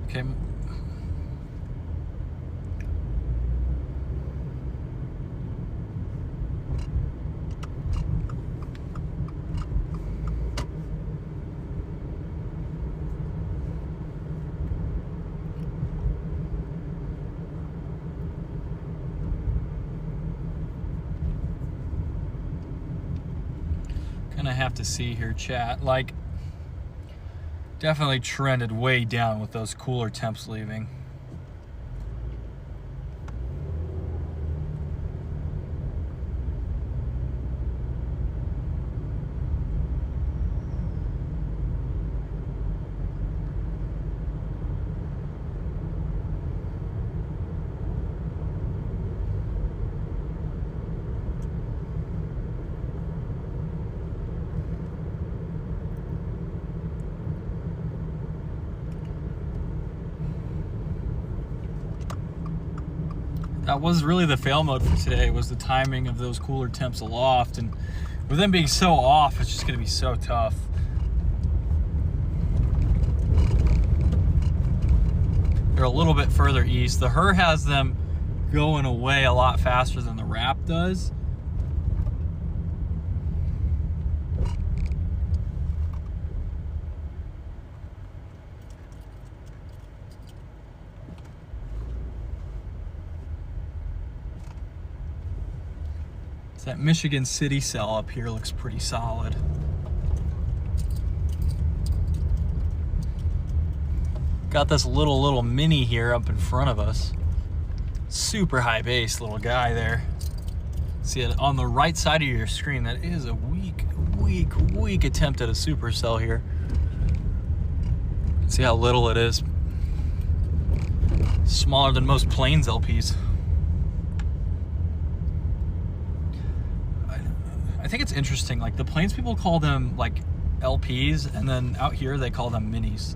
Okay. Gonna have to see here, chat. Like, definitely trended way down with those cooler temps leaving. that was really the fail mode for today, was the timing of those cooler temps aloft, and with them being so off, it's just going to be so tough. They're a little bit further east. The HER has them going away a lot faster than the RAP does. That Michigan City cell up here looks pretty solid. Got this little mini here up in front of us. Super high base little guy there. See it on the right side of your screen. That is a weak attempt at a supercell here. See how little it is. Smaller than most Plains LPs. I think it's interesting, like the Plains people call them like LPs, and then out here they call them minis.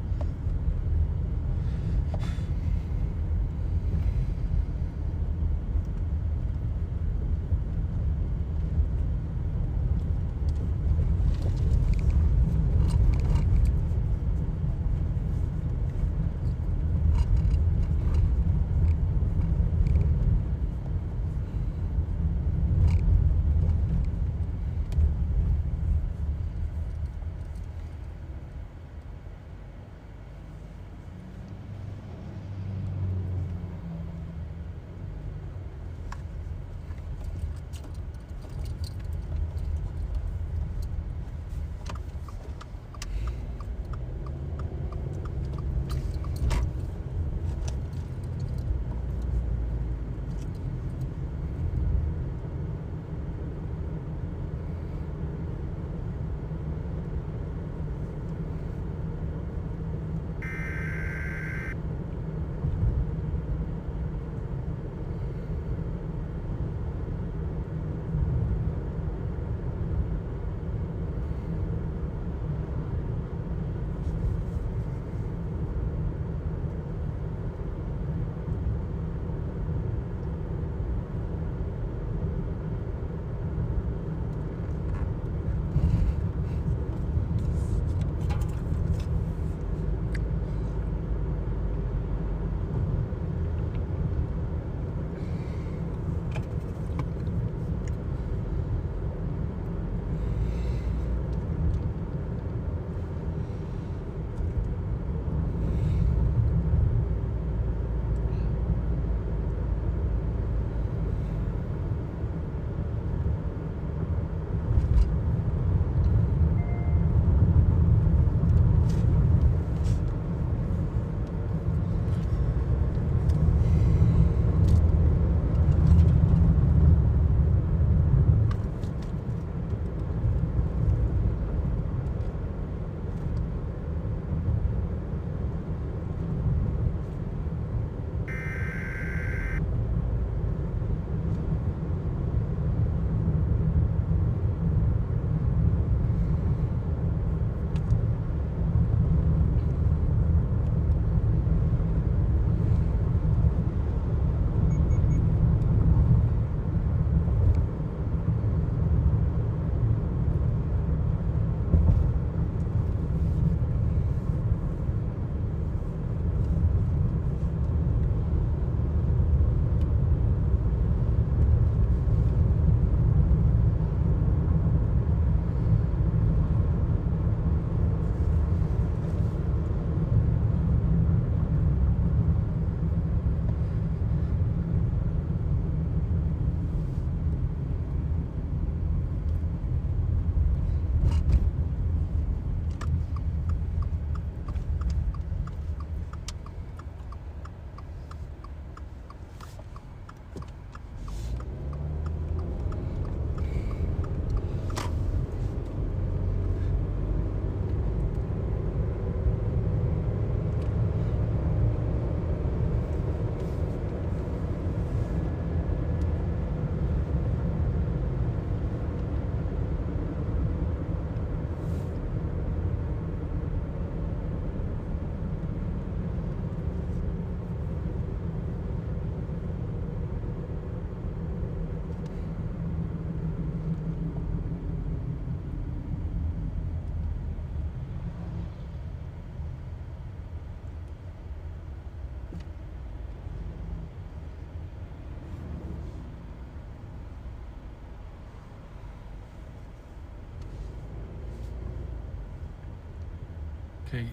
Okay.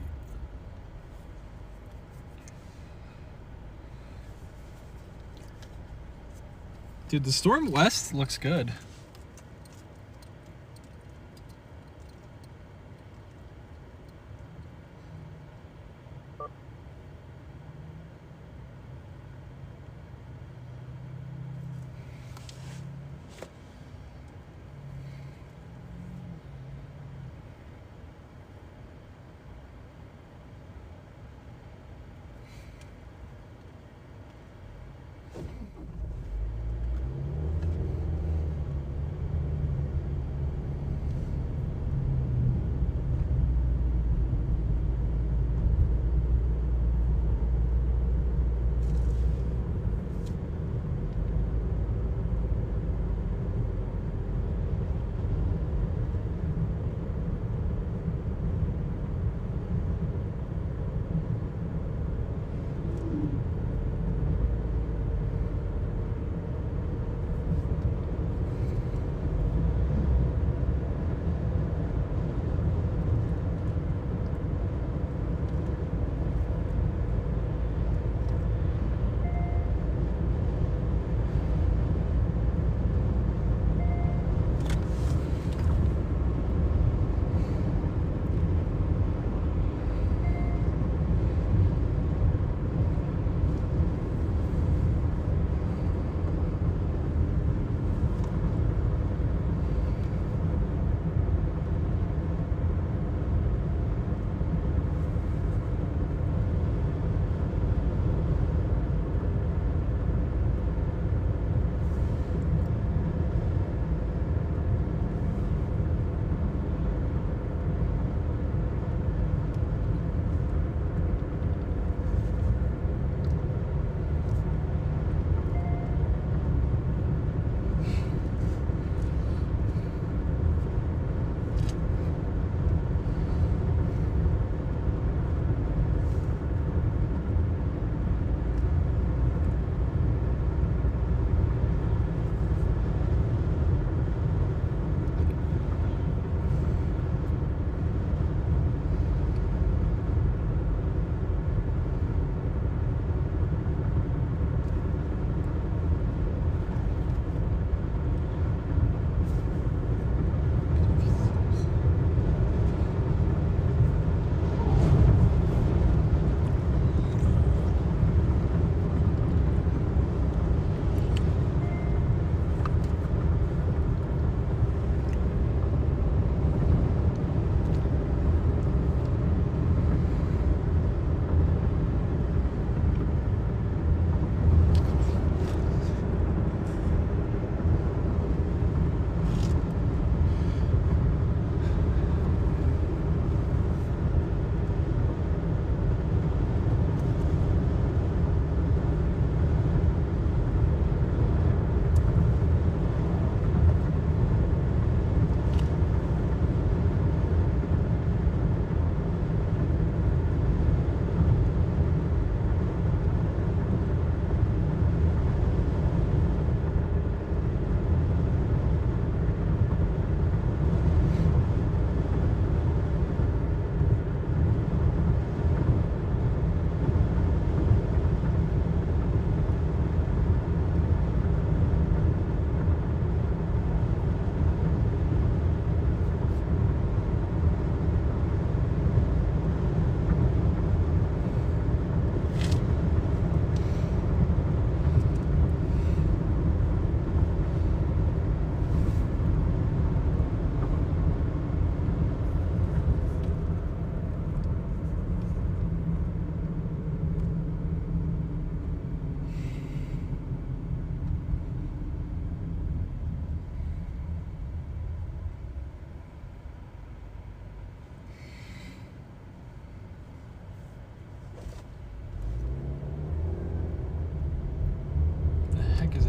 Dude, the storm west looks good.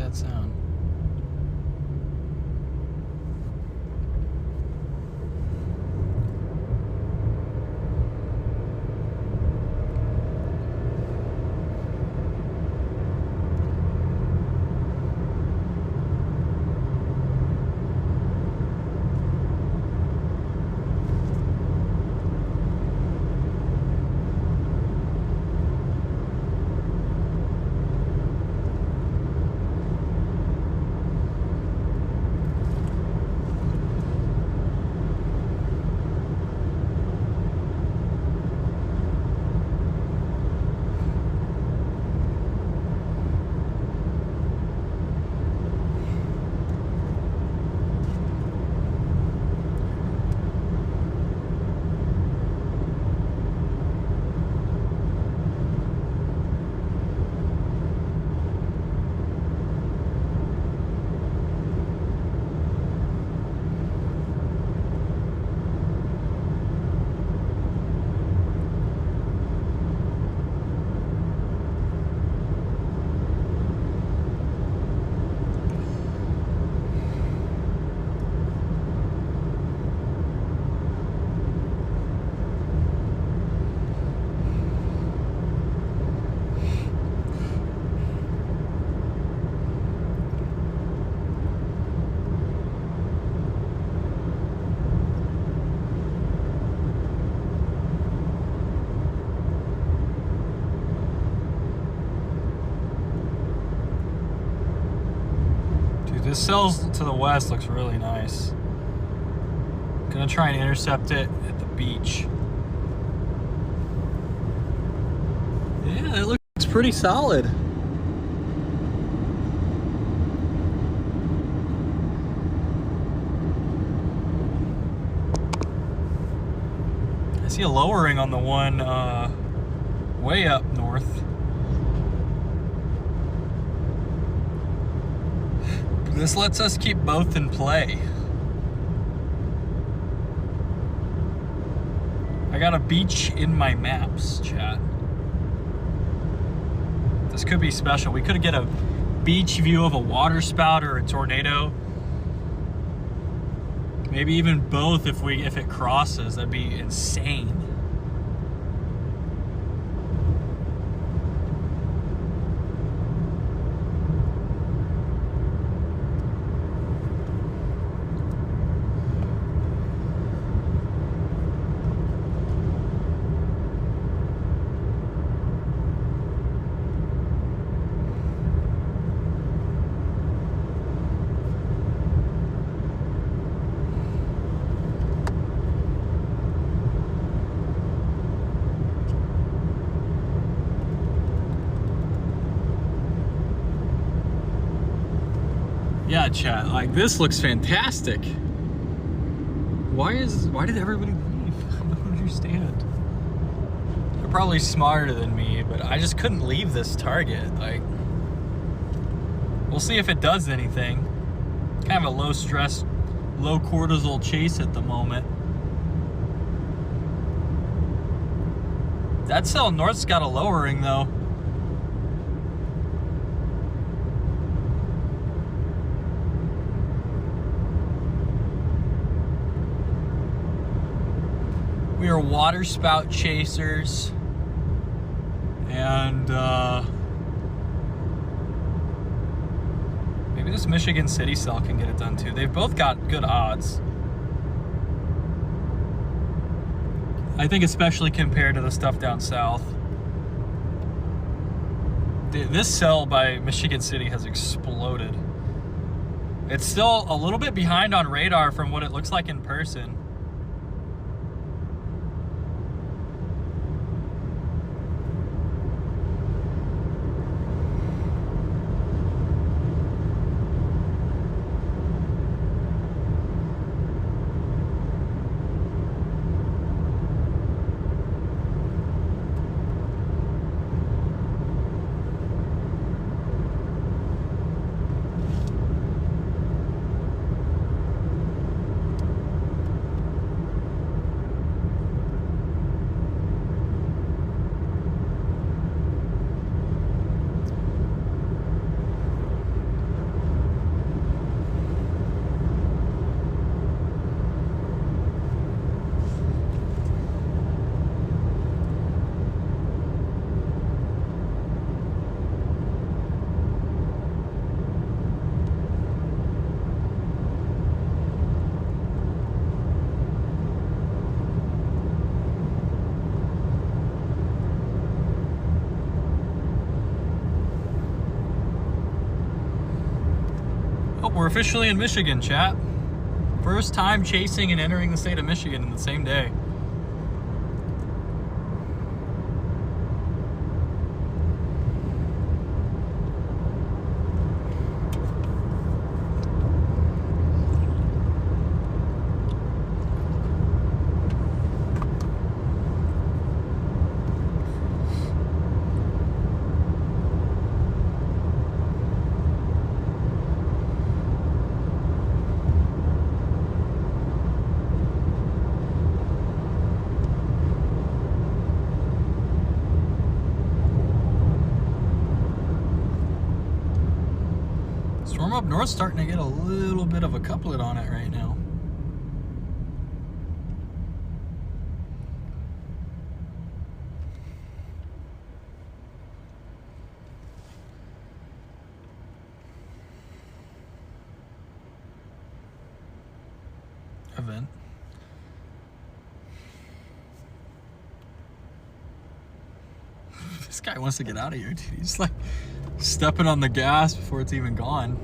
That sound. This cell's to the west looks really nice. Gonna try and intercept it at the beach. Yeah, it looks pretty solid. I see a lowering on the one way up north. This lets us keep both in play. I got a beach in my maps, chat. This could be special. We could get a beach view of a water spout or a tornado. Maybe even both if it crosses. That'd be insane. Yeah, chat, like this looks fantastic. Why did everybody leave? I don't understand. They're probably smarter than me, but I just couldn't leave this target. Like, we'll see if it does anything. Kind of a low stress, low cortisol chase at the moment. That cell north's got a lowering though. We are water spout chasers, and maybe this Michigan City cell can get it done too. They've both got good odds. I think especially compared to the stuff down south. This cell by Michigan City has exploded. It's still a little bit behind on radar from what it looks like in person. We're officially in Michigan, chat. First time chasing and entering the state of Michigan in the same day. Storm up north starting to get a little bit of a couplet on it right now. Event. This guy wants to get out of here, dude. He's like stepping on the gas before it's even gone.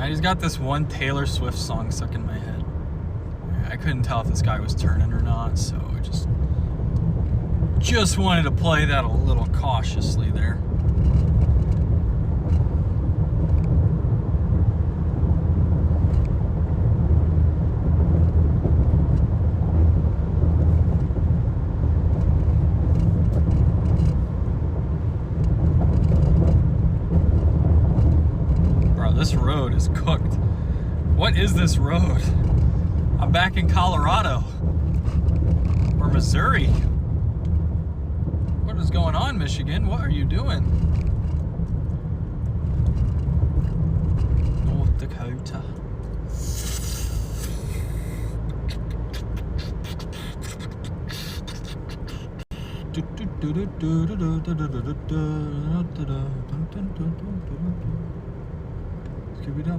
I just got this one Taylor Swift song stuck in my head. I couldn't tell if this guy was turning or not, so I just wanted to play that a little cautiously there. This road is cooked. What is this road? I'm back in Colorado or Missouri. What is going on, Michigan? What are you doing? North Dakota. Skip it up, skip it up, skip it up,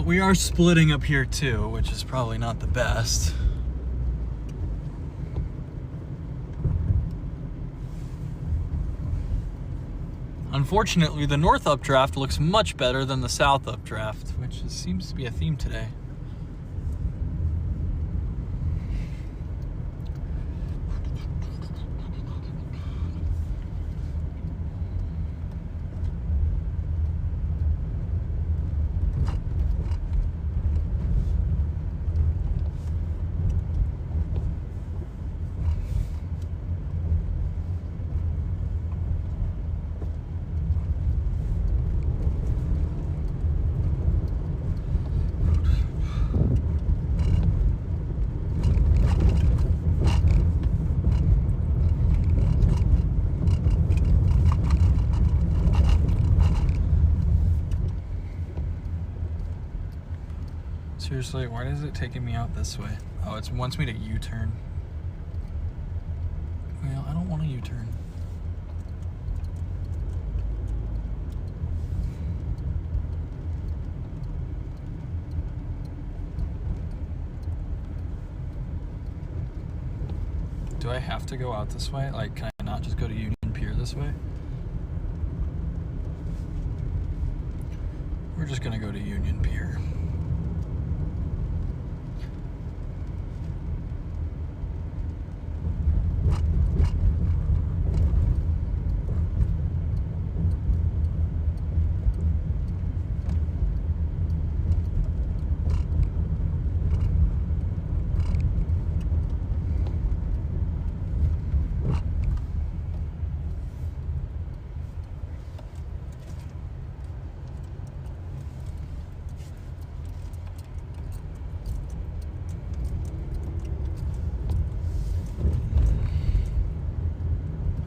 we are splitting up here too, which is probably not the best. Unfortunately, the north updraft looks much better than the south updraft, which seems to be a theme today. Seriously, why is it taking me out this way? Oh, it wants me to U-turn. Well, I don't want to U-turn. do I have to go out this way? Like, can I not just go to Union Pier this way? We're just gonna go to Union Pier.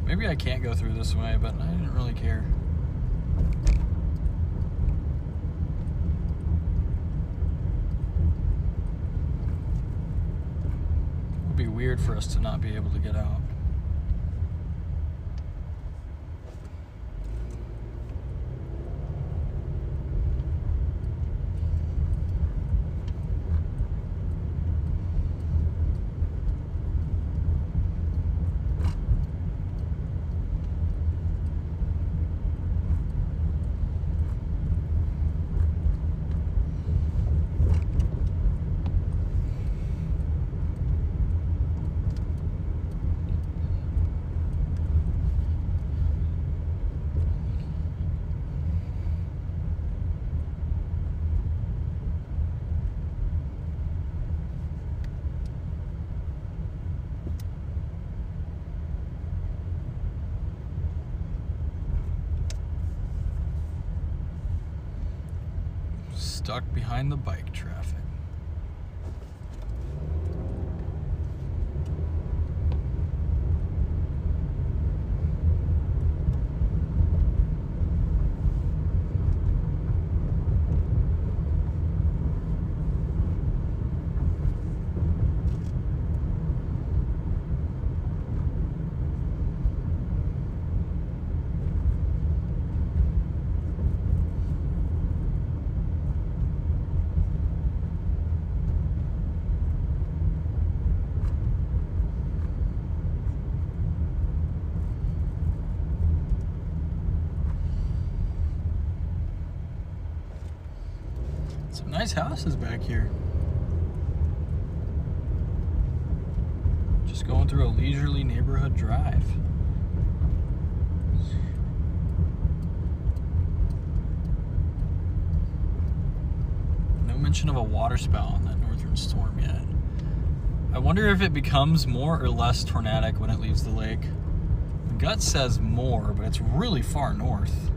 Maybe I can't go through this way, but I didn't really care. It would be weird for us to not be able to get out. Stuck behind the bike traffic. Some nice houses back here. Just going through a leisurely neighborhood drive. No mention of a water spout on that northern storm yet. I wonder if it becomes more or less tornadic when it leaves the lake. The gut says more, but it's really far north.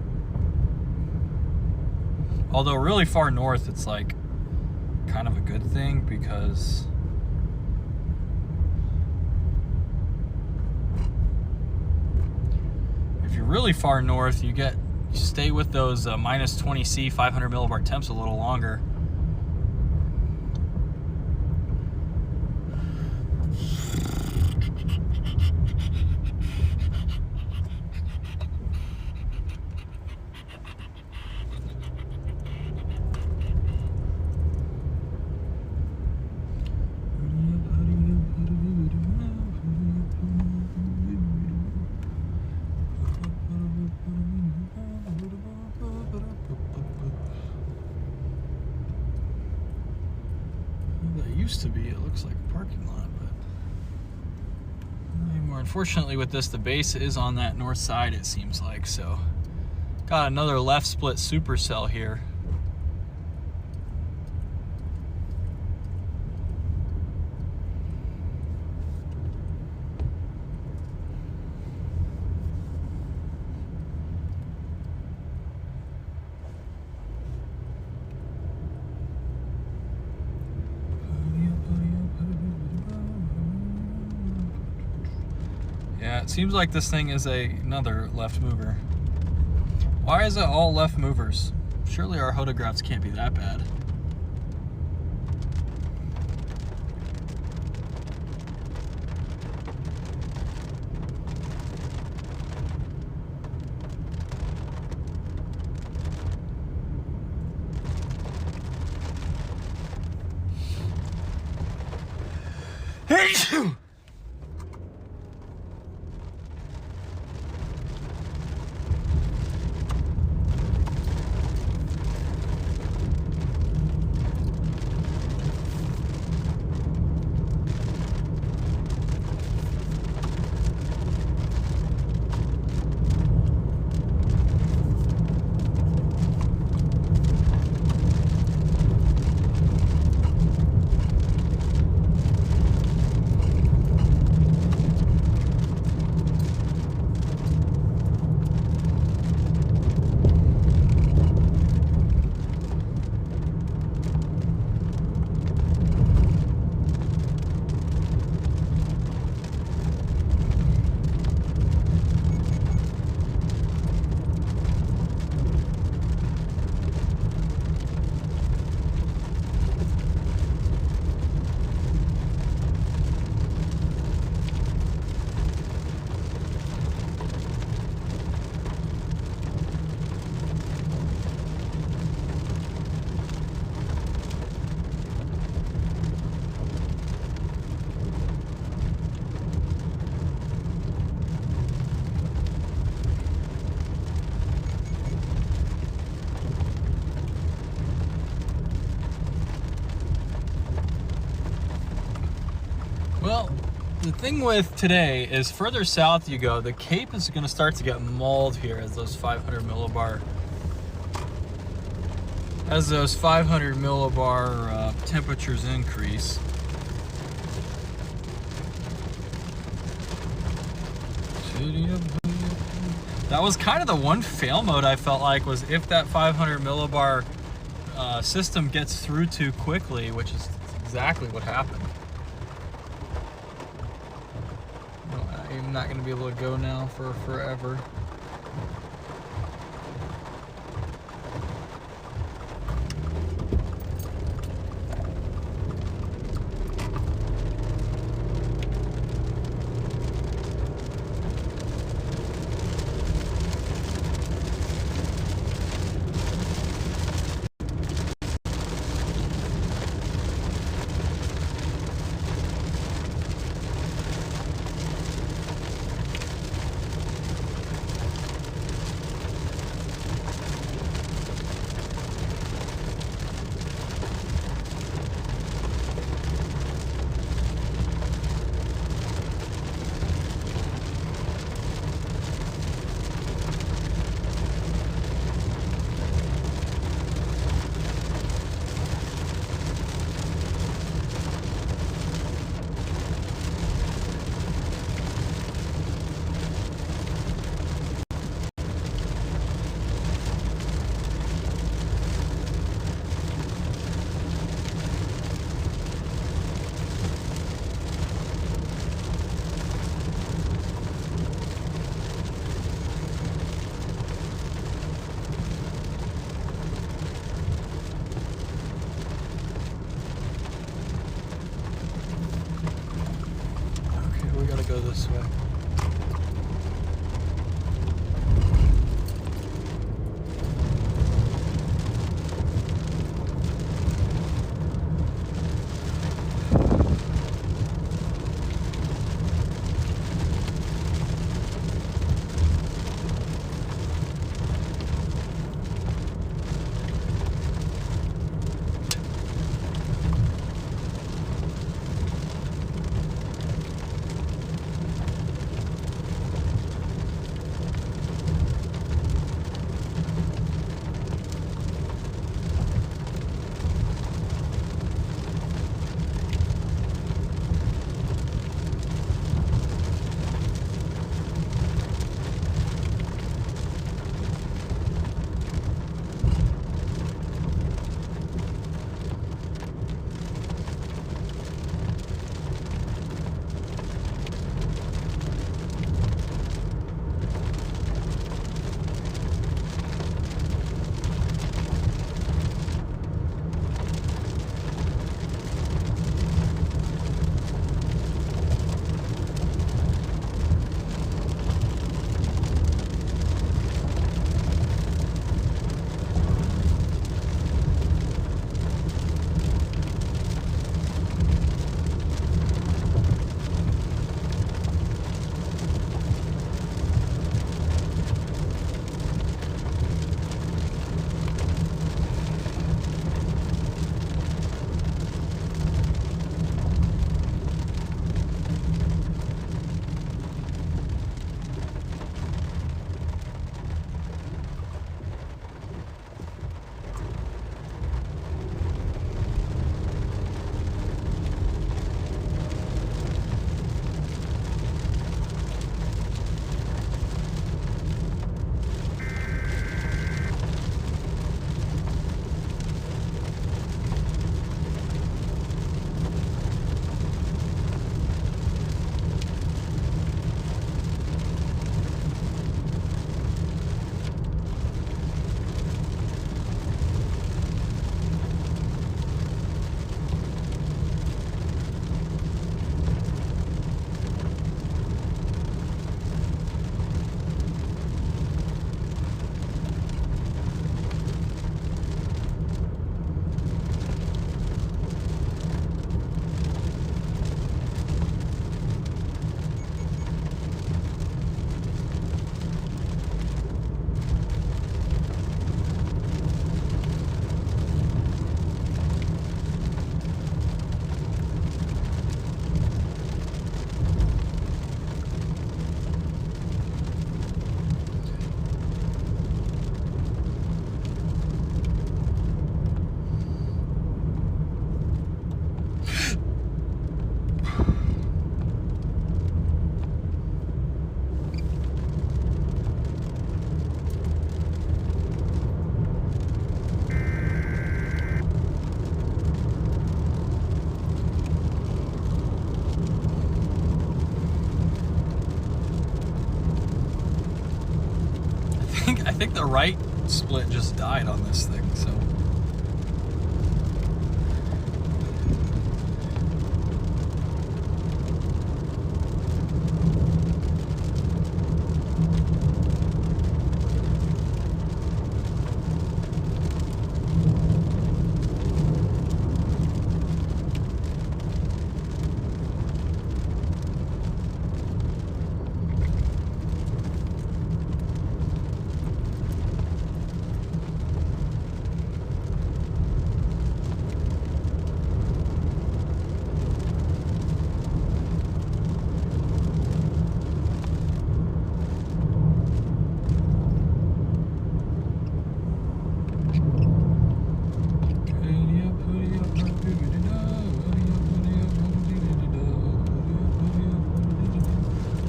Although really far north, it's like kind of a good thing because if you're really far north, you stay with those minus 20 C 500 millibar temps a little longer. Used to be, it looks like a parking lot, but not anymore. Unfortunately with this, the base is on that north side, it seems like, so got another left split supercell here. Yeah, it seems like this thing is another left mover. Why is it all left movers? Surely our hodographs can't be that bad. The thing with today is further south you go, the Cape is going to start to get mauled here as those 500 millibar temperatures increase. That was kind of the one fail mode I felt like, was if that 500 millibar system gets through too quickly, which is exactly what happened. No, I'm not going to be able to go now for forever. Go this way. think the right split just died on this thing, so.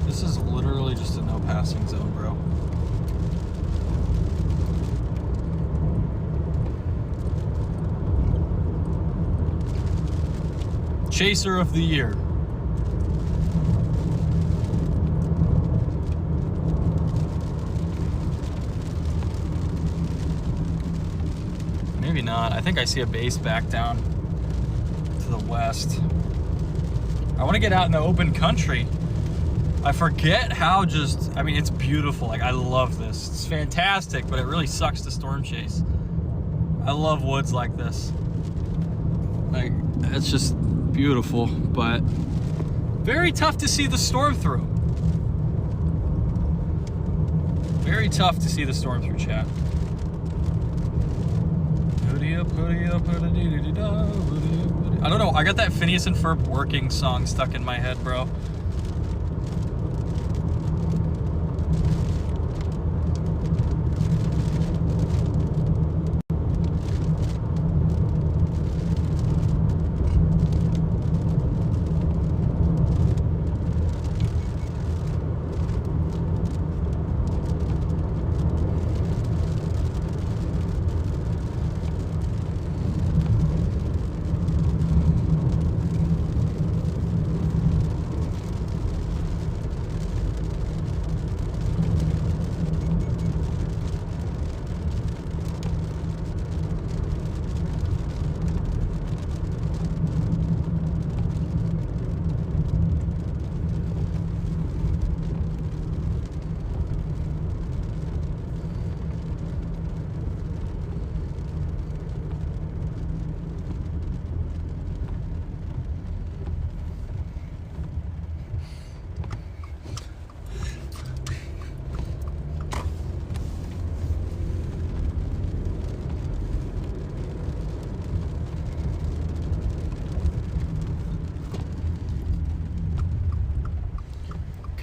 This is literally just a no passing zone, bro. Chaser of the year. Maybe not. I think I see a base back down to the west. I want to get out in the open country. I forget how just, I mean, it's beautiful. Like, I love this. It's fantastic, but it really sucks to storm chase. I love woods like this. Like, it's just beautiful, but very tough to see the storm through. Very tough to see the storm through, chat. I don't know, I got that Phineas and Ferb Working song stuck in my head, bro.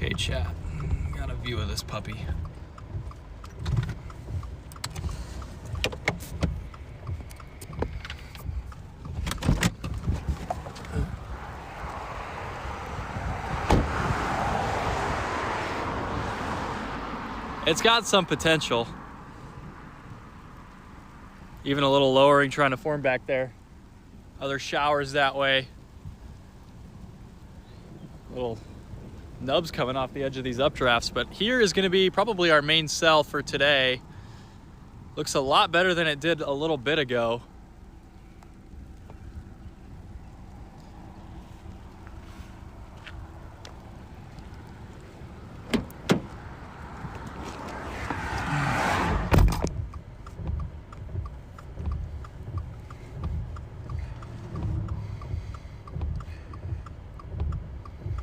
Okay, chat, got a view of this puppy. It's got some potential. Even a little lowering trying to form back there. Other showers that way. Little nubs coming off the edge of these updrafts, but here is going to be probably our main cell for today. Looks a lot better than it did a little bit ago.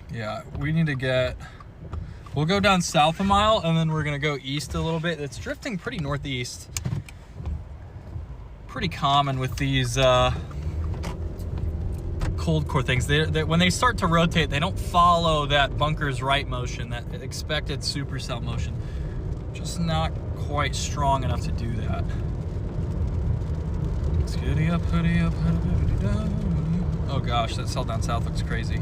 Yeah, we need to get, we'll go down south a mile and then we're gonna go east a little bit. It's drifting pretty northeast. Pretty common with these cold core things. When they start to rotate, they don't follow that bunker's right motion, that expected supercell motion. Just not quite strong enough to do that. Oh gosh, that cell down south looks crazy.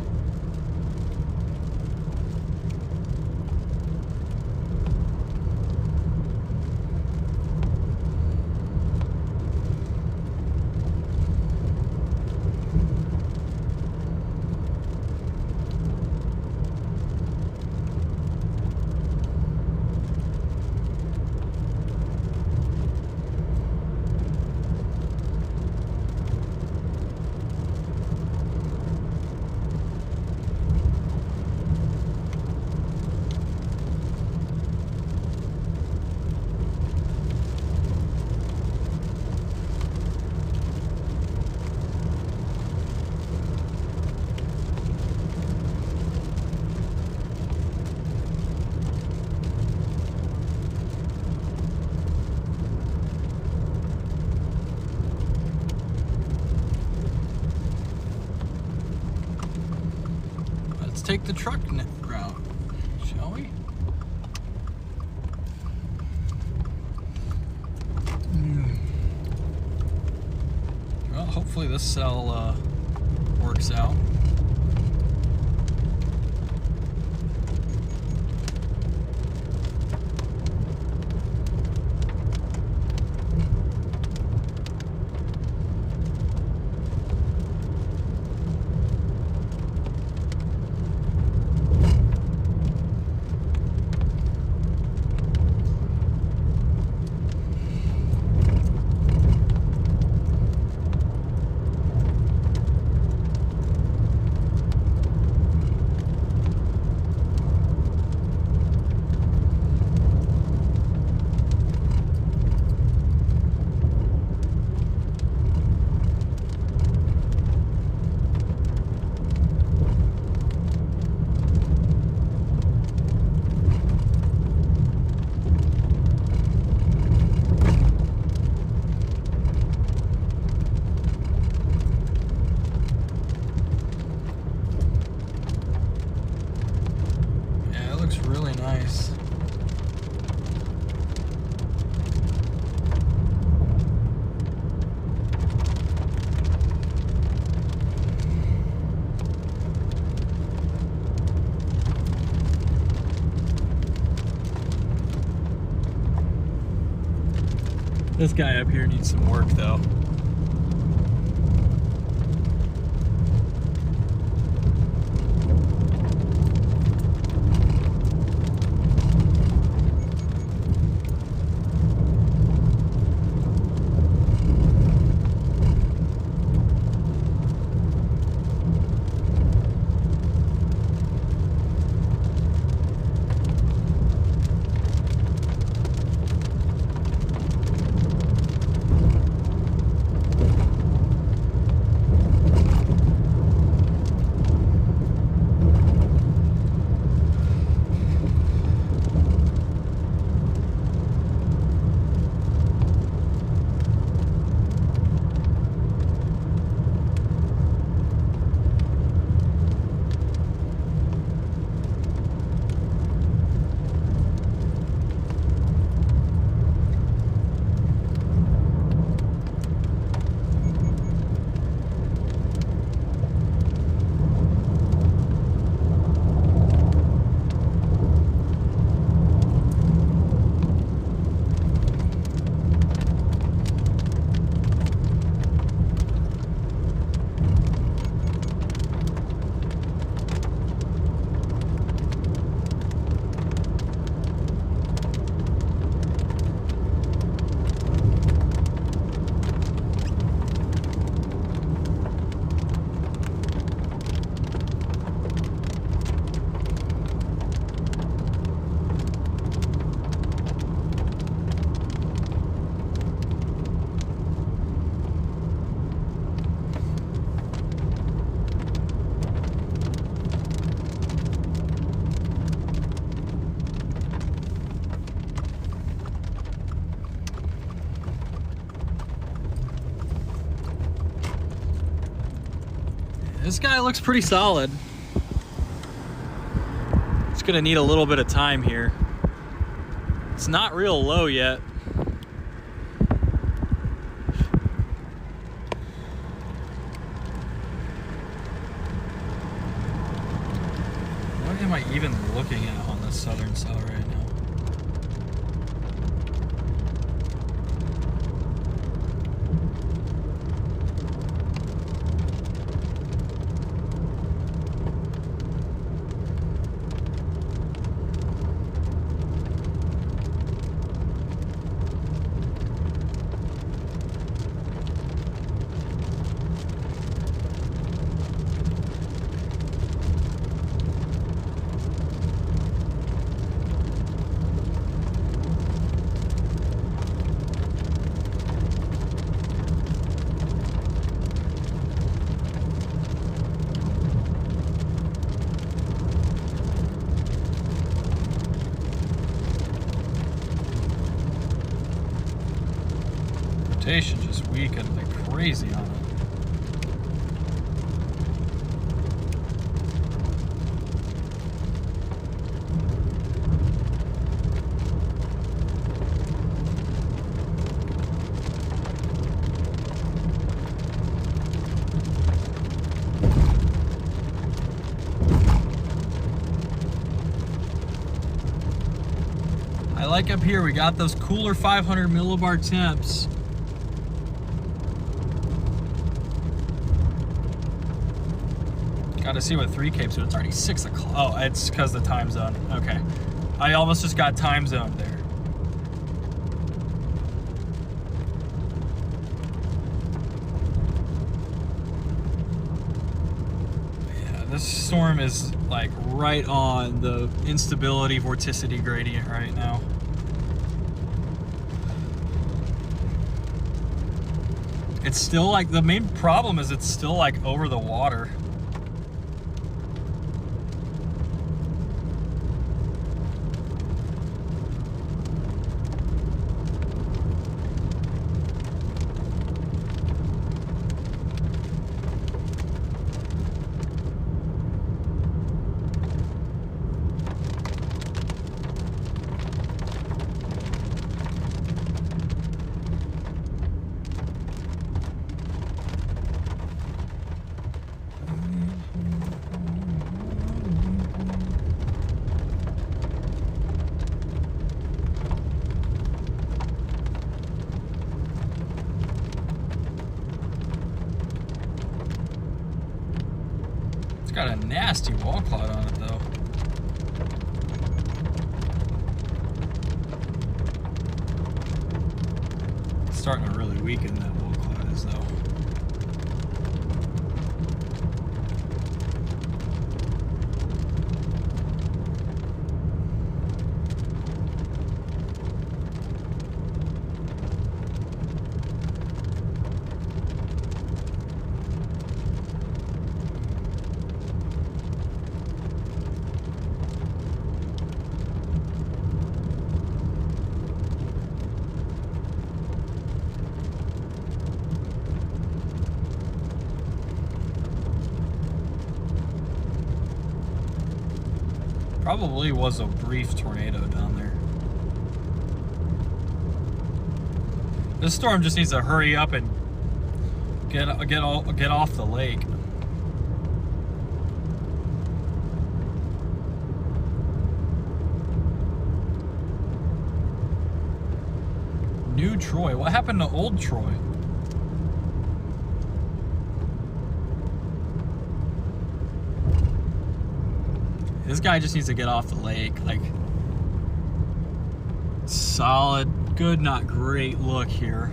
take the truck route, shall we? Well, hopefully this cell works out. Really nice. This guy up here needs some work though. This guy looks pretty solid. It's gonna need a little bit of time here. It's not real low yet. What am I even looking at on this southern cell right now? Rotation just weakened like crazy on it. like up here, we got those cooler 500 millibar temps. Got to see what 3 Capes, but it's already 6 o'clock. Oh, it's because the time zone. Okay. I almost just got time zoned there. This storm is like right on the instability vorticity gradient right now. It's still like, the main problem is it's still like over the water. Got a nasty wall cloud on it though. It's starting to really weaken, that wall cloud is though. Probably was a brief tornado down there. This storm just needs to hurry up and get off the lake. New Troy. What happened to old Troy? This guy just needs to get off the lake. Like, solid, good, not great look here.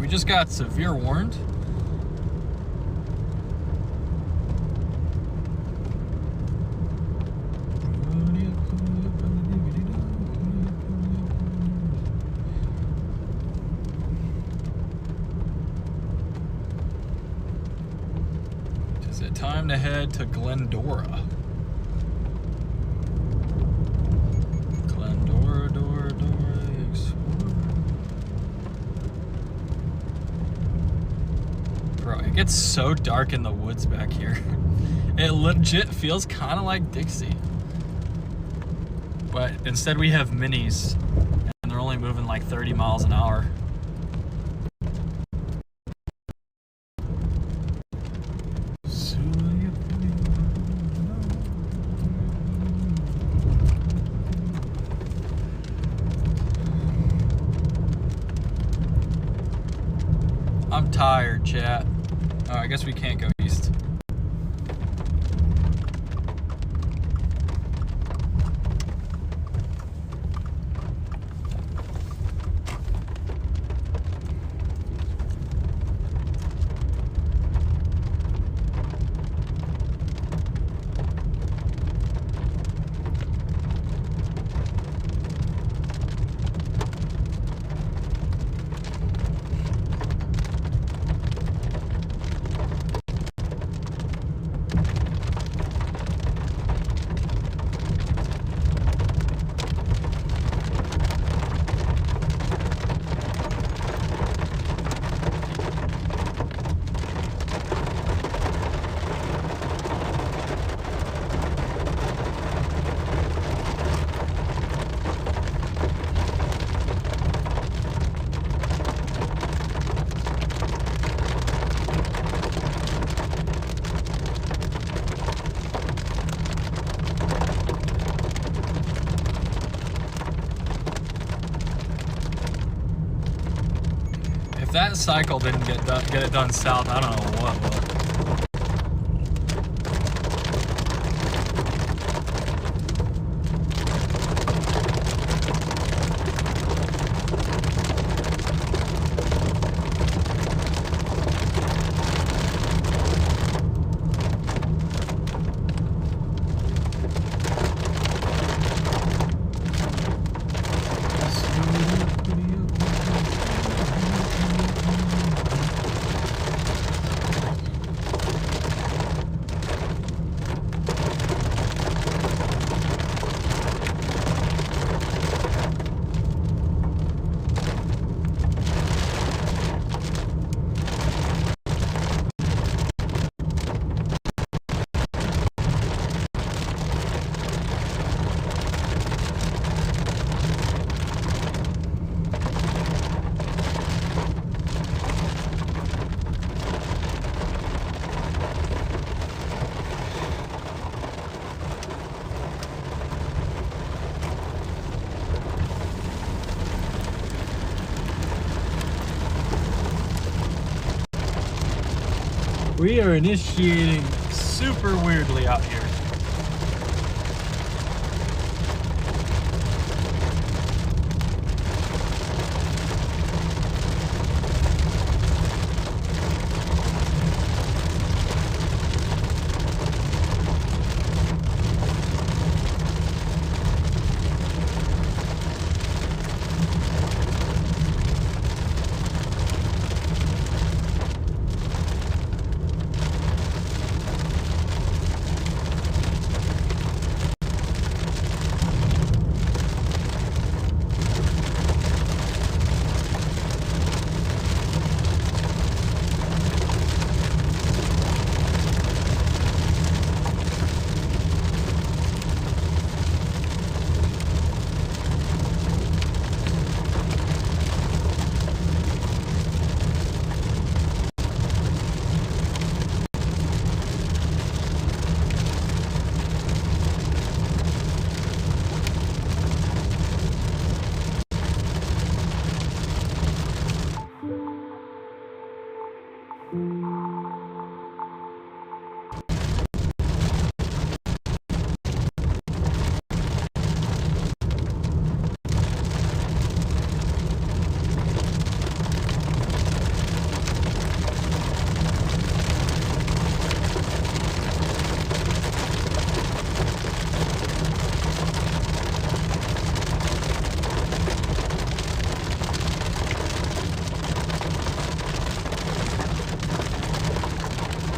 We just got severe warned. Is it time to head to Glendora? It gets so dark in the woods back here. It legit feels kind of like Dixie. But instead we have minis, and they're only moving like 30 miles an hour. I'm tired, chat. Oh, I guess we can't go east. If that cycle didn't get it done south, I don't know what would. We are initiating super weirdly out here.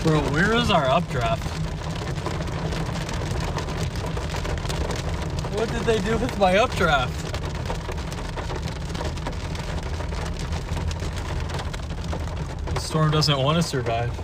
Bro, where is our updraft? What did they do with my updraft? The storm doesn't want to survive.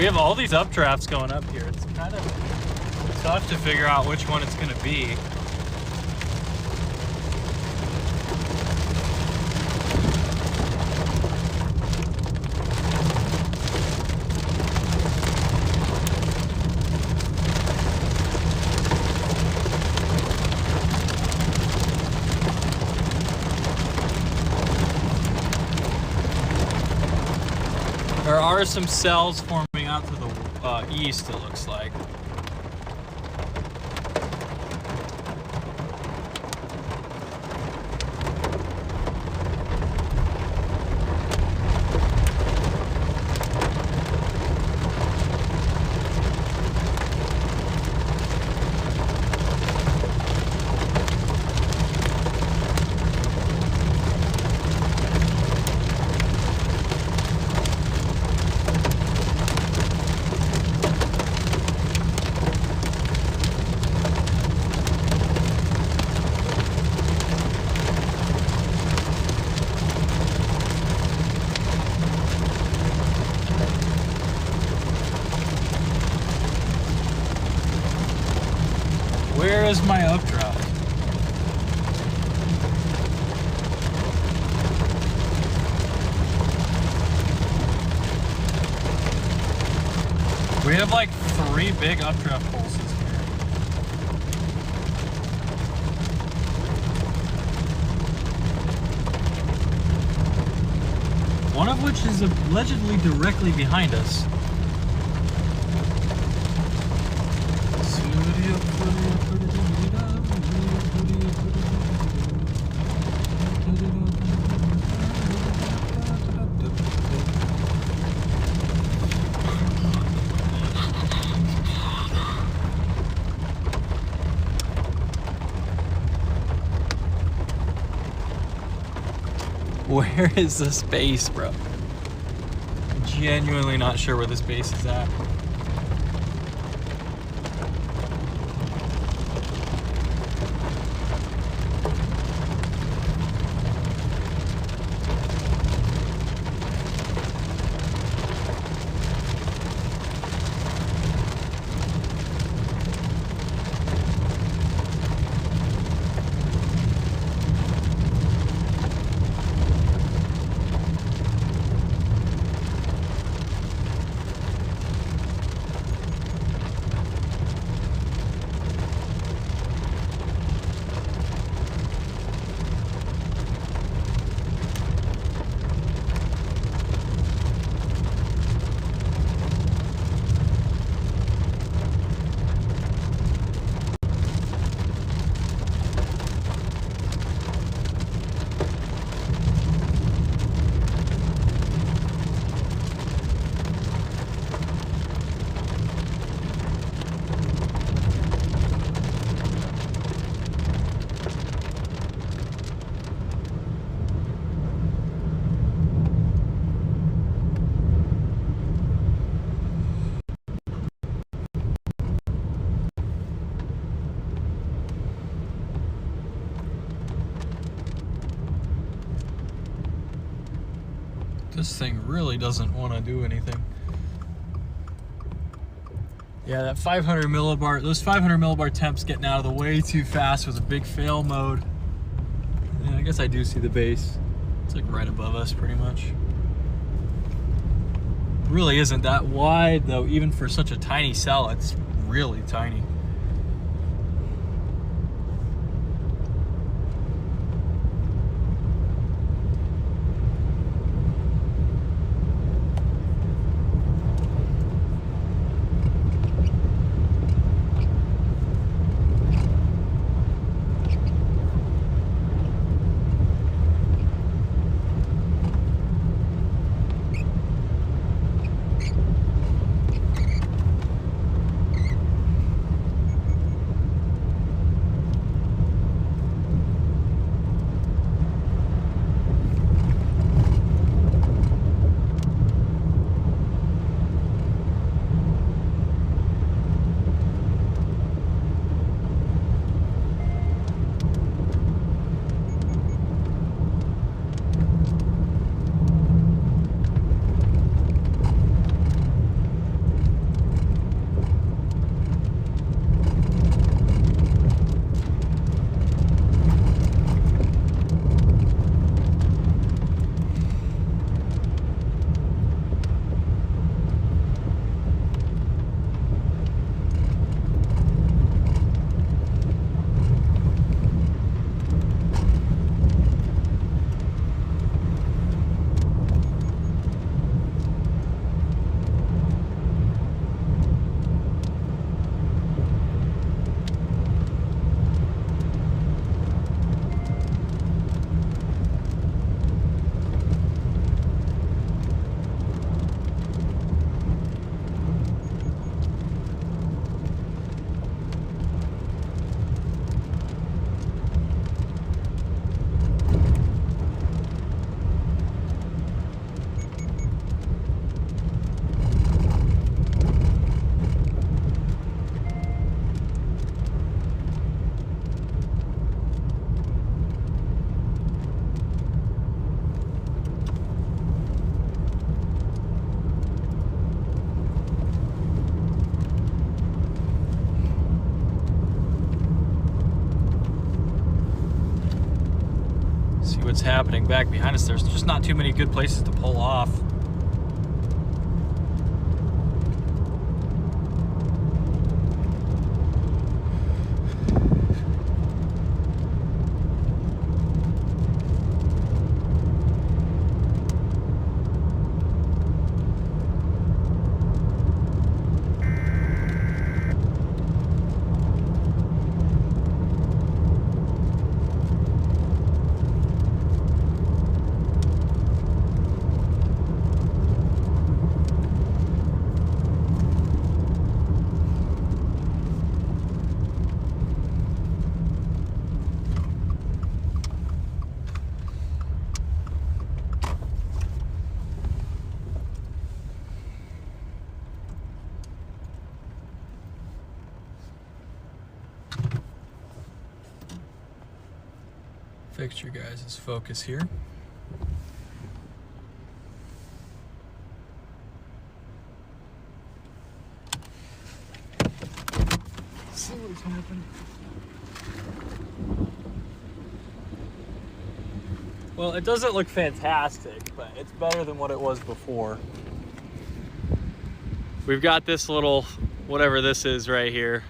We have all these updrafts going up here. It's kind of tough to figure out which one it's going to be. There are some cells forming out to the east, it looks like. Where is my updraft? We have like 3 big updraft pulses here. One of which is allegedly directly behind us. Where is this base, bro? Genuinely not sure where this base is at. This thing really doesn't want to do anything. Yeah, that 500 millibar, those 500 millibar temps getting out of the way too fast with a big fail mode. Yeah, I guess I do see the base. It's like right above us pretty much. Really isn't that wide though, even for such a tiny cell. It's really tiny. what's happening back behind us. There's just not too many good places to pull off. Fix your guys' focus here. See what's happening. Well, it doesn't look fantastic, but it's better than what it was before. We've got this little, whatever this is right here.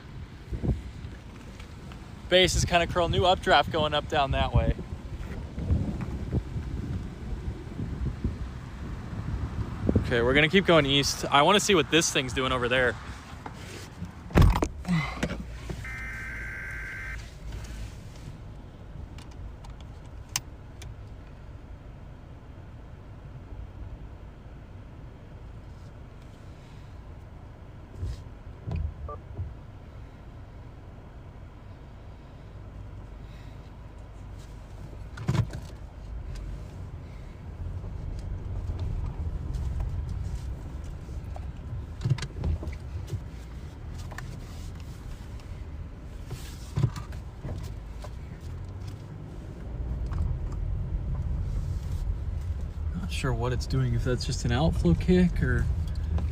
Base is kind of curled. New updraft going up down that way. Okay, we're gonna keep going east. I want to see what this thing's doing over there. Sure what it's doing, if that's just an outflow kick or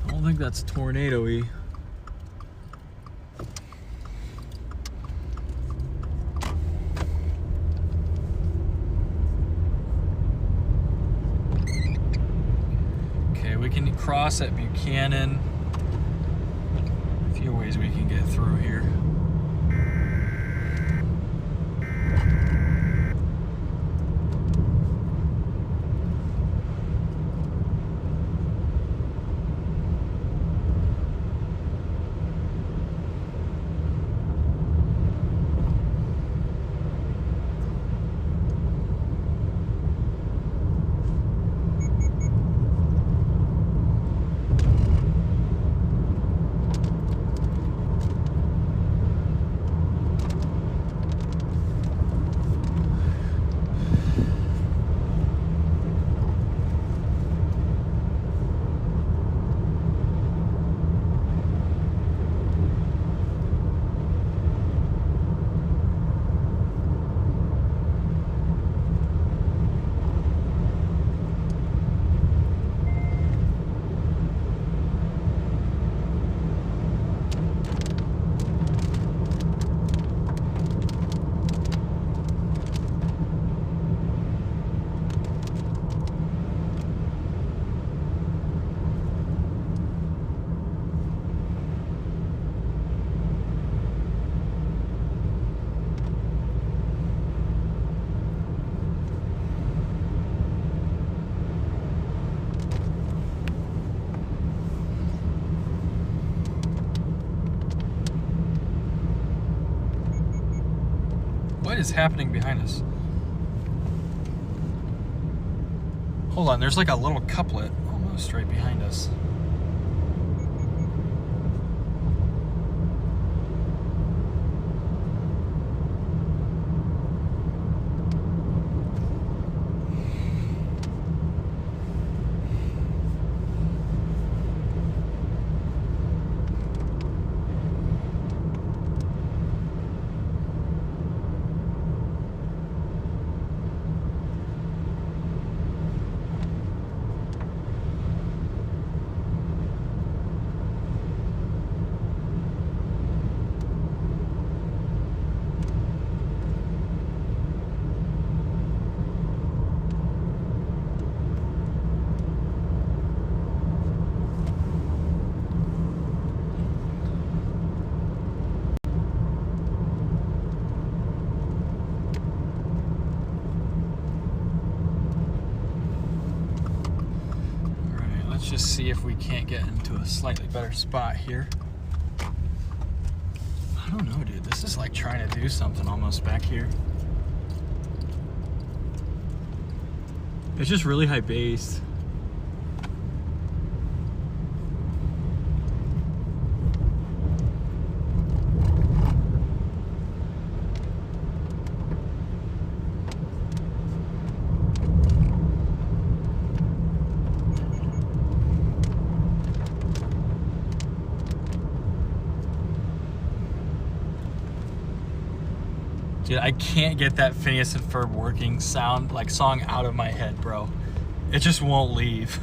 I don't think that's tornado-y. Okay, we can cross at Buchanan. A few ways we can get through here. What is happening behind us? Hold on, there's like a little couplet almost right behind us. see if we can't get into a slightly better spot here. I don't know, dude. This is like trying to do something almost back here. It's just really high based. Dude, I can't get that Phineas and Ferb working sound, like song out of my head, bro. It just won't leave.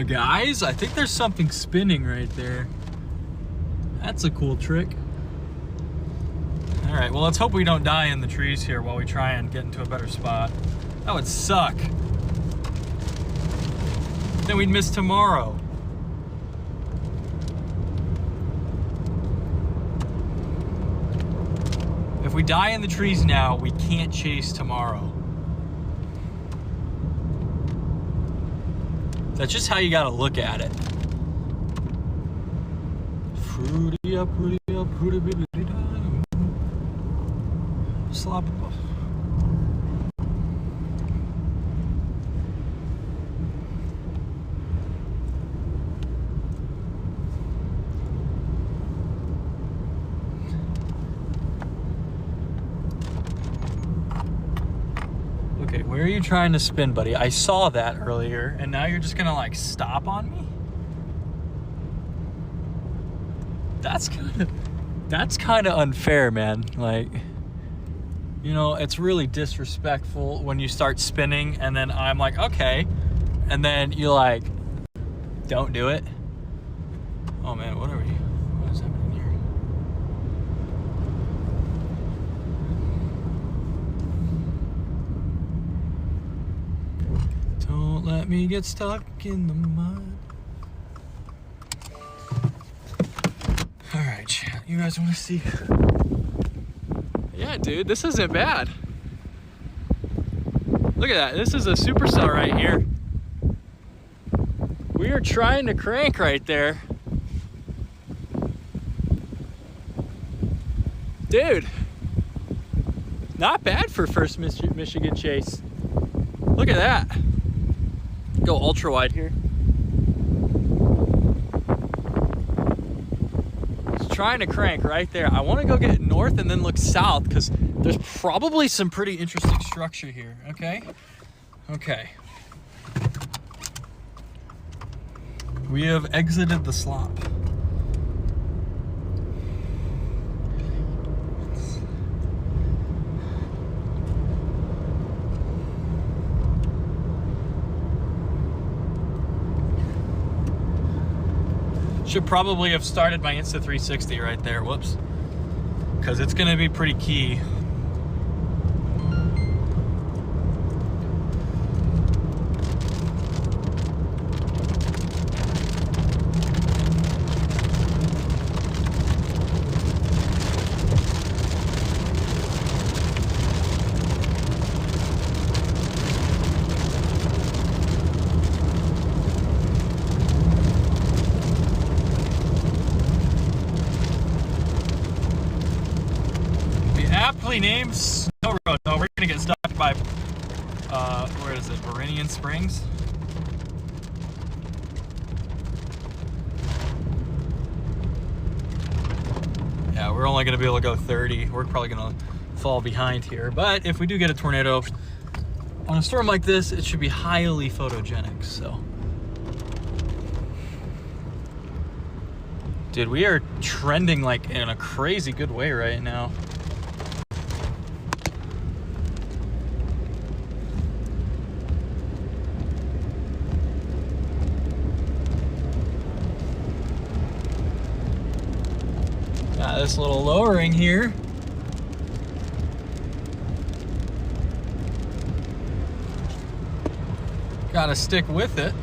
Guys, I think there's something spinning right there. That's a cool trick. All right, well, let's hope we don't die in the trees here while we try and get into a better spot. That would suck. Then we'd miss tomorrow. If we die in the trees now, we can't chase tomorrow. That's just how you gotta look at it. Fruity up, fruity baby down. Slop. Okay, where are you trying to spin, buddy? I saw that earlier, and now you're just gonna like stop on me? That's kind of unfair, man. Like, you know, it's really disrespectful when you start spinning and then I'm like, okay, and then you like, don't do it. Oh man, what is happening here? Don't let me get stuck in the mud. All right, chat, you guys want to see? Yeah, dude, this isn't bad. Look at that, this is a supercell right here. We are trying to crank right there. Dude, not bad for first Michigan chase. Look at that. Go ultra wide here. Just trying to crank right there. I want to go get north and then look south because there's probably some pretty interesting structure here. Okay. Okay. We have exited the slop. Should probably have started my Insta360 right there, whoops. Because it's gonna be pretty key. Named Snow Road. No, we're gonna get stuck by where is it? Verinian Springs. Yeah, we're only gonna be able to go 30. We're probably gonna fall behind here. But if we do get a tornado, on a storm like this, it should be highly photogenic, so. Dude, we are trending like in a crazy good way right now. Got this little lowering here. Gotta stick with it.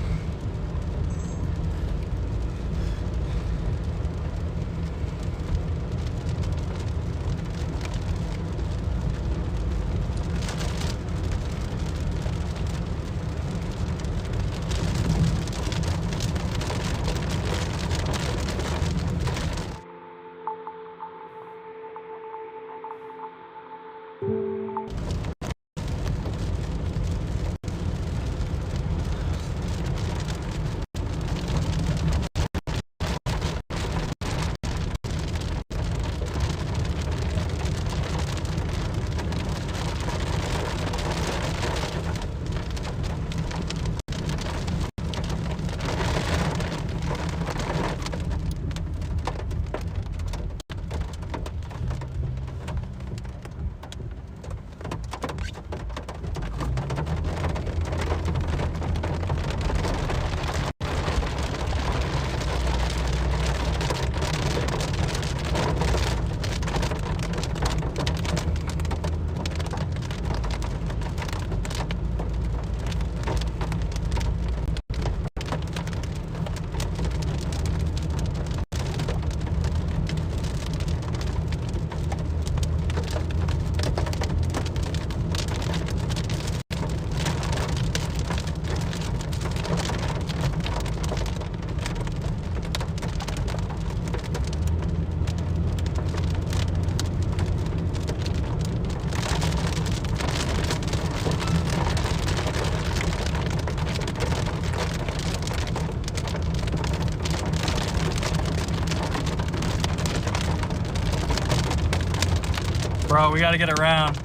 Bro, we gotta get around.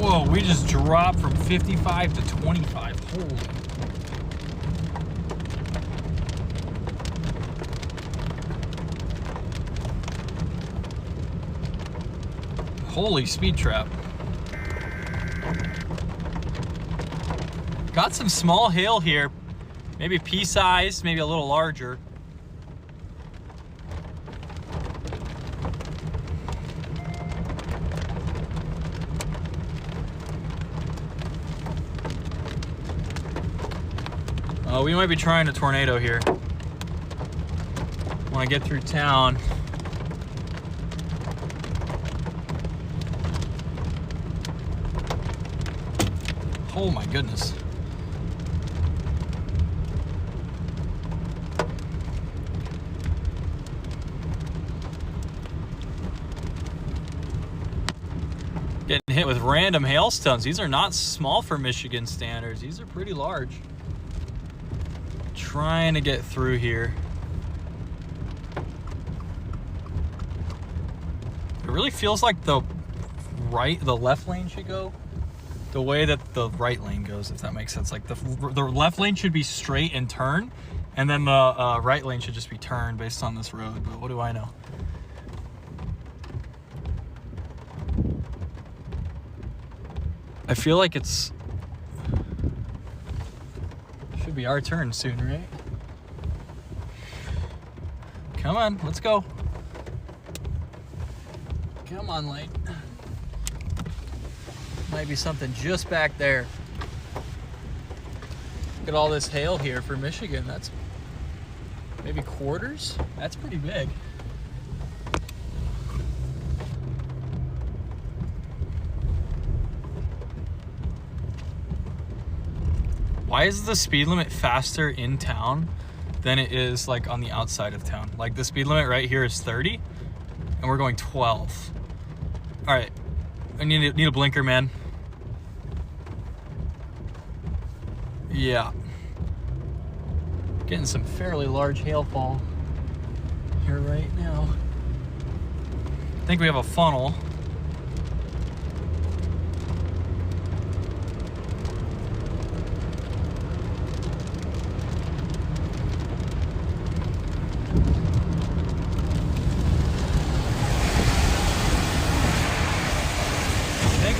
Whoa, we just dropped from 55 to 25. Holy speed trap. Got some small hail here. Maybe pea size, maybe a little larger. We might be trying a tornado here. When I get through town. Oh my goodness. Getting hit with random hailstones. These are not small for Michigan standards. These are pretty large. Trying to get through here. It really feels like the left lane should go the way that the right lane goes, if that makes sense. Like the left lane should be straight and turn, and then the right lane should just be turned based on this road, but what do I know? I feel like it's should be our turn soon, right? Come on, let's go. Come on, lane. Might be something just back there. Look at all this hail here for Michigan. That's maybe quarters. That's pretty big. Why is the speed limit faster in town than it is like on the outside of town? Like the speed limit right here is 30 and we're going 12. All right, I need a blinker, man. Yeah. Getting some fairly large hailfall here right now. I think we have a funnel.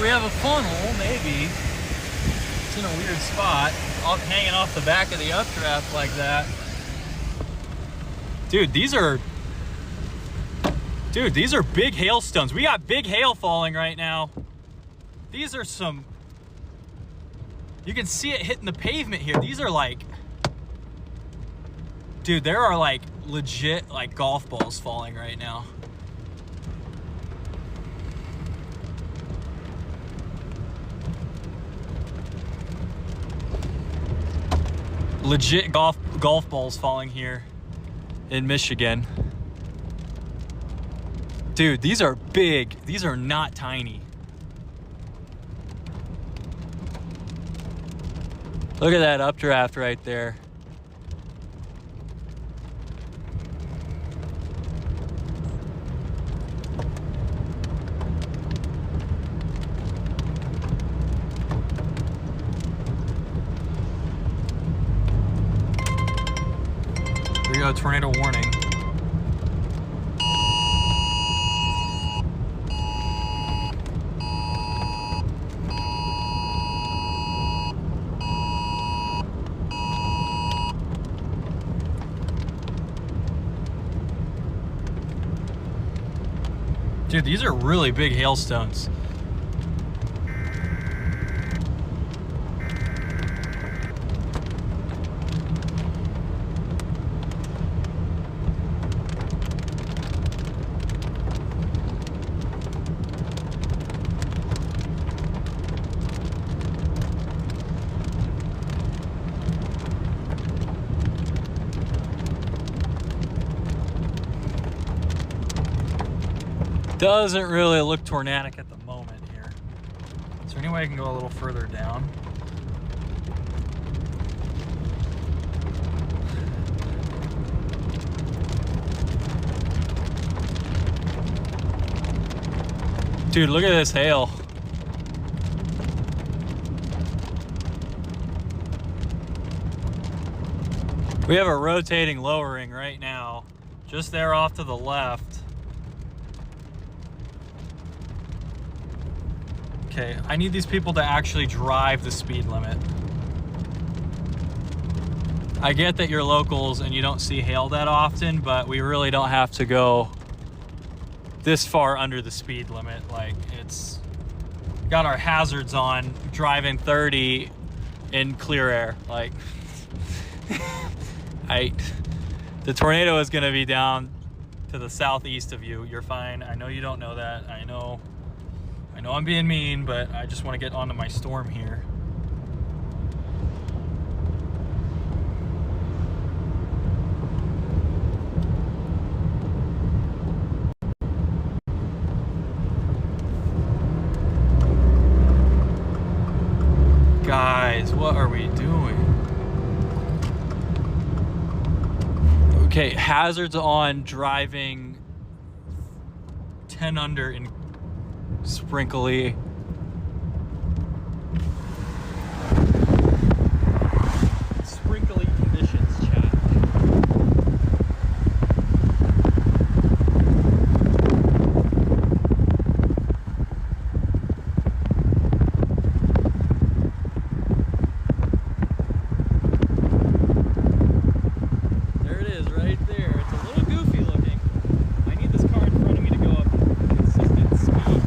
We have a funnel, maybe. It's in a weird spot, hanging off the back of the updraft like that. Dude, these are big hailstones. We got big hail falling right now. These are some, you can see it hitting the pavement here. These are like, dude, there are like legit like golf balls falling right now. Legit golf balls falling here in Michigan. Dude, these are big. These are not tiny. Look at that updraft right there. Here we go, tornado warning. Dude, these are really big hailstones. Doesn't really look tornadic at the moment here. Is there any way I can go a little further down? Dude, look at this hail. We have a rotating lowering right now, just there off to the left. Okay, I need these people to actually drive the speed limit. I get that you're locals and you don't see hail that often, but we really don't have to go this far under the speed limit. Like, it's got our hazards on, driving 30 in clear air. Like, the tornado is gonna be down to the southeast of you. You're fine. I know you don't know that. I know I'm being mean, but I just want to get onto my storm here. Guys, what are we doing? Okay, hazards on driving 10 under in sprinkly. Sprinkly conditions, chat. There it is, right there. It's a little goofy looking. I need this car in front of me to go up consistent speed.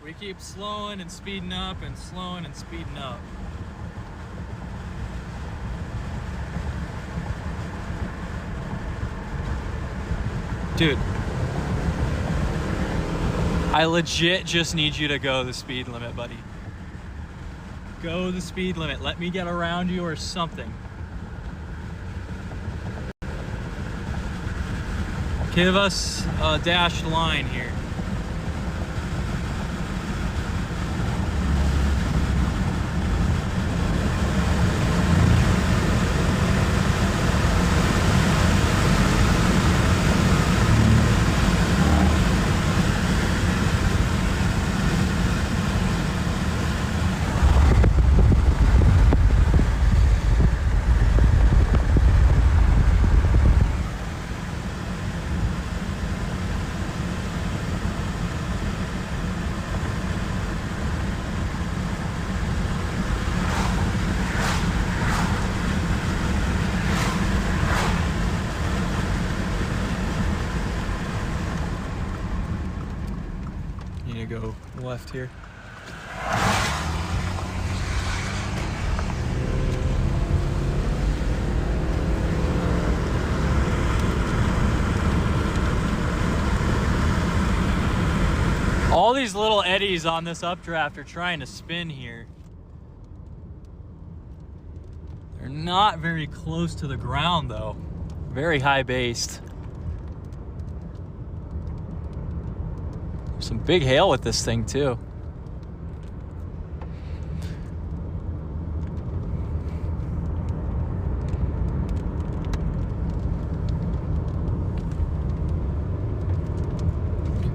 We keep slowing and speeding up and slowing and speeding up. Dude, I legit just need you to go the speed limit, buddy. Go the speed limit. Let me get around you or something. Give us a dashed line here. Go left here. All these little eddies on this updraft are trying to spin here. They're not very close to the ground though. Very high based. Some big hail with this thing too.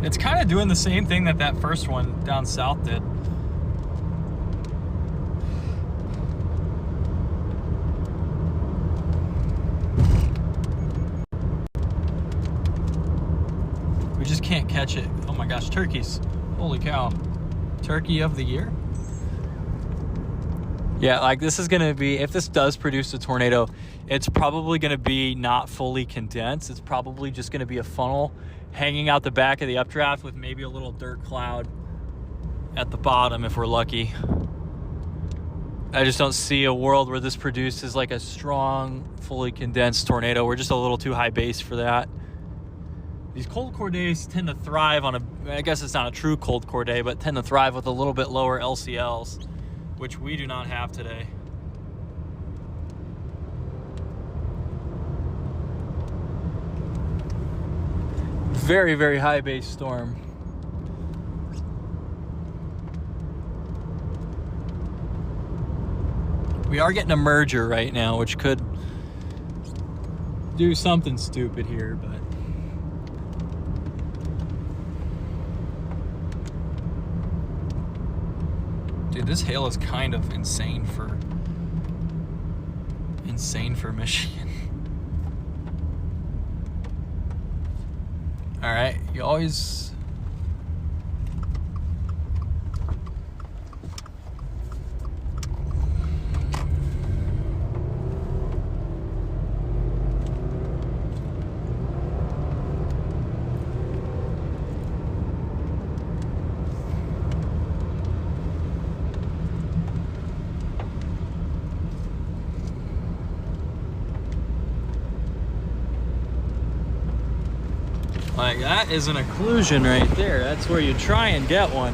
It's kind of doing the same thing that that first one down south did. We just can't catch it. Oh my gosh, turkeys. Holy cow. Turkey of the year? Yeah, like this is gonna be, if this does produce a tornado, it's probably gonna be not fully condensed. It's probably just gonna be a funnel hanging out the back of the updraft with maybe a little dirt cloud at the bottom if we're lucky. I just don't see a world where this produces like a strong, fully condensed tornado. We're just a little too high base for that. These cold core days tend to thrive on I guess it's not a true cold core day, but tend to thrive with a little bit lower LCLs, which we do not have today. Very, very high base storm. We are getting a merger right now, which could do something stupid here, but dude, this hail is kind of insane for Michigan. All right, you always like that is an occlusion right there. That's where you try and get one.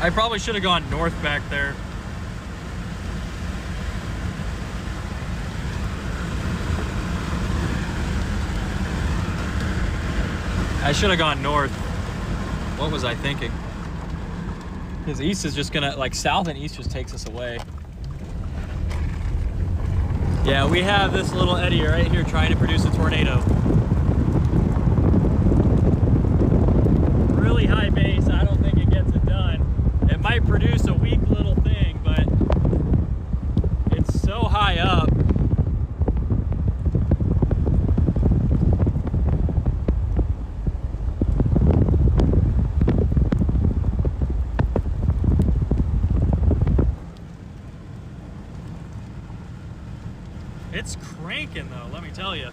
I probably should have gone north back there. I should have gone north. What was I thinking? Because east is just gonna, like south and east just takes us away. Yeah, we have this little eddy right here trying to produce a tornado. Really high base, I don't think it gets it done. It might produce a weak little thing, but it's so high up. It's cranking though, let me tell you.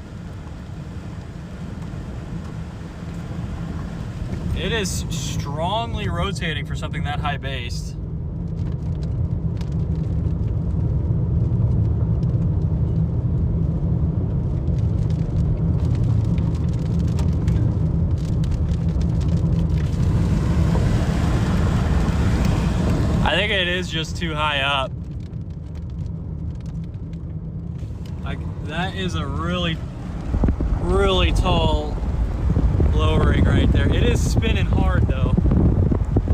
It is strongly rotating for something that high based. I think it is just too high up. That is a really, really tall lowering right there. It is spinning hard though,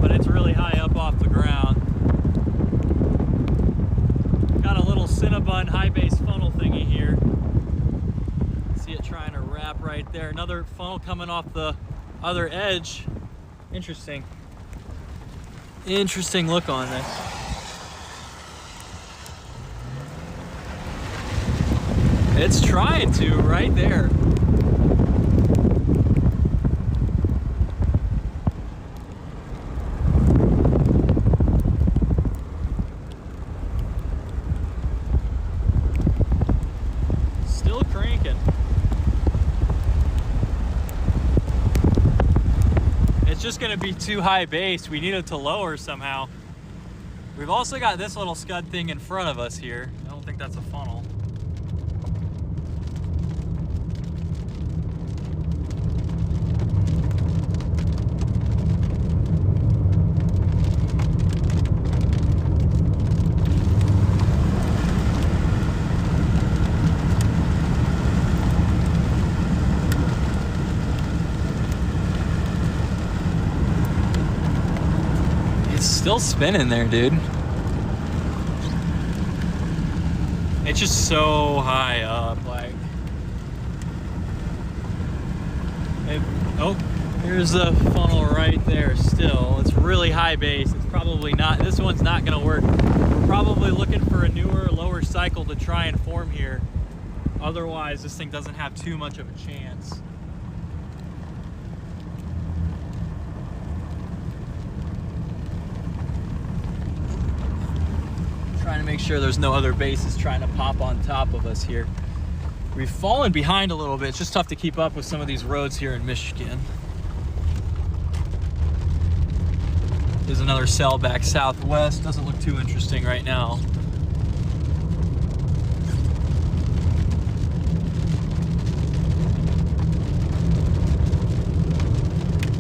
but it's really high up off the ground. Got a little Cinnabon high base funnel thingy here. See it trying to wrap right there. Another funnel coming off the other edge. Interesting. Interesting look on this. It's trying to right there. Still cranking. It's just gonna be too high base. We need it to lower somehow. We've also got this little scud thing in front of us here. I don't think that's a funnel. Still spinning there, dude. It's just so high up, like. Oh, here's the funnel right there still. It's really high base. It's probably not, this one's not gonna work. We're probably looking for a newer, lower cycle to try and form here. Otherwise, this thing doesn't have too much of a chance. Trying to make sure there's no other bases trying to pop on top of us here. We've fallen behind a little bit. It's just tough to keep up with some of these roads here in Michigan. There's another cell back southwest. Doesn't look too interesting right now.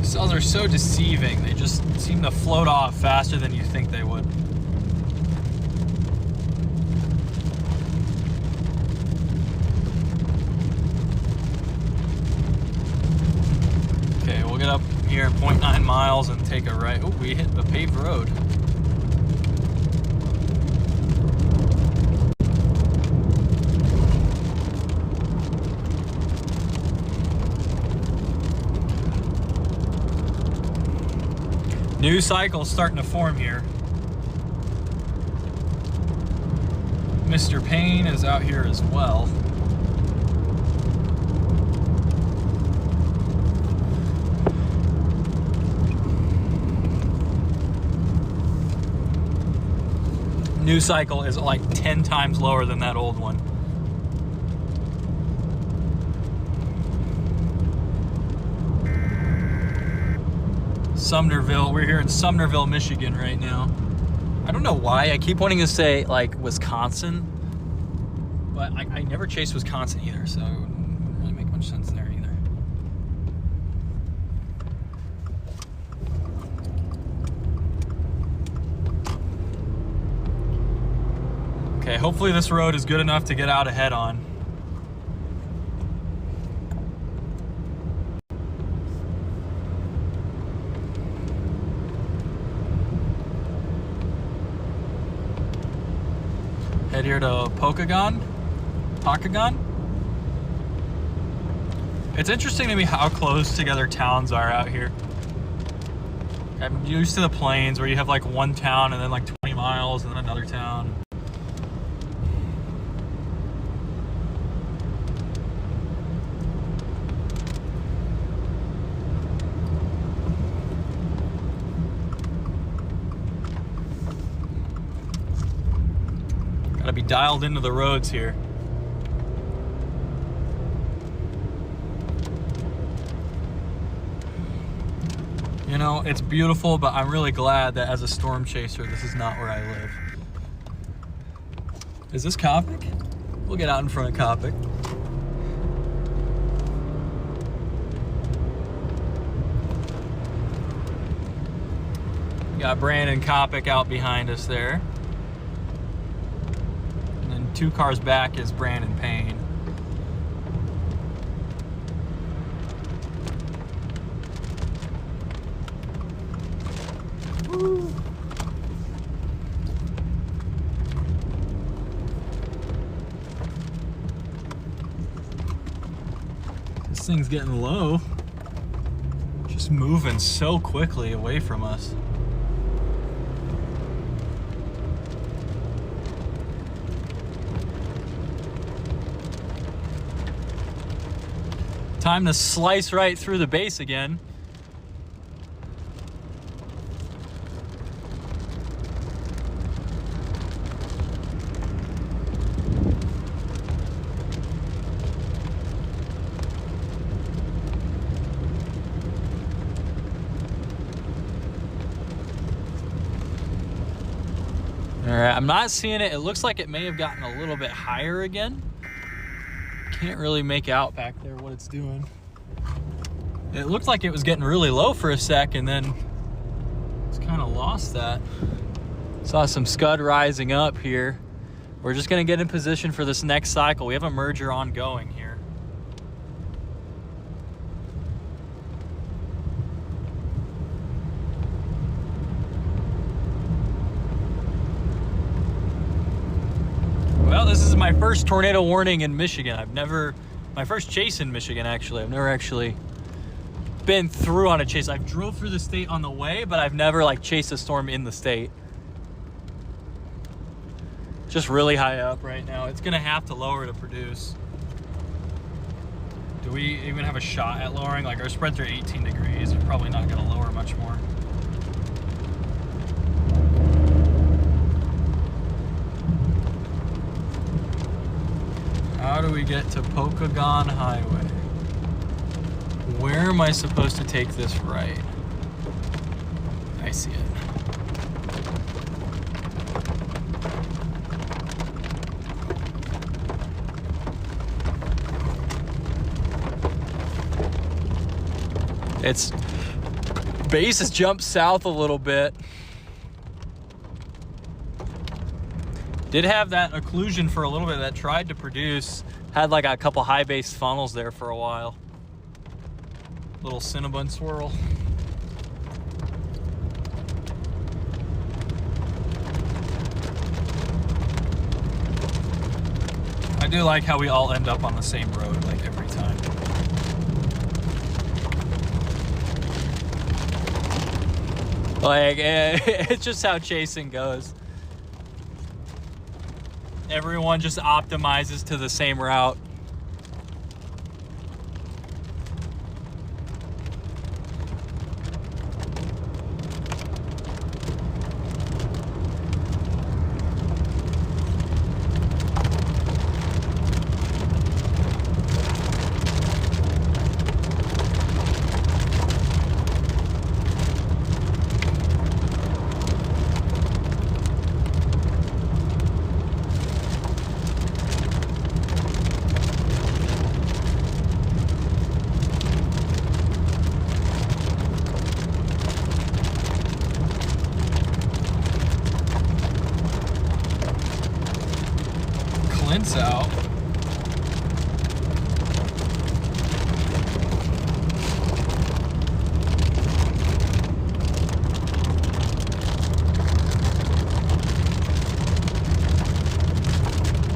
Cells are so deceiving. They just seem to float off faster than you think they would. Get up here at 0.9 miles and take a right. Oh, we hit the paved road. New cycle starting to form here. Mr. Payne is out here as well. New cycle is like 10 times lower than that old one. Sumnerville, we're here in Sumnerville, Michigan right now. I don't know why, I keep wanting to say like Wisconsin, but I never chased Wisconsin either, so it wouldn't really make much sense there either. Okay, hopefully this road is good enough to get out ahead on. Head here to Pokagon. It's interesting to me how close together towns are out here. I'm used to the plains where you have like one town and then like 20 miles and then another town. Gotta be dialed into the roads here. You know, it's beautiful, but I'm really glad that as a storm chaser, this is not where I live. Is this Coppic? We'll get out in front of Coppic. We got Brandon Coppic out behind us there. And then 2 cars back is Brandon Payne. This thing's getting low. Just moving so quickly away from us. Time to slice right through the base again. Alright, I'm not seeing it. It looks like it may have gotten a little bit higher again. Can't really make out back there what it's doing. It looked like it was getting really low for a sec and then it's kind of lost that. Saw some scud rising up here. We're just going to get in position for this next cycle. We have a merger ongoing here. Well, this is my first tornado warning in Michigan. My first chase in Michigan, actually. I've never actually been through on a chase. I've drove through the state on the way, but I've never like chased a storm in the state. Just really high up right now. It's gonna have to lower to produce. Do we even have a shot at lowering? Like our spreads are 18 degrees. We're probably not gonna lower much more. How do we get to Pokagon Highway? Where am I supposed to take this right? I see it. Its base has jumped south a little bit. Did have that occlusion for a little bit that tried to produce. Had like a couple high base funnels there for a while. Little Cinnabon swirl. I do like how we all end up on the same road like every time. Like, it's just how chasing goes. Everyone just optimizes to the same route. Clint's out.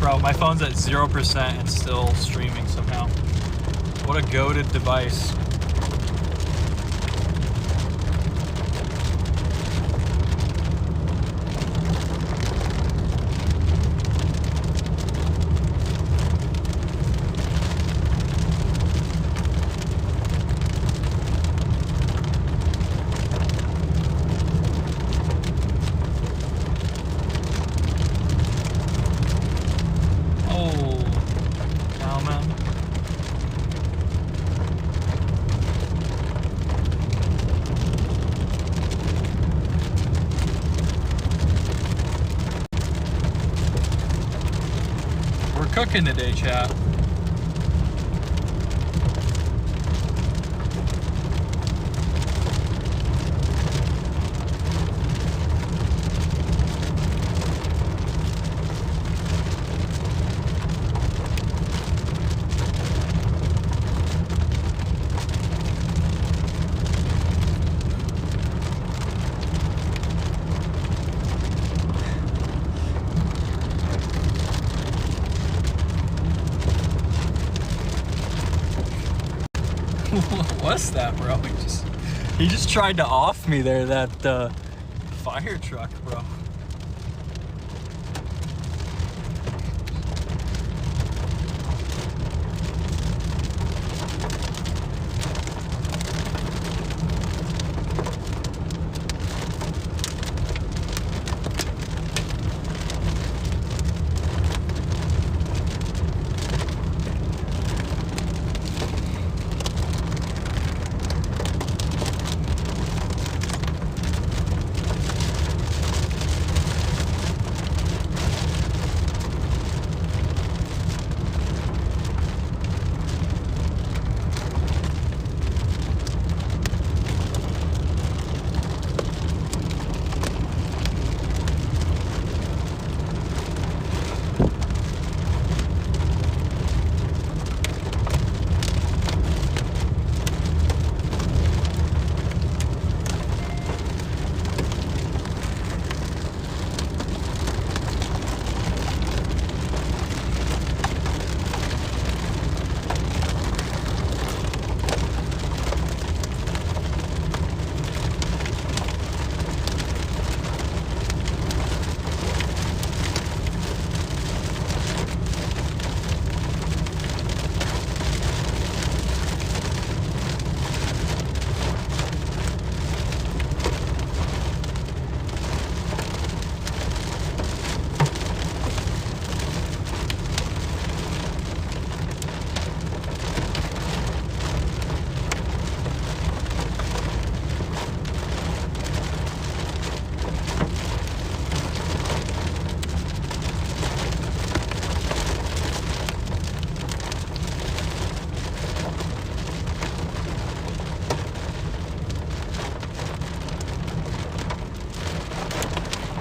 Bro, my phone's at 0% and still streaming somehow. What a goated device. Cooking today, chat. What's that, bro? He just tried to off me there, that fire truck, bro.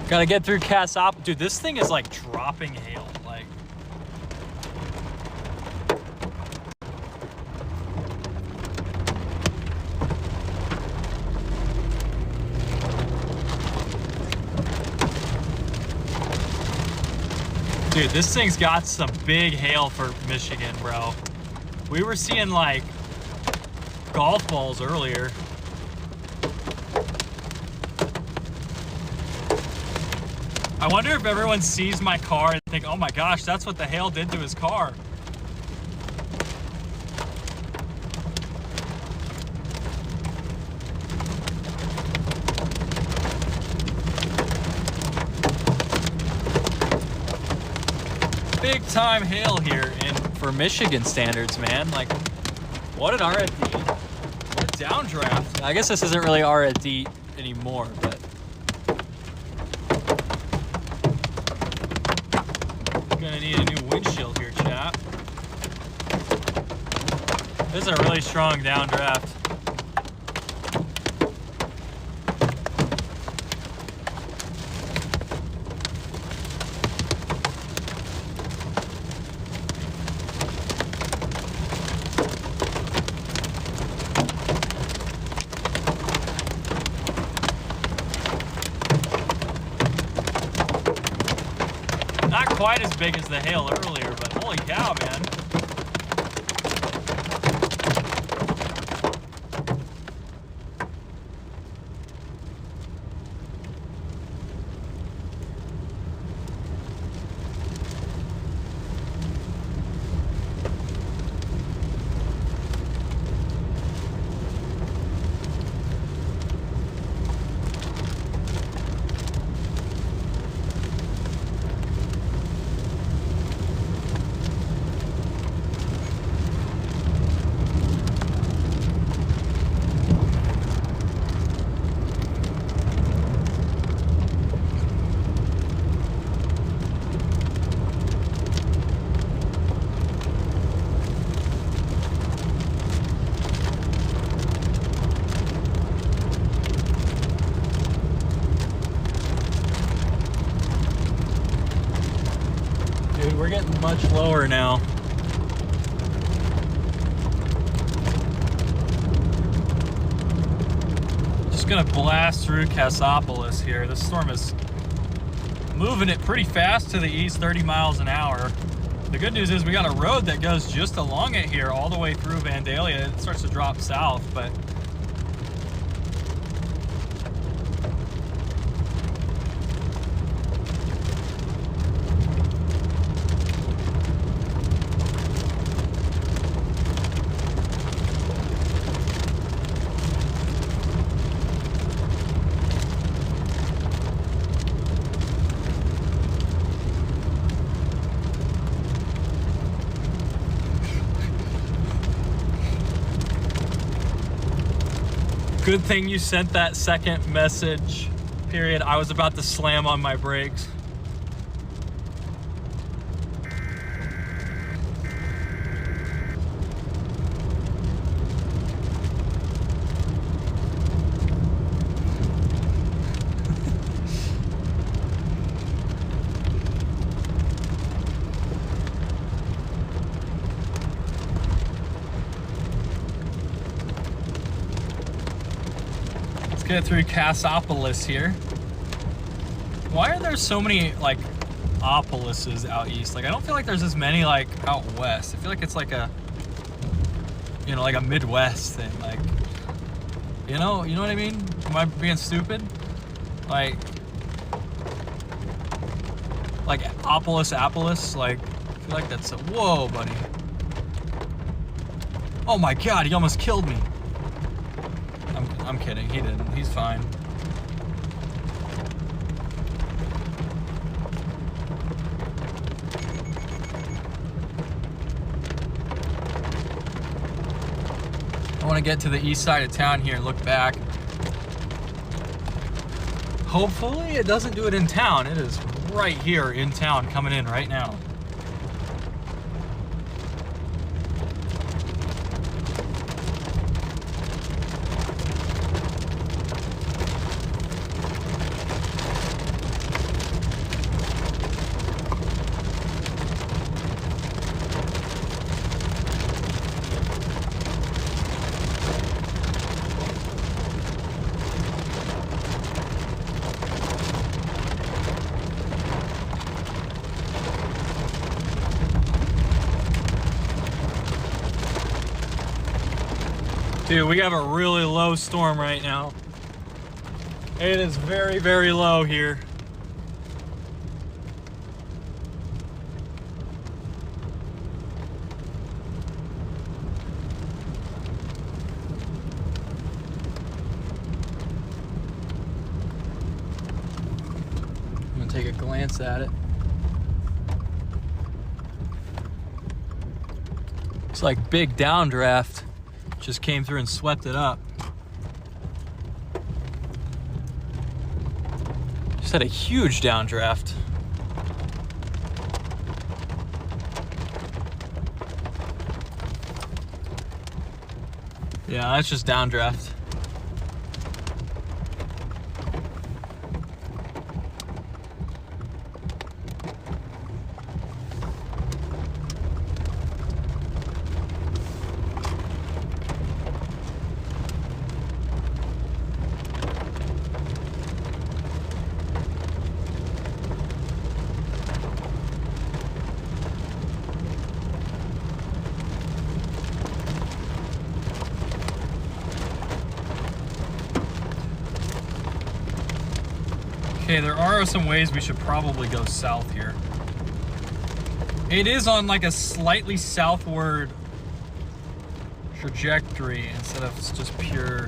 Gotta get through Cass Op. Dude, this thing is like dropping hail. Like, dude, this thing's got some big hail for Michigan, bro. We were seeing like golf balls earlier. I wonder if everyone sees my car and think, oh my gosh, that's what the hail did to his car. Big time hail here for Michigan standards, man. Like, what an RFD. What a downdraft. I guess this isn't really RFD anymore, but gonna need a new windshield here, chat. This is a really strong downdraft. not quite as big as the hail earlier, but holy cow, man. Dude, we're getting much lower now. Just gonna blast through Cassopolis here. This storm is moving it pretty fast to the east, 30 miles an hour. The good news is we got a road that goes just along it here all the way through Vandalia. It starts to drop south, but good thing you sent that second message, period. I was about to slam on my brakes. Get through Cassopolis here. Why are there so many like Opolises out east? Like I don't feel like there's as many like out west. I feel like it's like a, you know, like a Midwest thing. Like, you know what I mean? Am I being stupid? Like Opolis, like I feel like that's a, whoa, buddy. Oh my God, he almost killed me. I'm kidding, he didn't. He's fine. I want to get to the east side of town here and look back. Hopefully it doesn't do it in town. It is right here in town, coming in right now. Dude, we have a really low storm right now. It is very, very low here. I'm gonna take a glance at it. It's like big downdraft. Just came through and swept it up. Just had a huge downdraft. Yeah, that's just downdraft. Okay, there are some ways we should probably go south here. It is on like a slightly southward trajectory instead of just pure.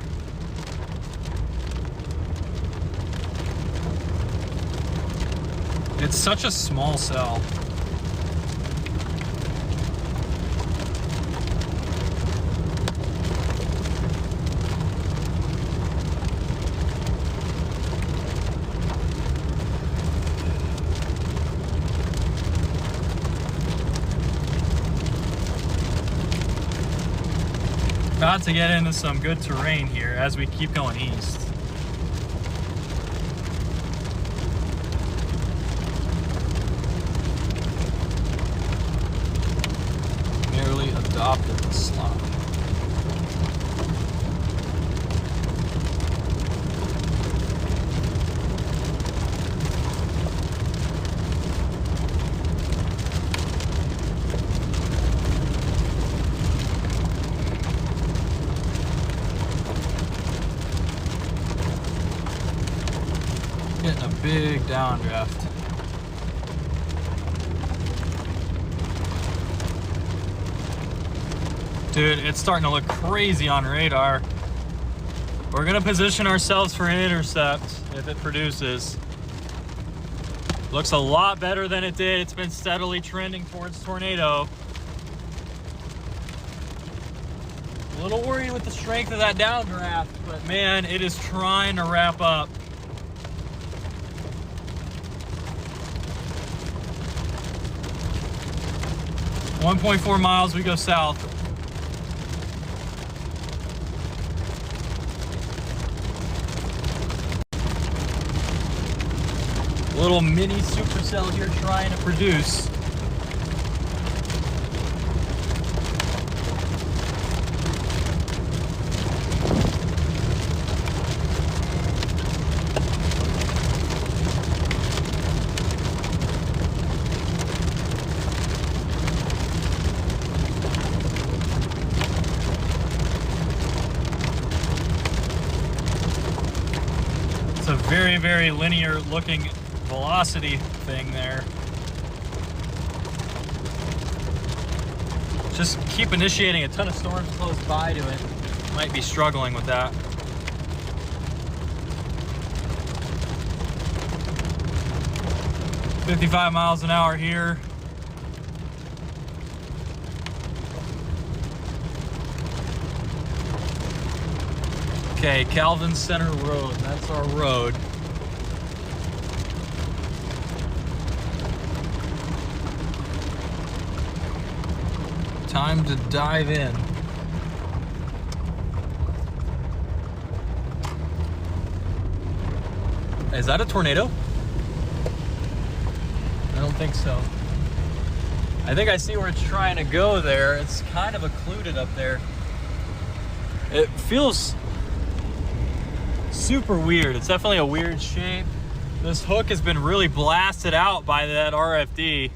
It's such a small cell. About to get into some good terrain here as we keep going east. Nearly adopted the slot. Getting a big downdraft. Dude, it's starting to look crazy on radar. We're gonna position ourselves for an intercept if it produces. Looks a lot better than it did. It's been steadily trending towards tornado. A little worried with the strength of that downdraft, but man, it is trying to wrap up. .4 miles, we go south. Little mini supercell here trying to produce. It's a very, very linear looking velocity thing there. Just keep initiating a ton of storms close by to it. Might be struggling with that. .55 miles an hour here. Okay, Calvin Center Road, that's our road. Time to dive in. Is that a tornado? I don't think so. I think I see where it's trying to go there. It's kind of occluded up there. It feels super weird. It's definitely a weird shape. This hook has been really blasted out by that RFD.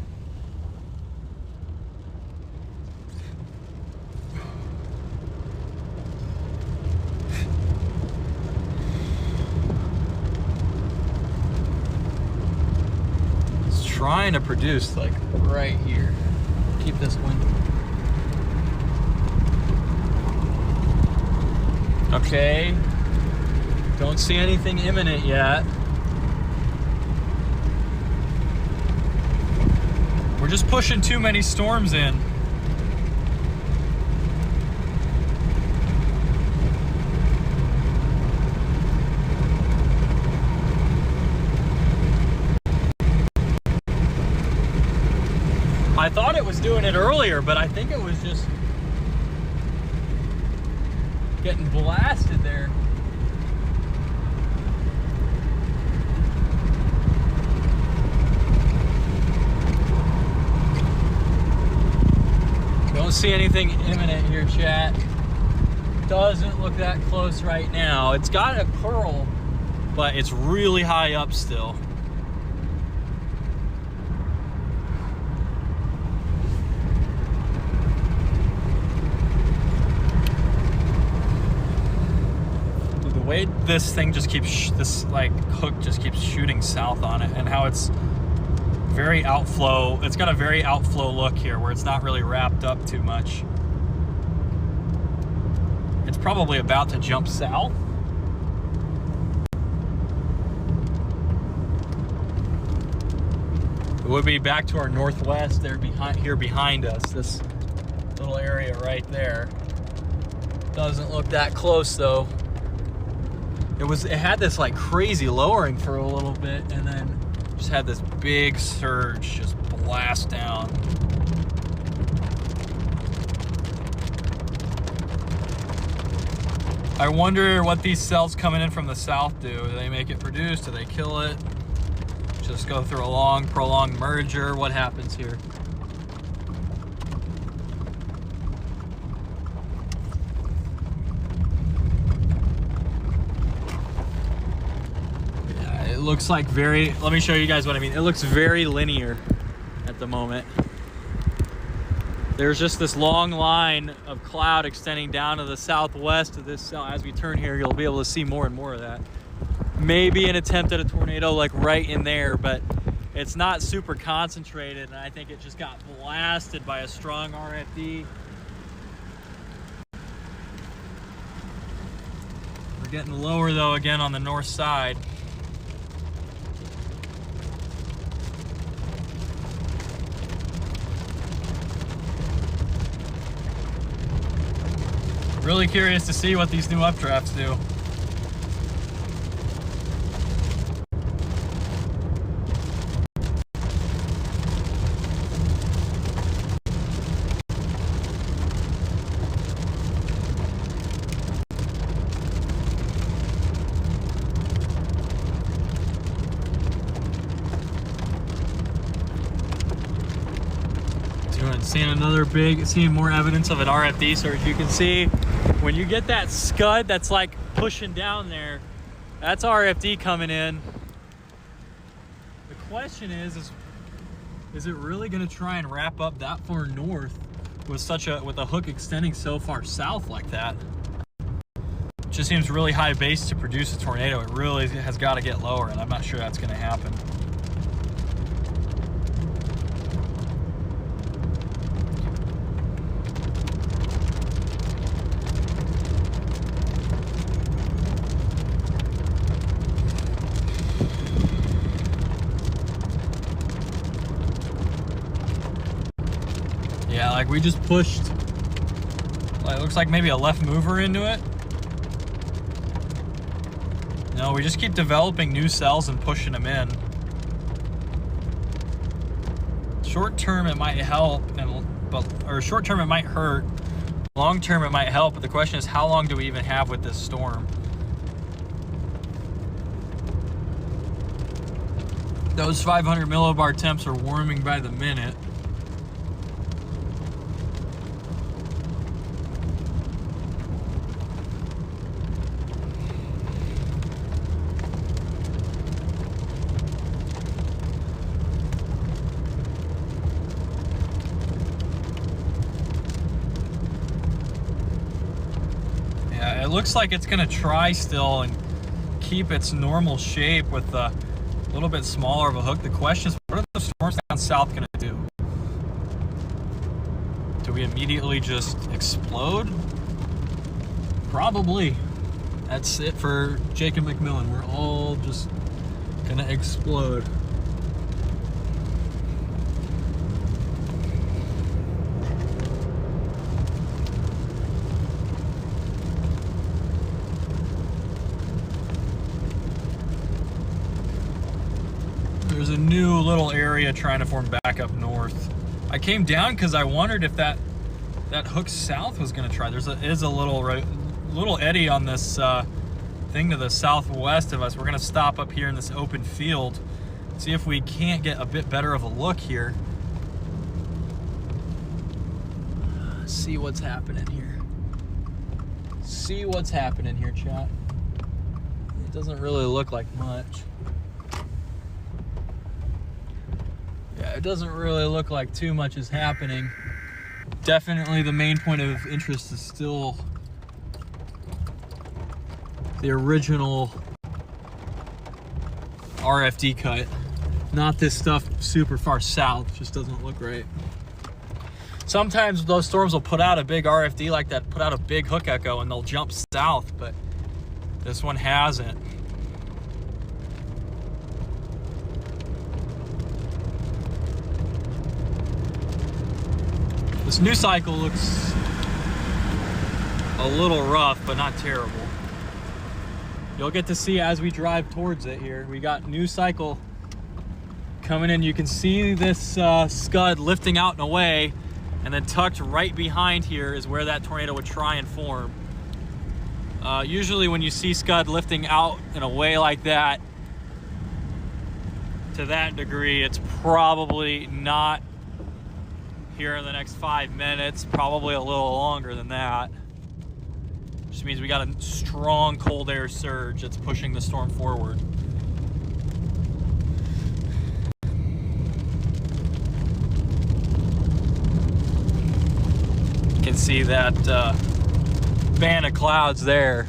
Trying to produce like right here. Keep this wind. Okay. Don't see anything imminent yet. We're just pushing too many storms in. I thought it was doing it earlier, but I think it was just getting blasted there. Don't see anything imminent here, chat. Doesn't look that close right now. It's got a curl, but it's really high up still. way this thing just keeps, this like hook just keeps shooting south on it, and how it's very outflow. It's got a very outflow look here where it's not really wrapped up too much. It's probably about to jump south. It would be back to our northwest there behind us, this little area right there. Doesn't look that close though. It had this like crazy lowering for a little bit, and then just had this big surge just blast down. I wonder what these cells coming in from the south do. Do they make it produce? Do they kill it? Just go through a long, prolonged merger? What happens here? Yeah, it looks like very, let me show you guys what I mean. It looks very linear at the moment. There's just this long line of cloud extending down to the southwest of this cell. As we turn here, you'll be able to see more and more of that. Maybe an attempt at a tornado like right in there, but it's not super concentrated, and I think it just got blasted by a strong RFD. We're getting lower though again on the north side. Really curious to see what these new updrafts do. Seeing more evidence of an RFD. So as you can see, when you get that scud that's like pushing down there, that's RFD coming in. The question is it really going to try and wrap up that far north with a hook extending so far south like that? It just seems really high base to produce a tornado. It really has got to get lower, and I'm not sure that's going to happen. Yeah, like we just pushed, like, it looks like maybe a left mover into it. No, we just keep developing new cells and pushing them in. Short term it might help, or short term it might hurt. Long term it might help, but the question is, how long do we even have with this storm? Those 500 millibar temps are warming by the minute. It looks like it's gonna try still and keep its normal shape with a little bit smaller of a hook. The question is, what are the storms down south gonna do? Do we immediately just explode? Probably. That's it for Jacob McMillan. We're all just gonna explode. There's a new little area trying to form back up north. I came down because I wondered if that hook south was going to try. There is a little eddy on this thing to the southwest of us. We're going to stop up here in this open field, see if we can't get a bit better of a look here. See what's happening here. See what's happening here, chat. It doesn't really look like much. Yeah, it doesn't really look like too much is happening. Definitely the main point of interest is still the original RFD cut. Not this stuff super far south, just doesn't look right. Sometimes those storms will put out a big RFD like that, put out a big hook echo, and they'll jump south, but this one hasn't. This new cycle looks a little rough, but not terrible. You'll get to see as we drive towards it here. We got new cycle coming in. You can see this scud lifting out and away, and then tucked right behind here is where that tornado would try and form. Usually when you see scud lifting out and away like that, to that degree, it's probably not here in the next 5 minutes, probably a little longer than that. Which means we got a strong cold air surge that's pushing the storm forward. You can see that band of clouds there.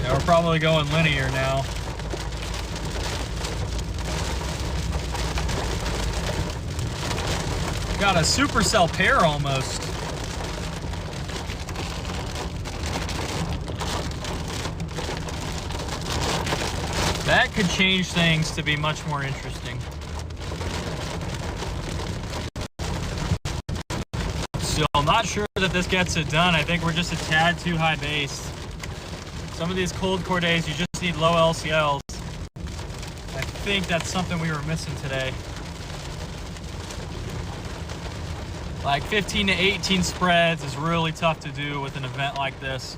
We're probably going linear now. Got a supercell pair almost. That could change things to be much more interesting. So I'm not sure that this gets it done. I think we're just a tad too high base. Some of these cold core days, you just need low LCLs. I think that's something we were missing today. Like 15 to 18 spreads is really tough to do with an event like this.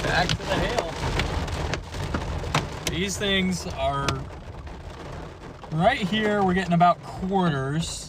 Back to the hail. These things are right here. We're getting about quarters.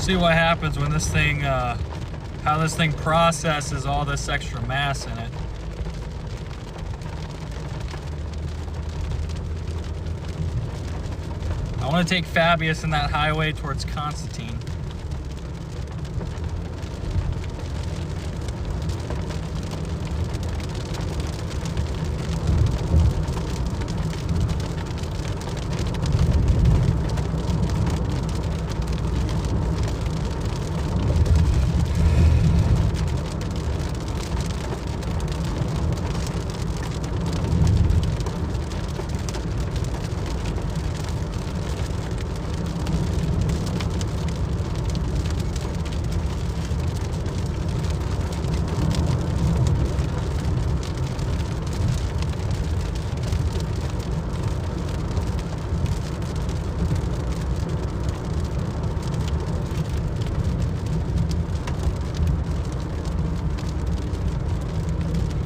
see what happens when this thing, how this thing processes all this extra mass in it. I want to take Fabius in that highway towards Constantine.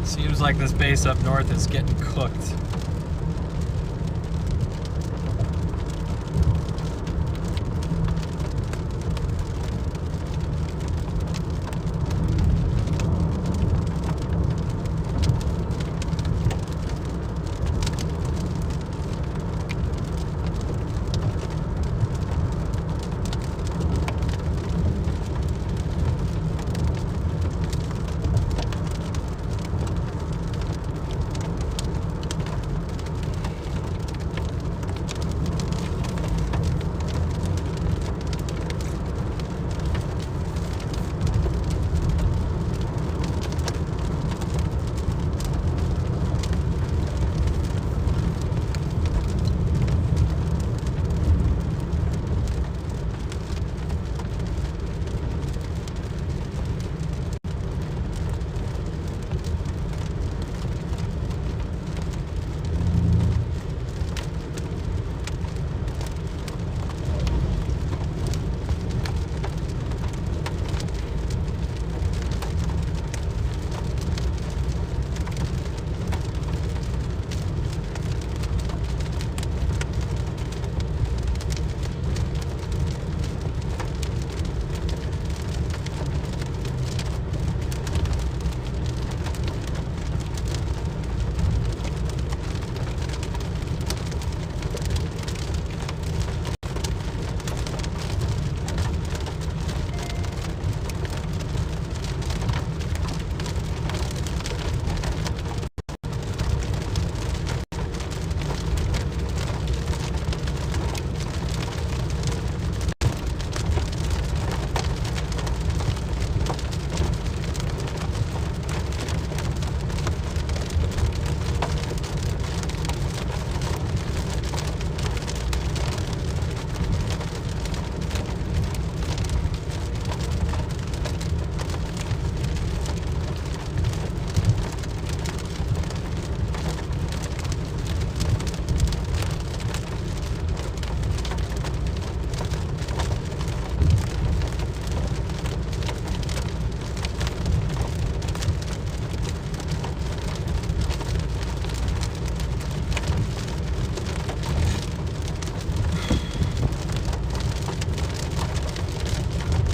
Seems like this base up north is getting cooked.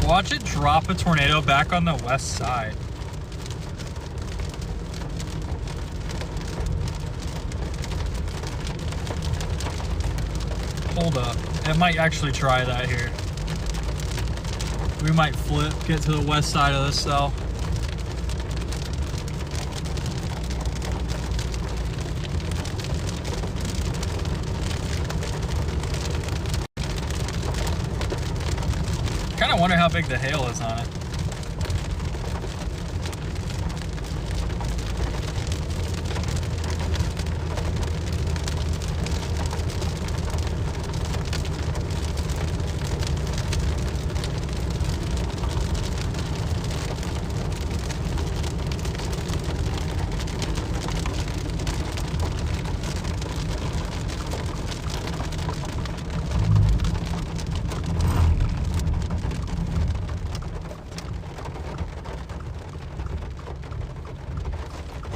Watch it drop a tornado back on the west side. Hold up. It might actually try that here. We might flip, get to the west side of this cell. I wonder how big the hail is on it.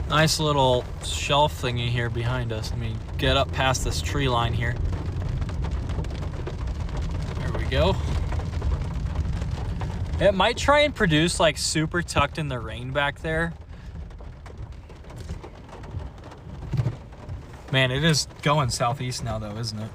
Nice little shelf thingy here behind us. Let me get up past this tree line here. There we go. It might try and produce like super tucked in the rain back there. Man, it is going southeast now though, isn't it?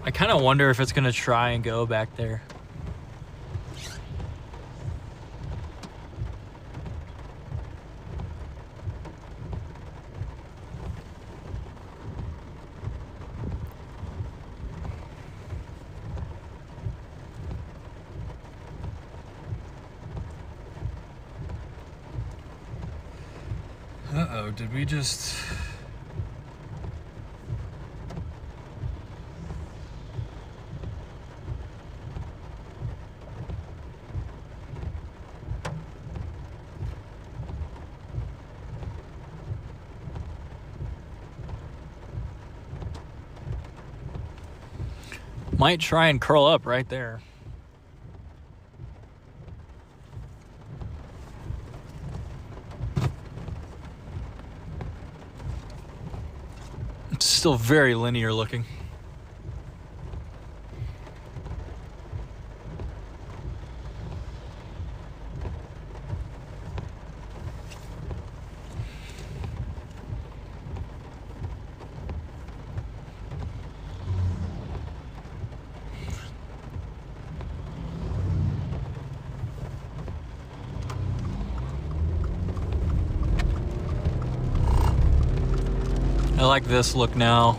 I kind of wonder if it's going to try and go back there. Uh-oh, did we just... Might try and curl up right there. It's still very linear looking. I like this look now.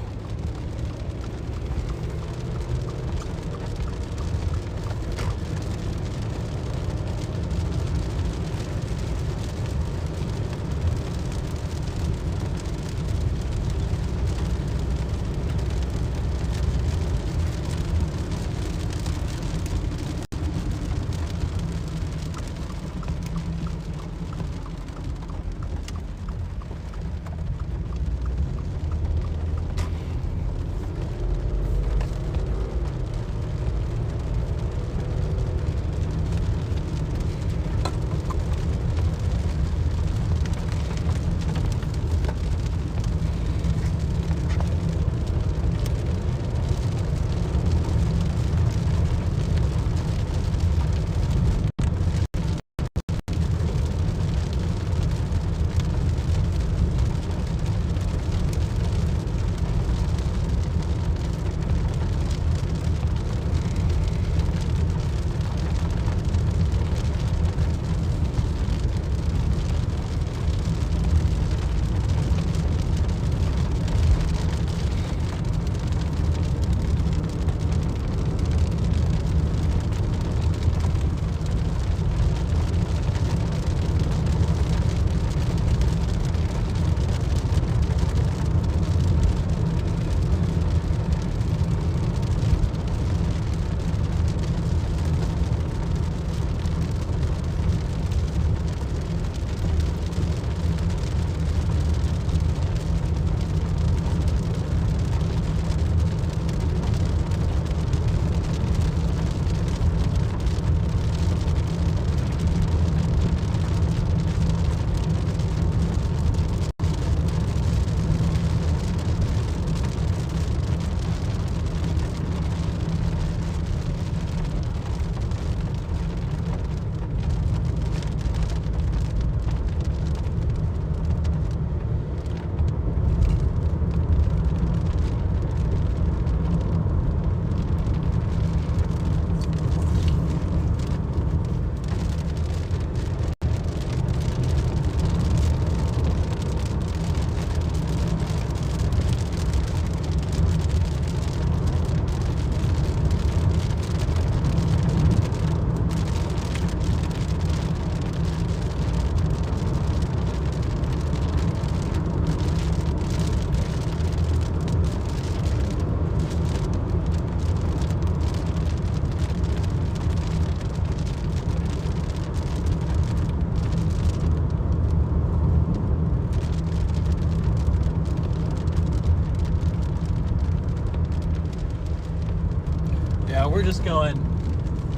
Yeah, we're just going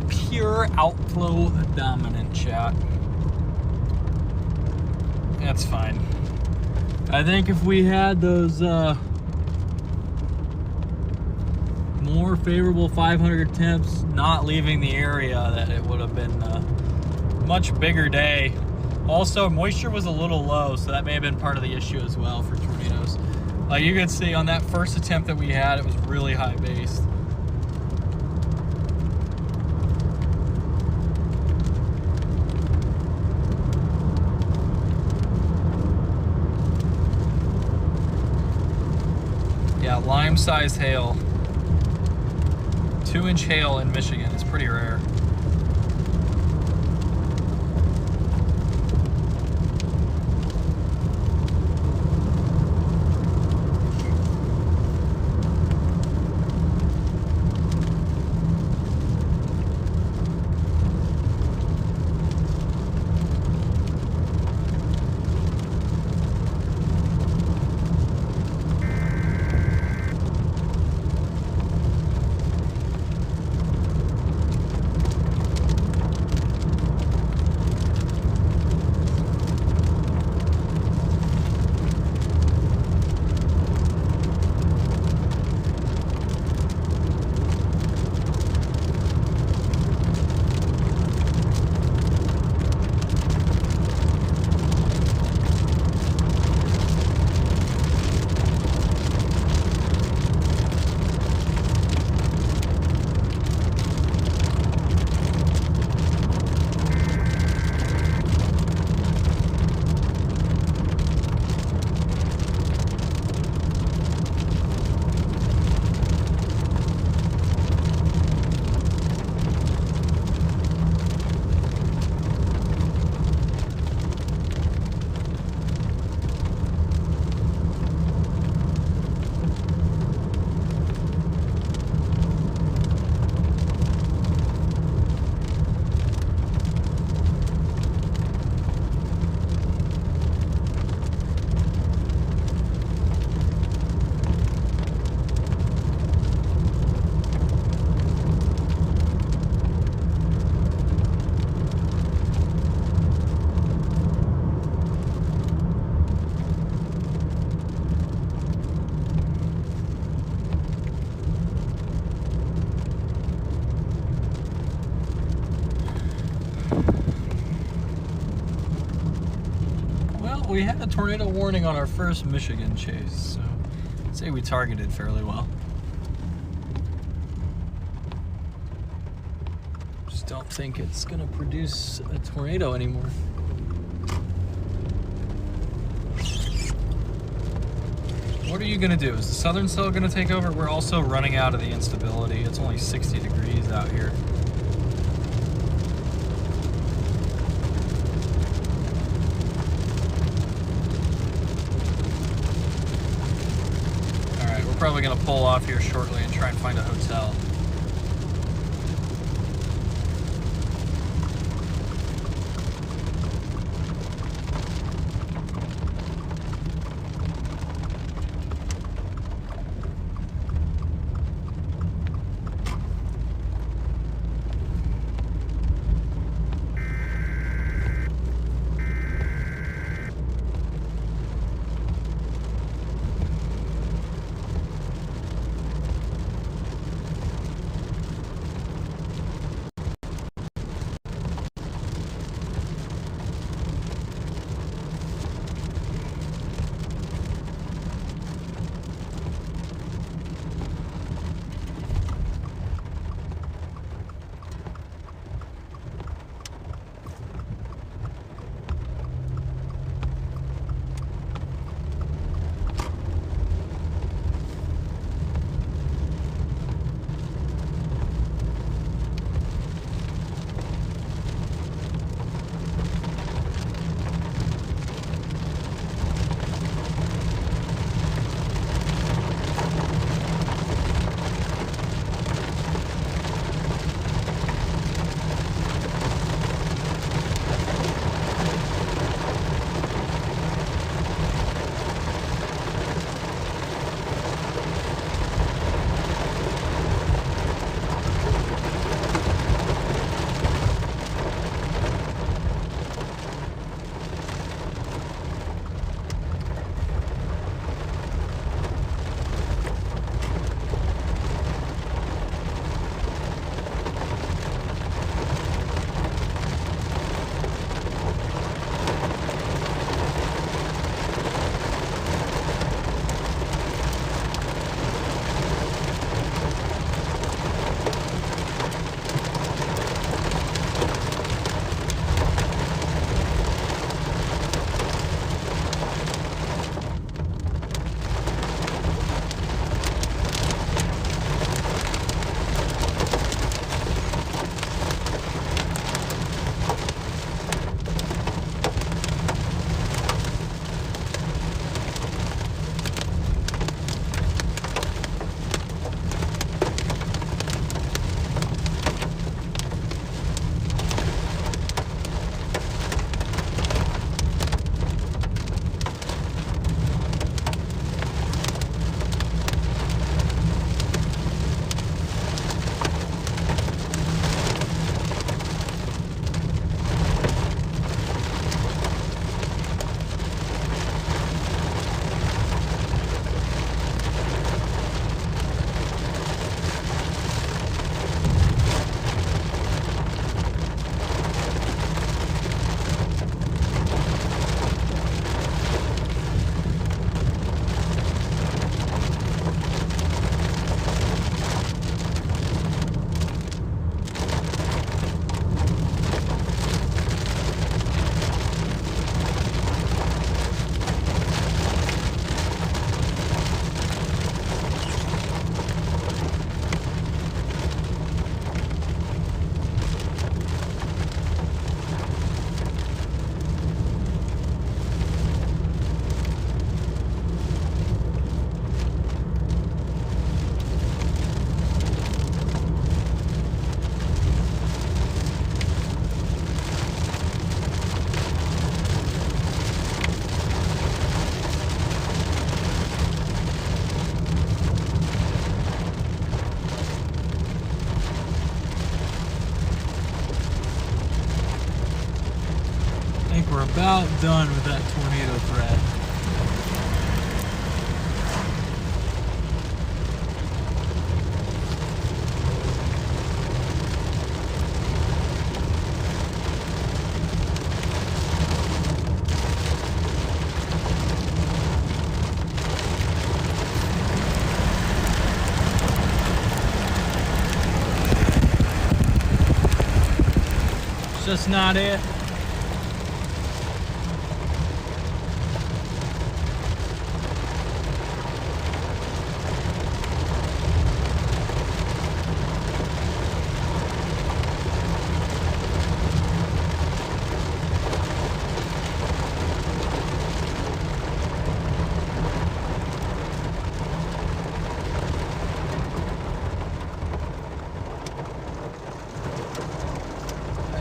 pure outflow dominant, chat. That's fine. I think if we had those more favorable 500 temps not leaving the area, that it would have been a much bigger day. Also, moisture was a little low, so that may have been part of the issue as well for tornadoes. You can see on that first attempt that we had, it was really high based. Yeah, lime-sized hail. 2-inch hail in Michigan is pretty rare. We had a tornado warning on our first Michigan chase, so I'd say we targeted fairly well. Just don't think it's gonna produce a tornado anymore. What are you gonna do? Is the southern cell gonna take over? We're also running out of the instability. It's only 60 degrees out here. Probably gonna pull off here shortly and try and find a hotel. about done with that tornado threat. It's just not it.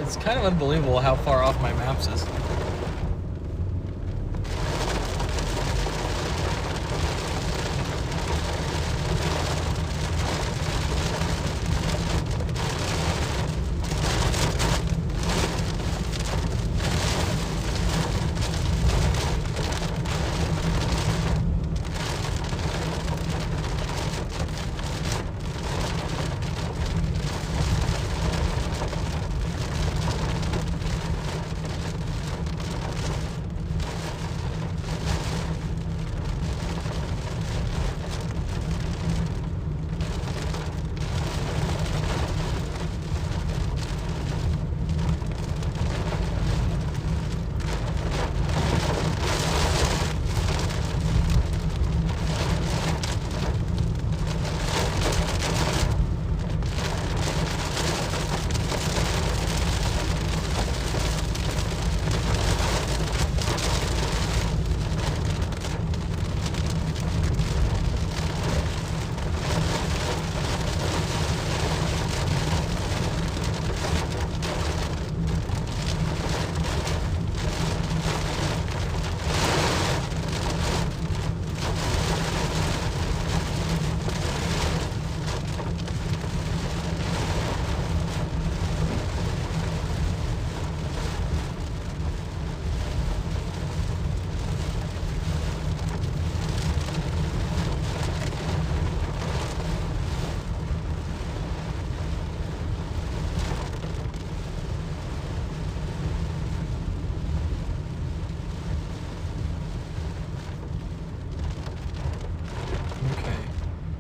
It's kind of unbelievable how far off my maps is.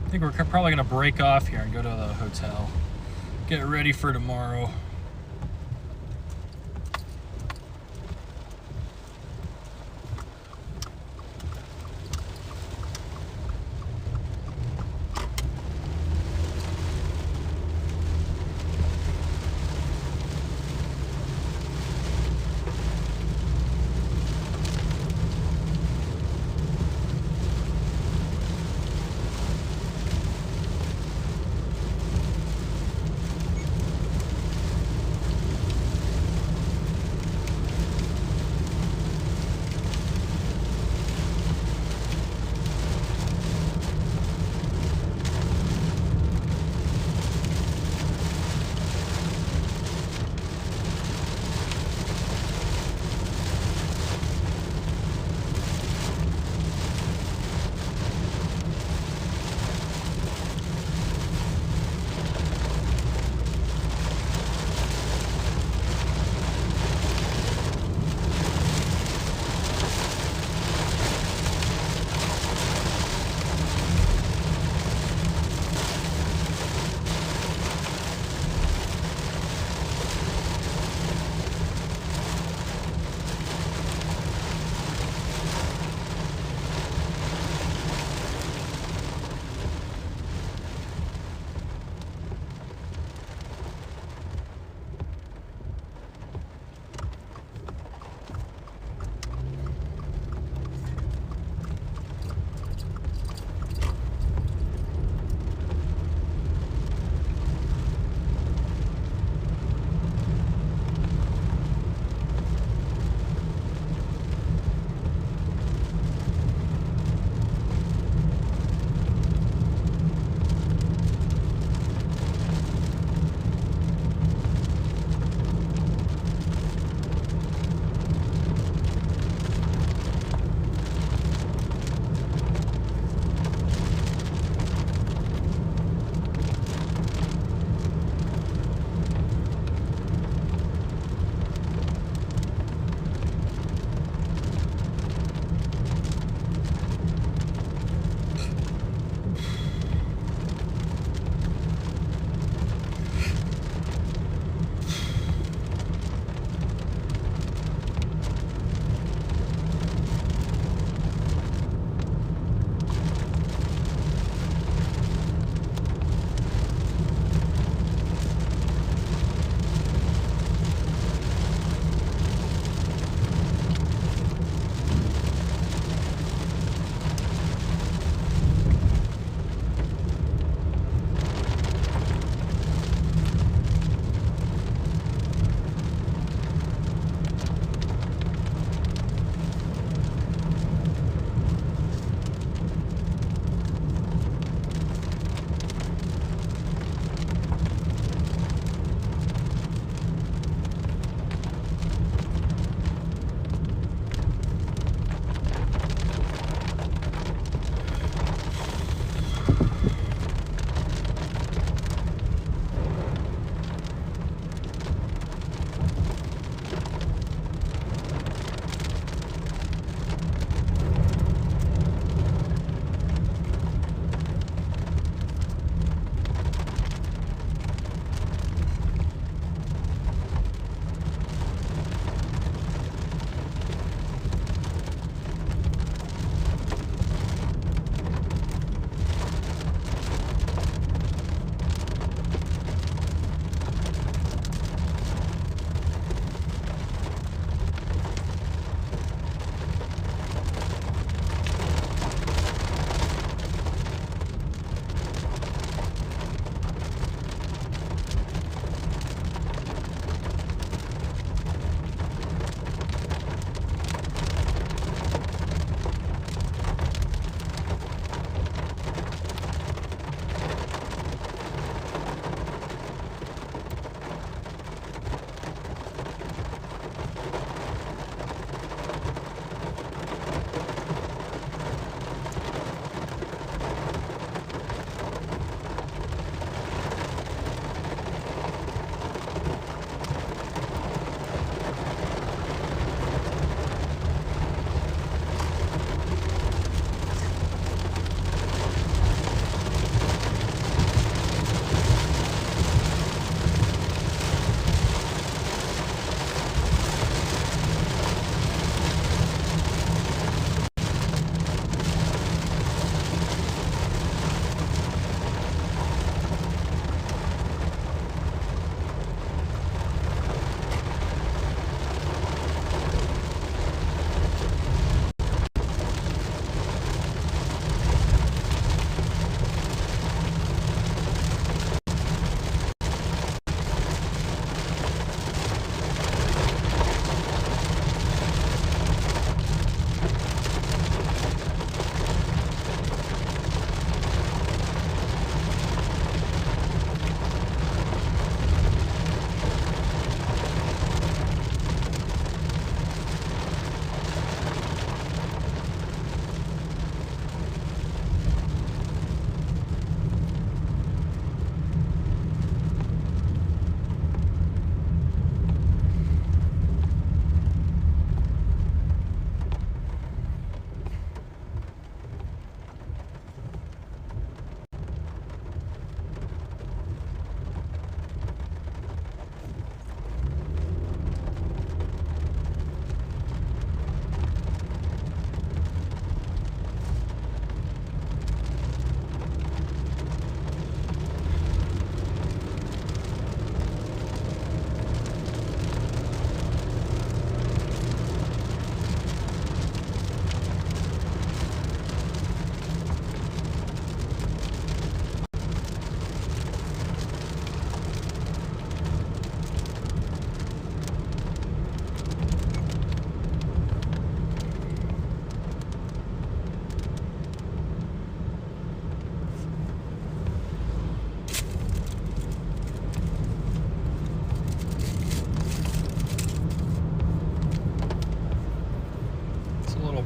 I think we're probably gonna break off here and go to the hotel. Get ready for tomorrow.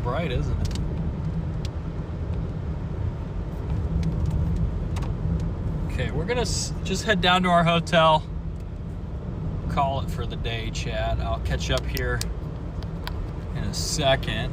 bright, isn't it? Okay, we're gonna just head down to our hotel. Call it for the day, Chad. I'll catch up here in a second.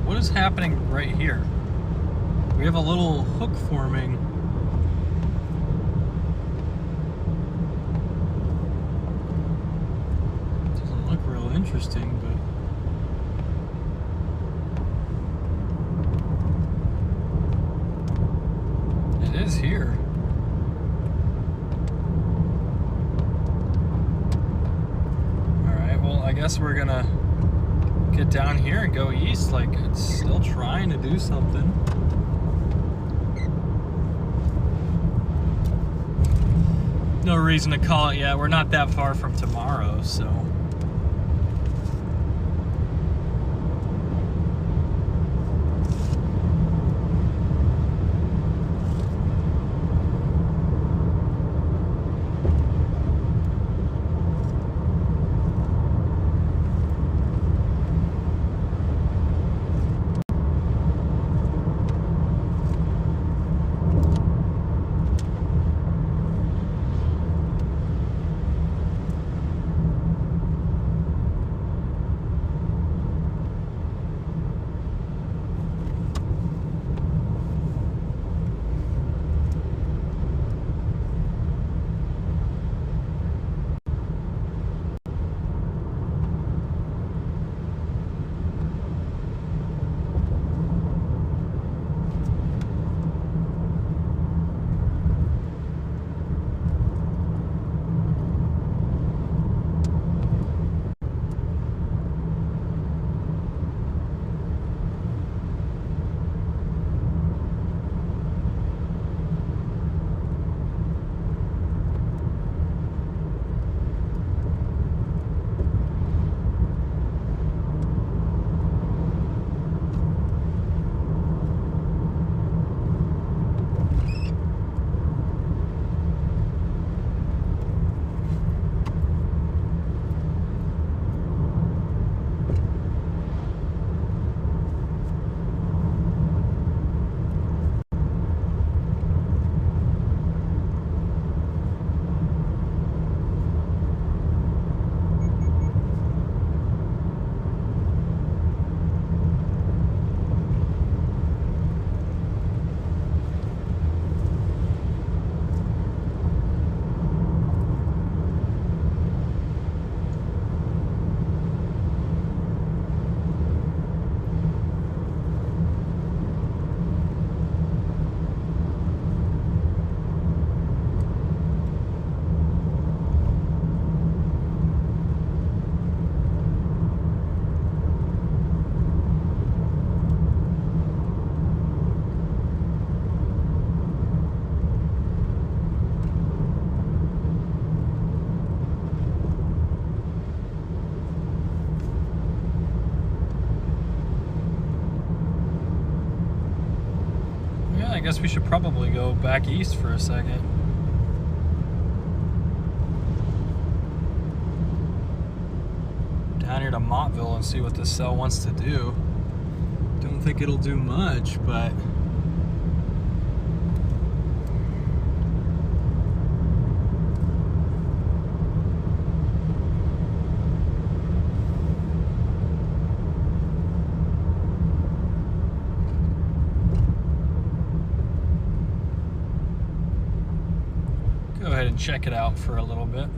What is happening right here? We have a little hook forming. Doesn't look real interesting, but it is here. Alright, well, I guess we're gonna get down here and go east. Like, it's still trying to do something. No reason to call it yet. We're not that far from tomorrow, so. guess we should probably go back east for a second. Down here to Montville and see what this cell wants to do. Don't think it'll do much, but go ahead and check it out for a little bit.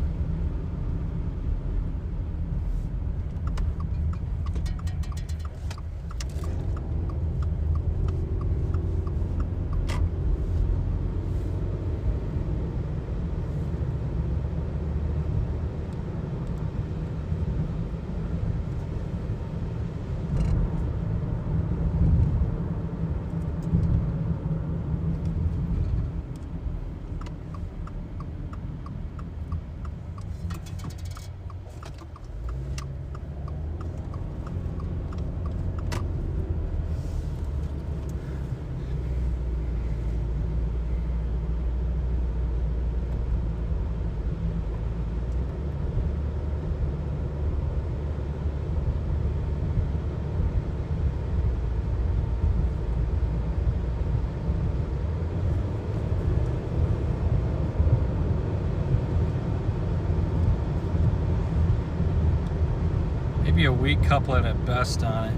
Maybe a weak couplet at best on it.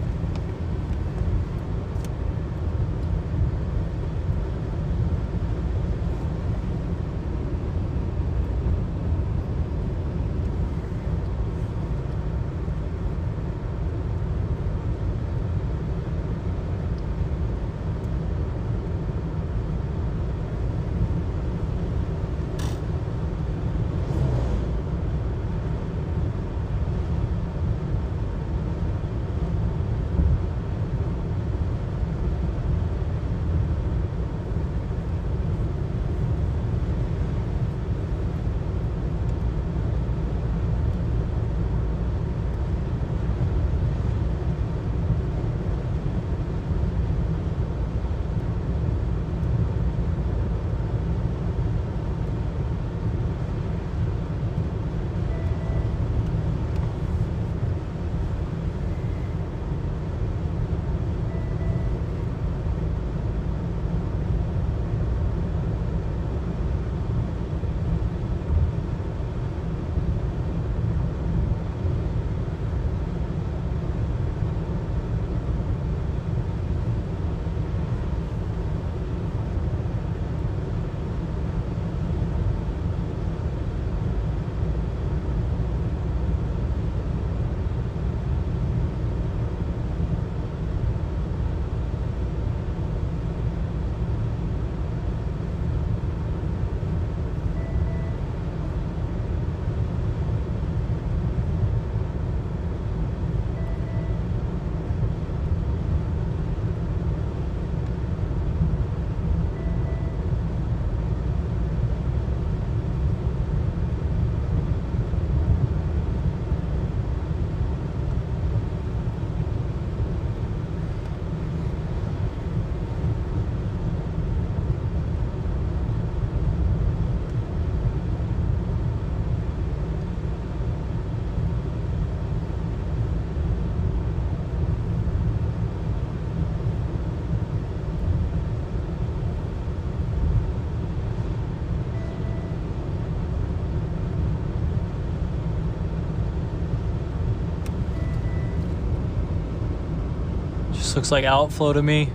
Looks like outflow to me.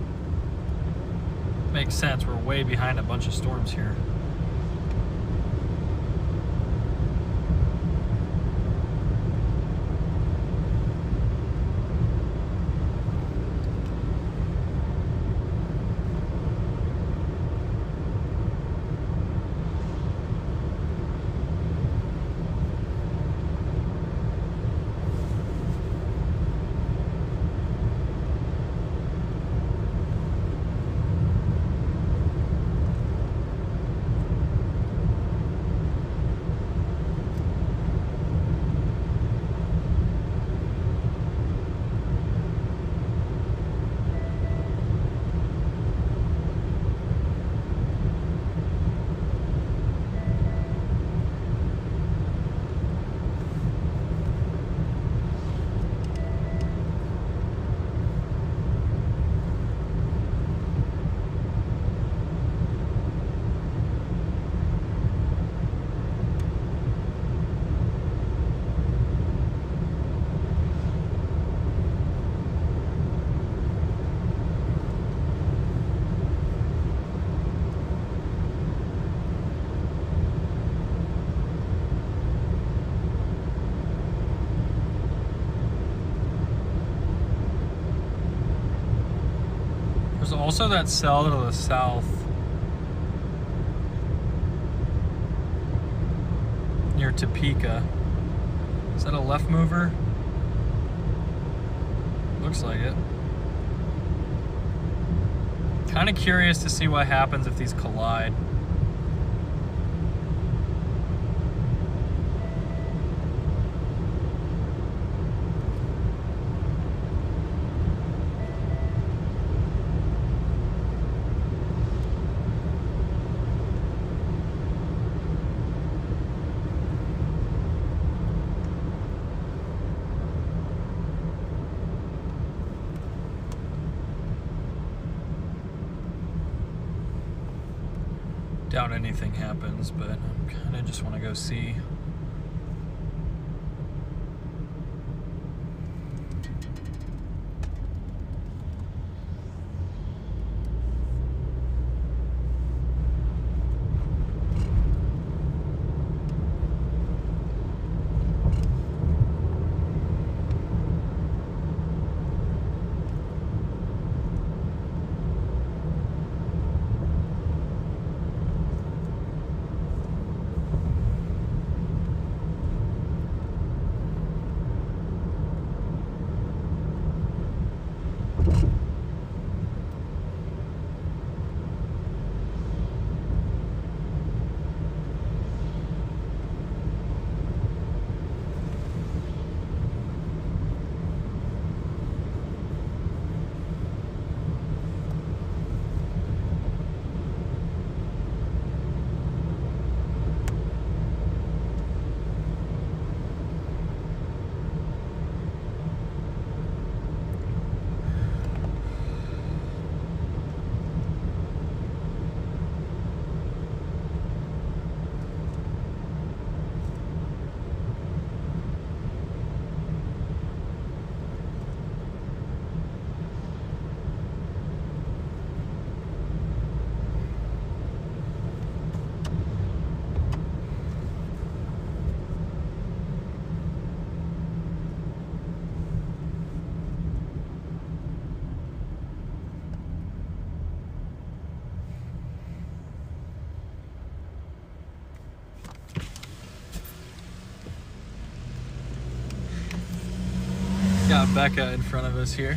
Makes sense, we're way behind a bunch of storms here. also that cell to the south. Near Topeka. Is that a left mover? Looks like it. Kind of curious to see what happens if these collide. Doubt anything happens, but I kind of just want to go see. Got Becca in front of us here.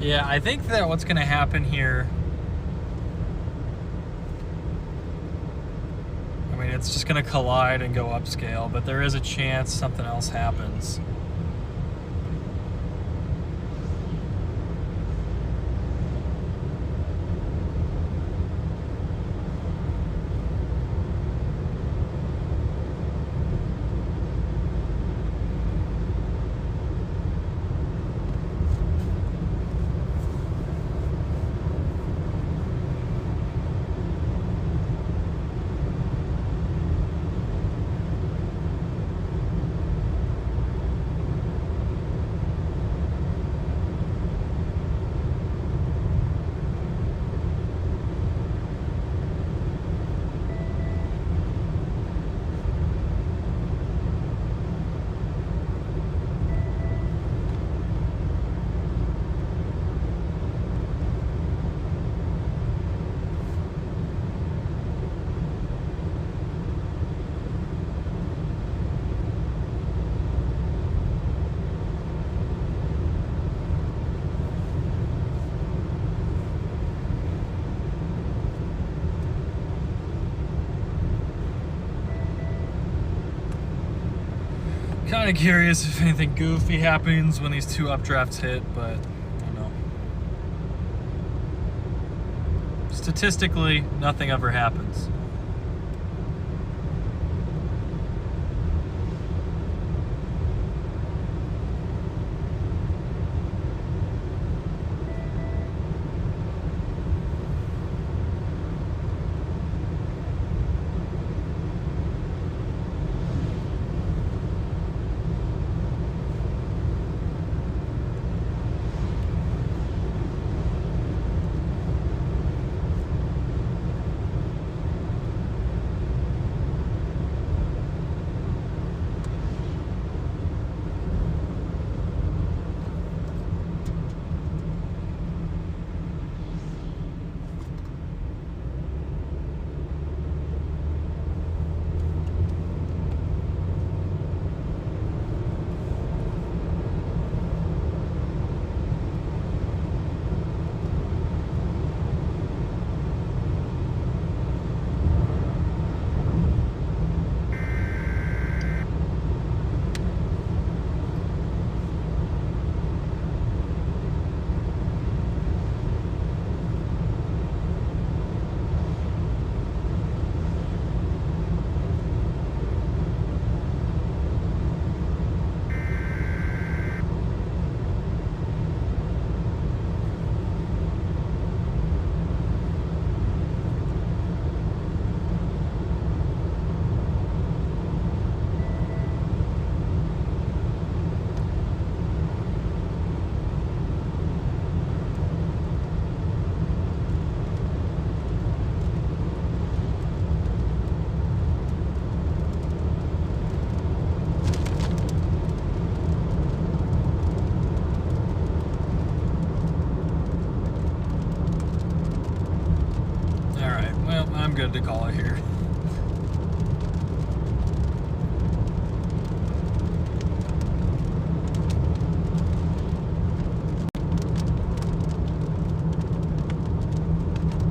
Yeah, I think that what's going to happen here, I mean, it's just going to collide and go upscale, but there is a chance something else happens. Kind of curious if anything goofy happens when these 2 updrafts hit, but you know. Statistically, nothing ever happens. I'm good to call it here.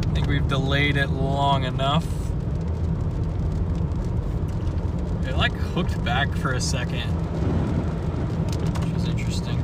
I think we've delayed it long enough. It like hooked back for a second, which was interesting.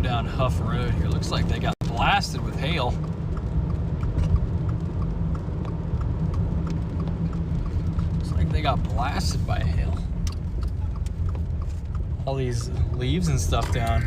Down Huff Road here. Looks like they got blasted with hail. Looks like they got blasted by hail. All these leaves and stuff down.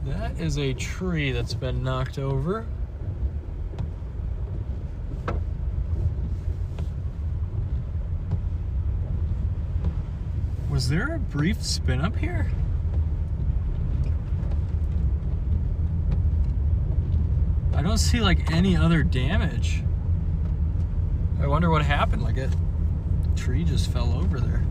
That is a tree that's been knocked over. Was there a brief spin up here? I don't see like any other damage. I wonder what happened. Like a tree just fell over there.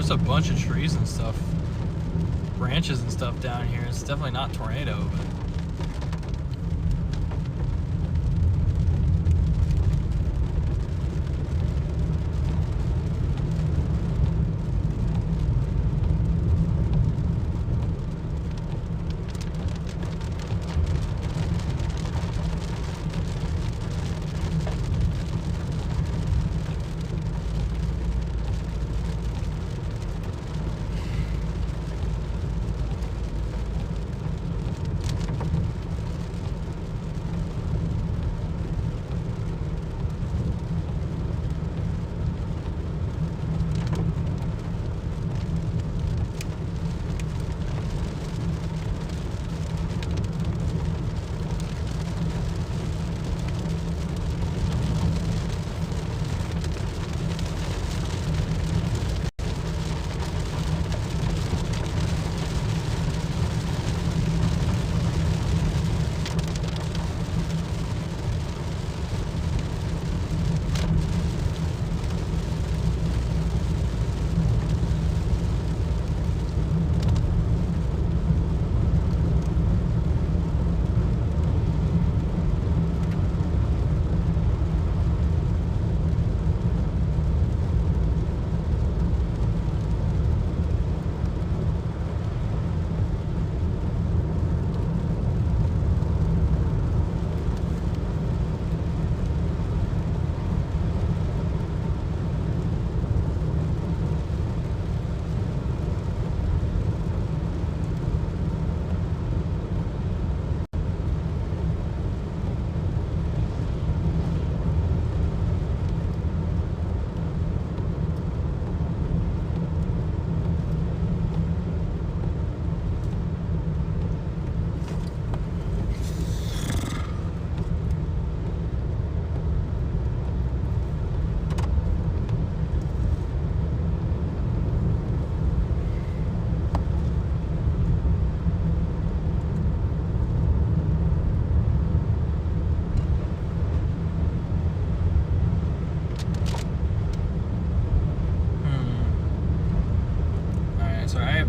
there's a bunch of trees and stuff, branches and stuff down here. It's definitely not tornado, but.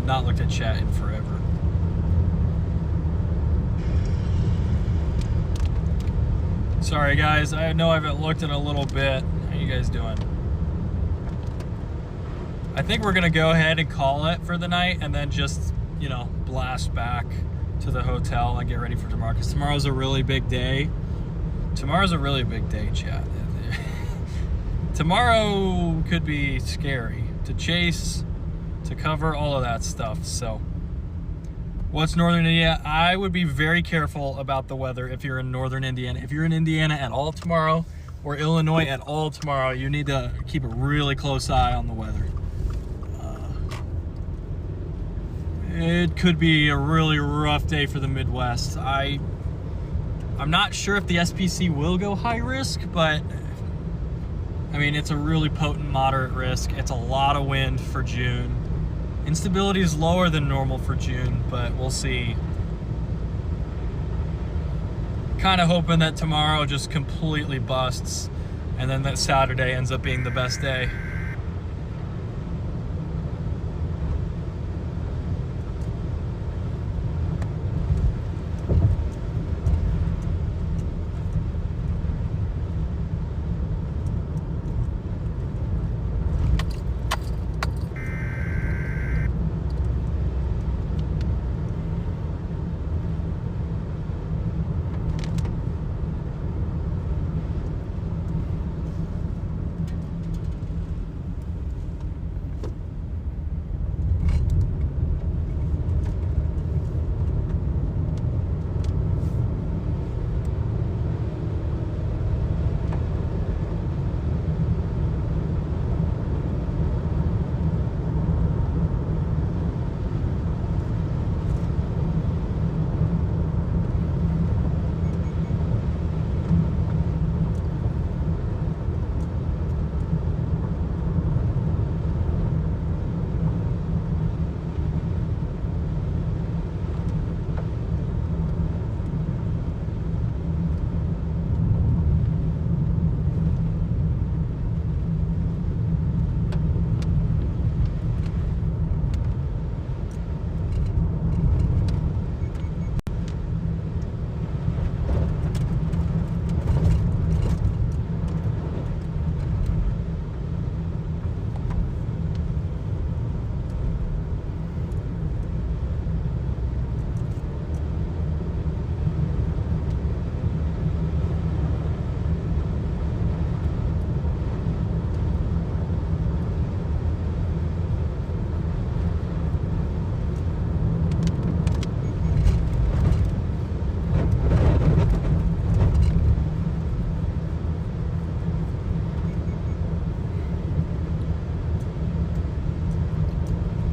Not looked at chat in forever. Sorry guys, I know I haven't looked in a little bit. How you guys doing? I think we're gonna go ahead and call it for the night and then just, you know, blast back to the hotel and get ready for tomorrow, because tomorrow's a really big day. Tomorrow's a really big day, chat. Tomorrow could be scary to chase, to cover, all of that stuff. So what's northern Indiana? I would be very careful about the weather if you're in northern Indiana. If you're in Indiana at all tomorrow, or Illinois at all tomorrow, you need to keep a really close eye on the weather. It could be a really rough day for the Midwest. I'm not sure if the SPC will go high risk, but I mean, it's a really potent moderate risk. It's a lot of wind for June. Instability is lower than normal for June, but we'll see. Kind of hoping that tomorrow just completely busts, and then that Saturday ends up being the best day.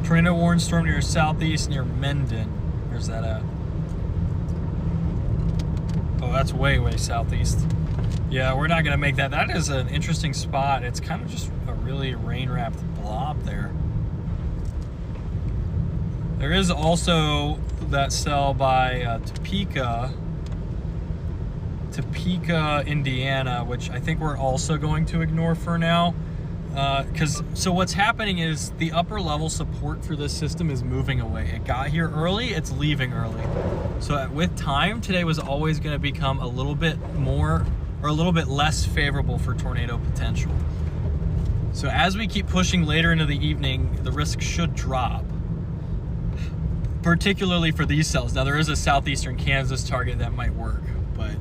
Tornado warning storm near southeast near Mendon. Where's that at? Oh, that's way, way southeast. Yeah, we're not gonna make that. That is an interesting spot. It's kind of just a really rain-wrapped blob there. There is also that cell by Topeka, Indiana, which I think we're also going to ignore for now. So what's happening is the upper level support for this system is moving away. It got here early, it's leaving early. So with time, today was always going to become a little bit more or a little bit less favorable for tornado potential. So as we keep pushing later into the evening, the risk should drop, particularly for these cells. Now there is a southeastern Kansas target that might work, but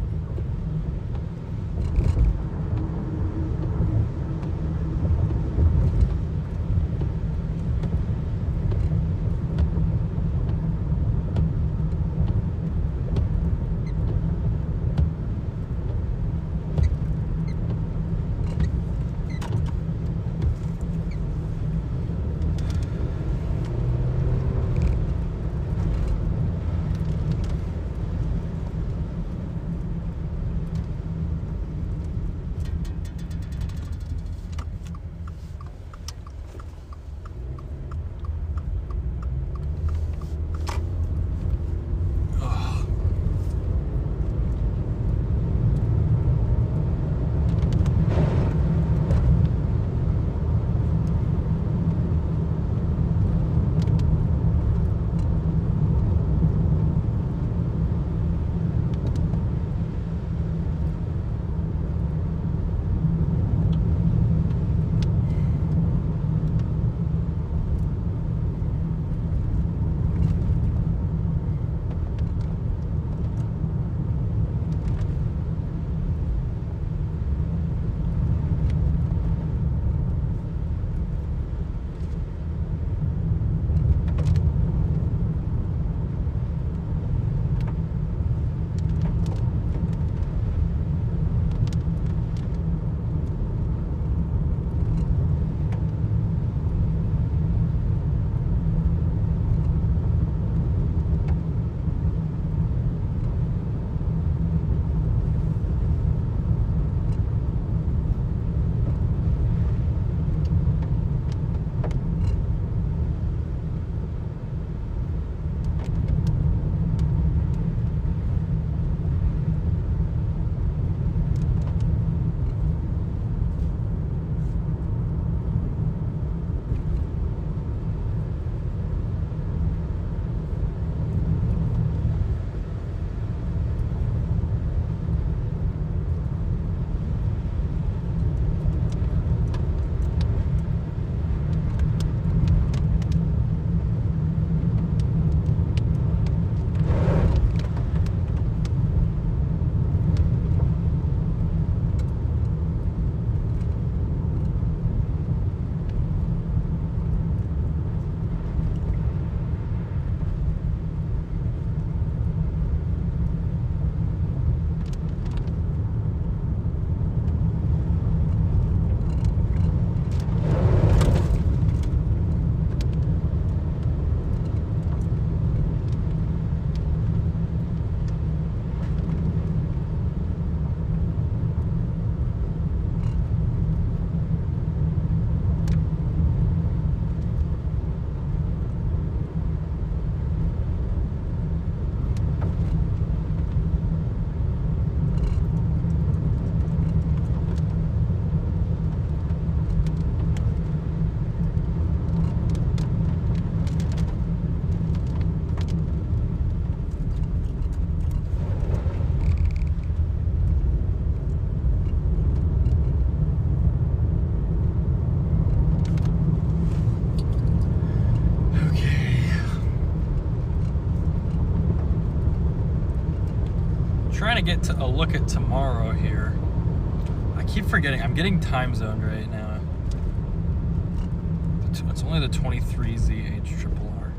trying to get to a look at tomorrow here. I keep forgetting, I'm getting time zoned right now. It's only the 23ZH triple R.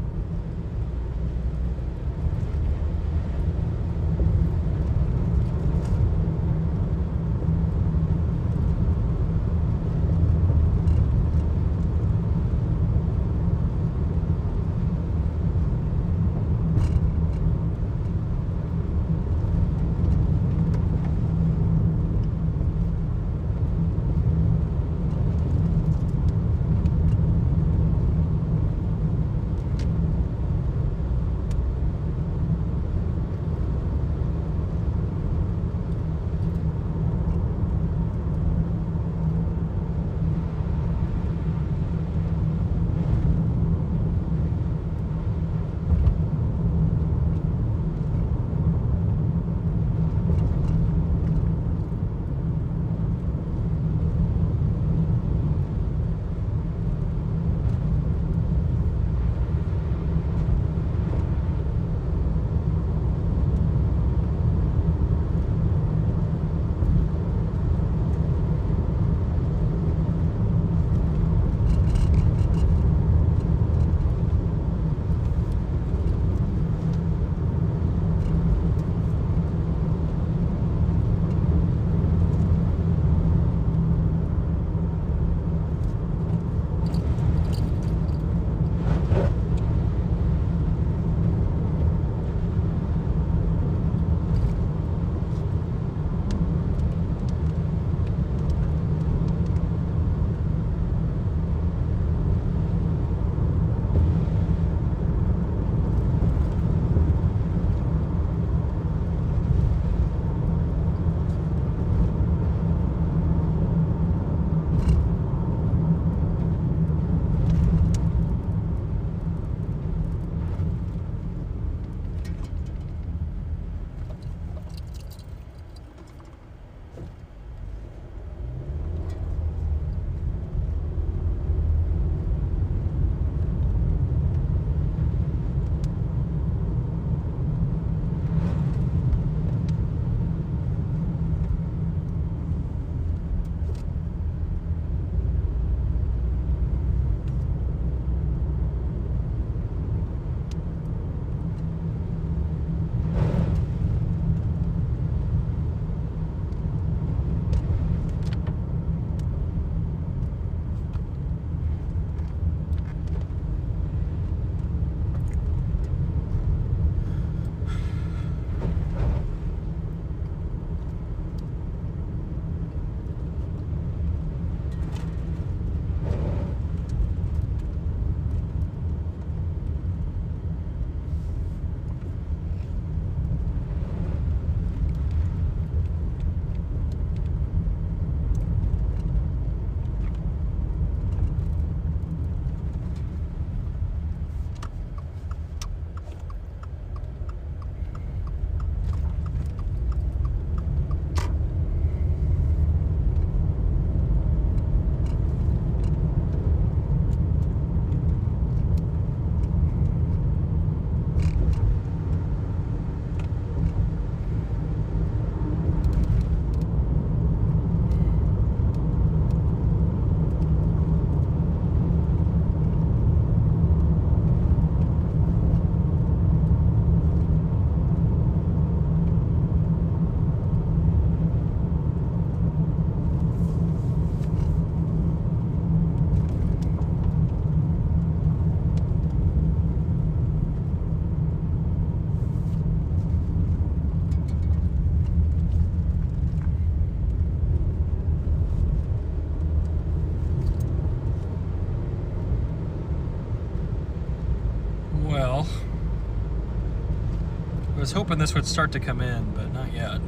I was hoping this would start to come in, but not yet.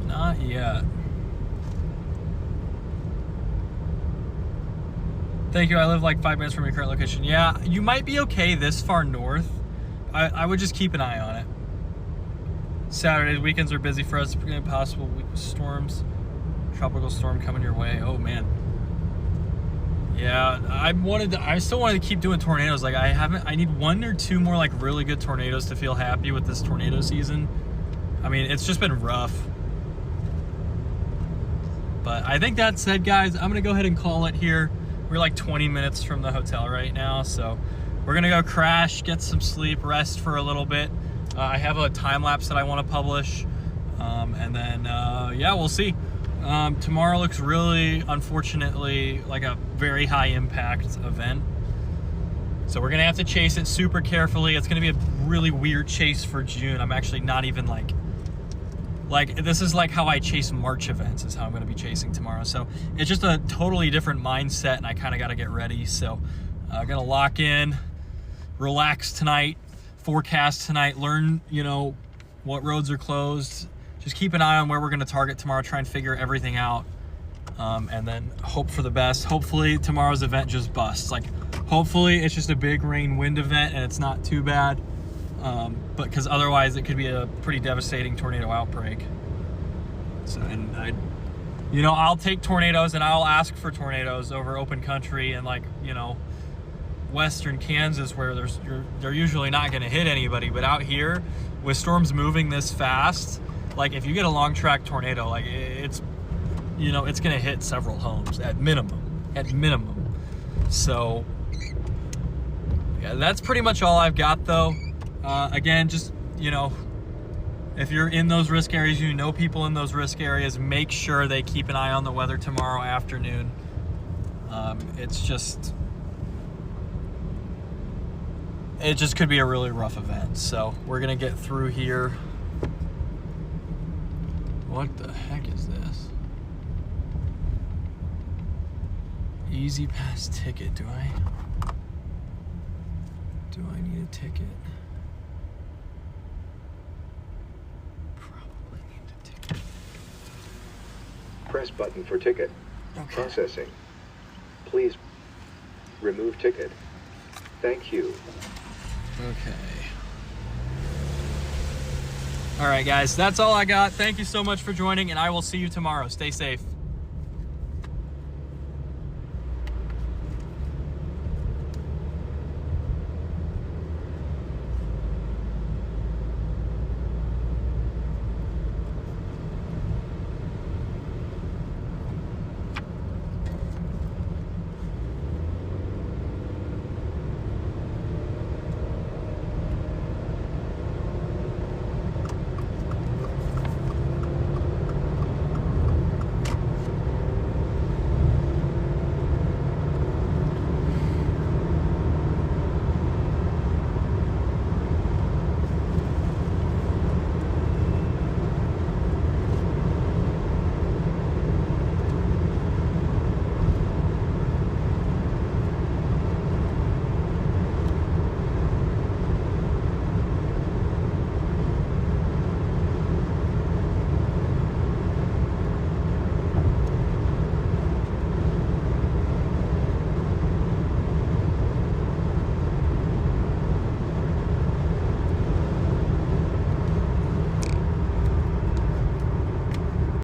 Not yet. Thank you. I live like 5 minutes from your current location. Yeah, you might be okay this far north. I would just keep an eye on it. Saturdays, weekends are busy for us. Possible storms. Tropical storm coming your way. Oh man. Yeah, I still wanted to keep doing tornadoes. Like I need 1 or 2 more like really good tornadoes to feel happy with this tornado season. I mean, it's just been rough. But I think that said, guys, I'm gonna go ahead and call it here. We're like 20 minutes from the hotel right now, so we're gonna go crash, get some sleep, rest for a little bit. I have a time lapse that I want to publish, and then yeah, we'll see. Tomorrow looks really, unfortunately, like a very high impact event. So we're gonna have to chase it super carefully. It's gonna be a really weird chase for June. I'm actually not even like this is like how I chase March events is how I'm gonna be chasing tomorrow. So it's just a totally different mindset, and I kind of got to get ready. So I'm gonna lock in, relax tonight, forecast tonight, learn, you know, what roads are closed. Just keep an eye on where we're gonna target tomorrow, try and figure everything out, and then hope for the best. Hopefully tomorrow's event just busts. Like, hopefully it's just a big rain wind event and it's not too bad, but because otherwise it could be a pretty devastating tornado outbreak. So, and I'll take tornadoes and I'll ask for tornadoes over open country and, like, you know, western Kansas, where they're usually not going to hit anybody. But out here with storms moving this fast, like if you get a long track tornado, like it's, you know, it's going to hit several homes at minimum. So yeah, that's pretty much all I've got though. Again, just, you know, if you're in those risk areas, you know people in those risk areas, make sure they keep an eye on the weather tomorrow afternoon. It just could be a really rough event. So we're gonna get through here. What the heck is this? Easy pass ticket. Do I need a ticket? Probably need a ticket. Press button for ticket. Okay. Processing. Please remove ticket. Thank you. Okay. All right, guys, that's all I got. Thank you so much for joining, and I will see you tomorrow. Stay safe.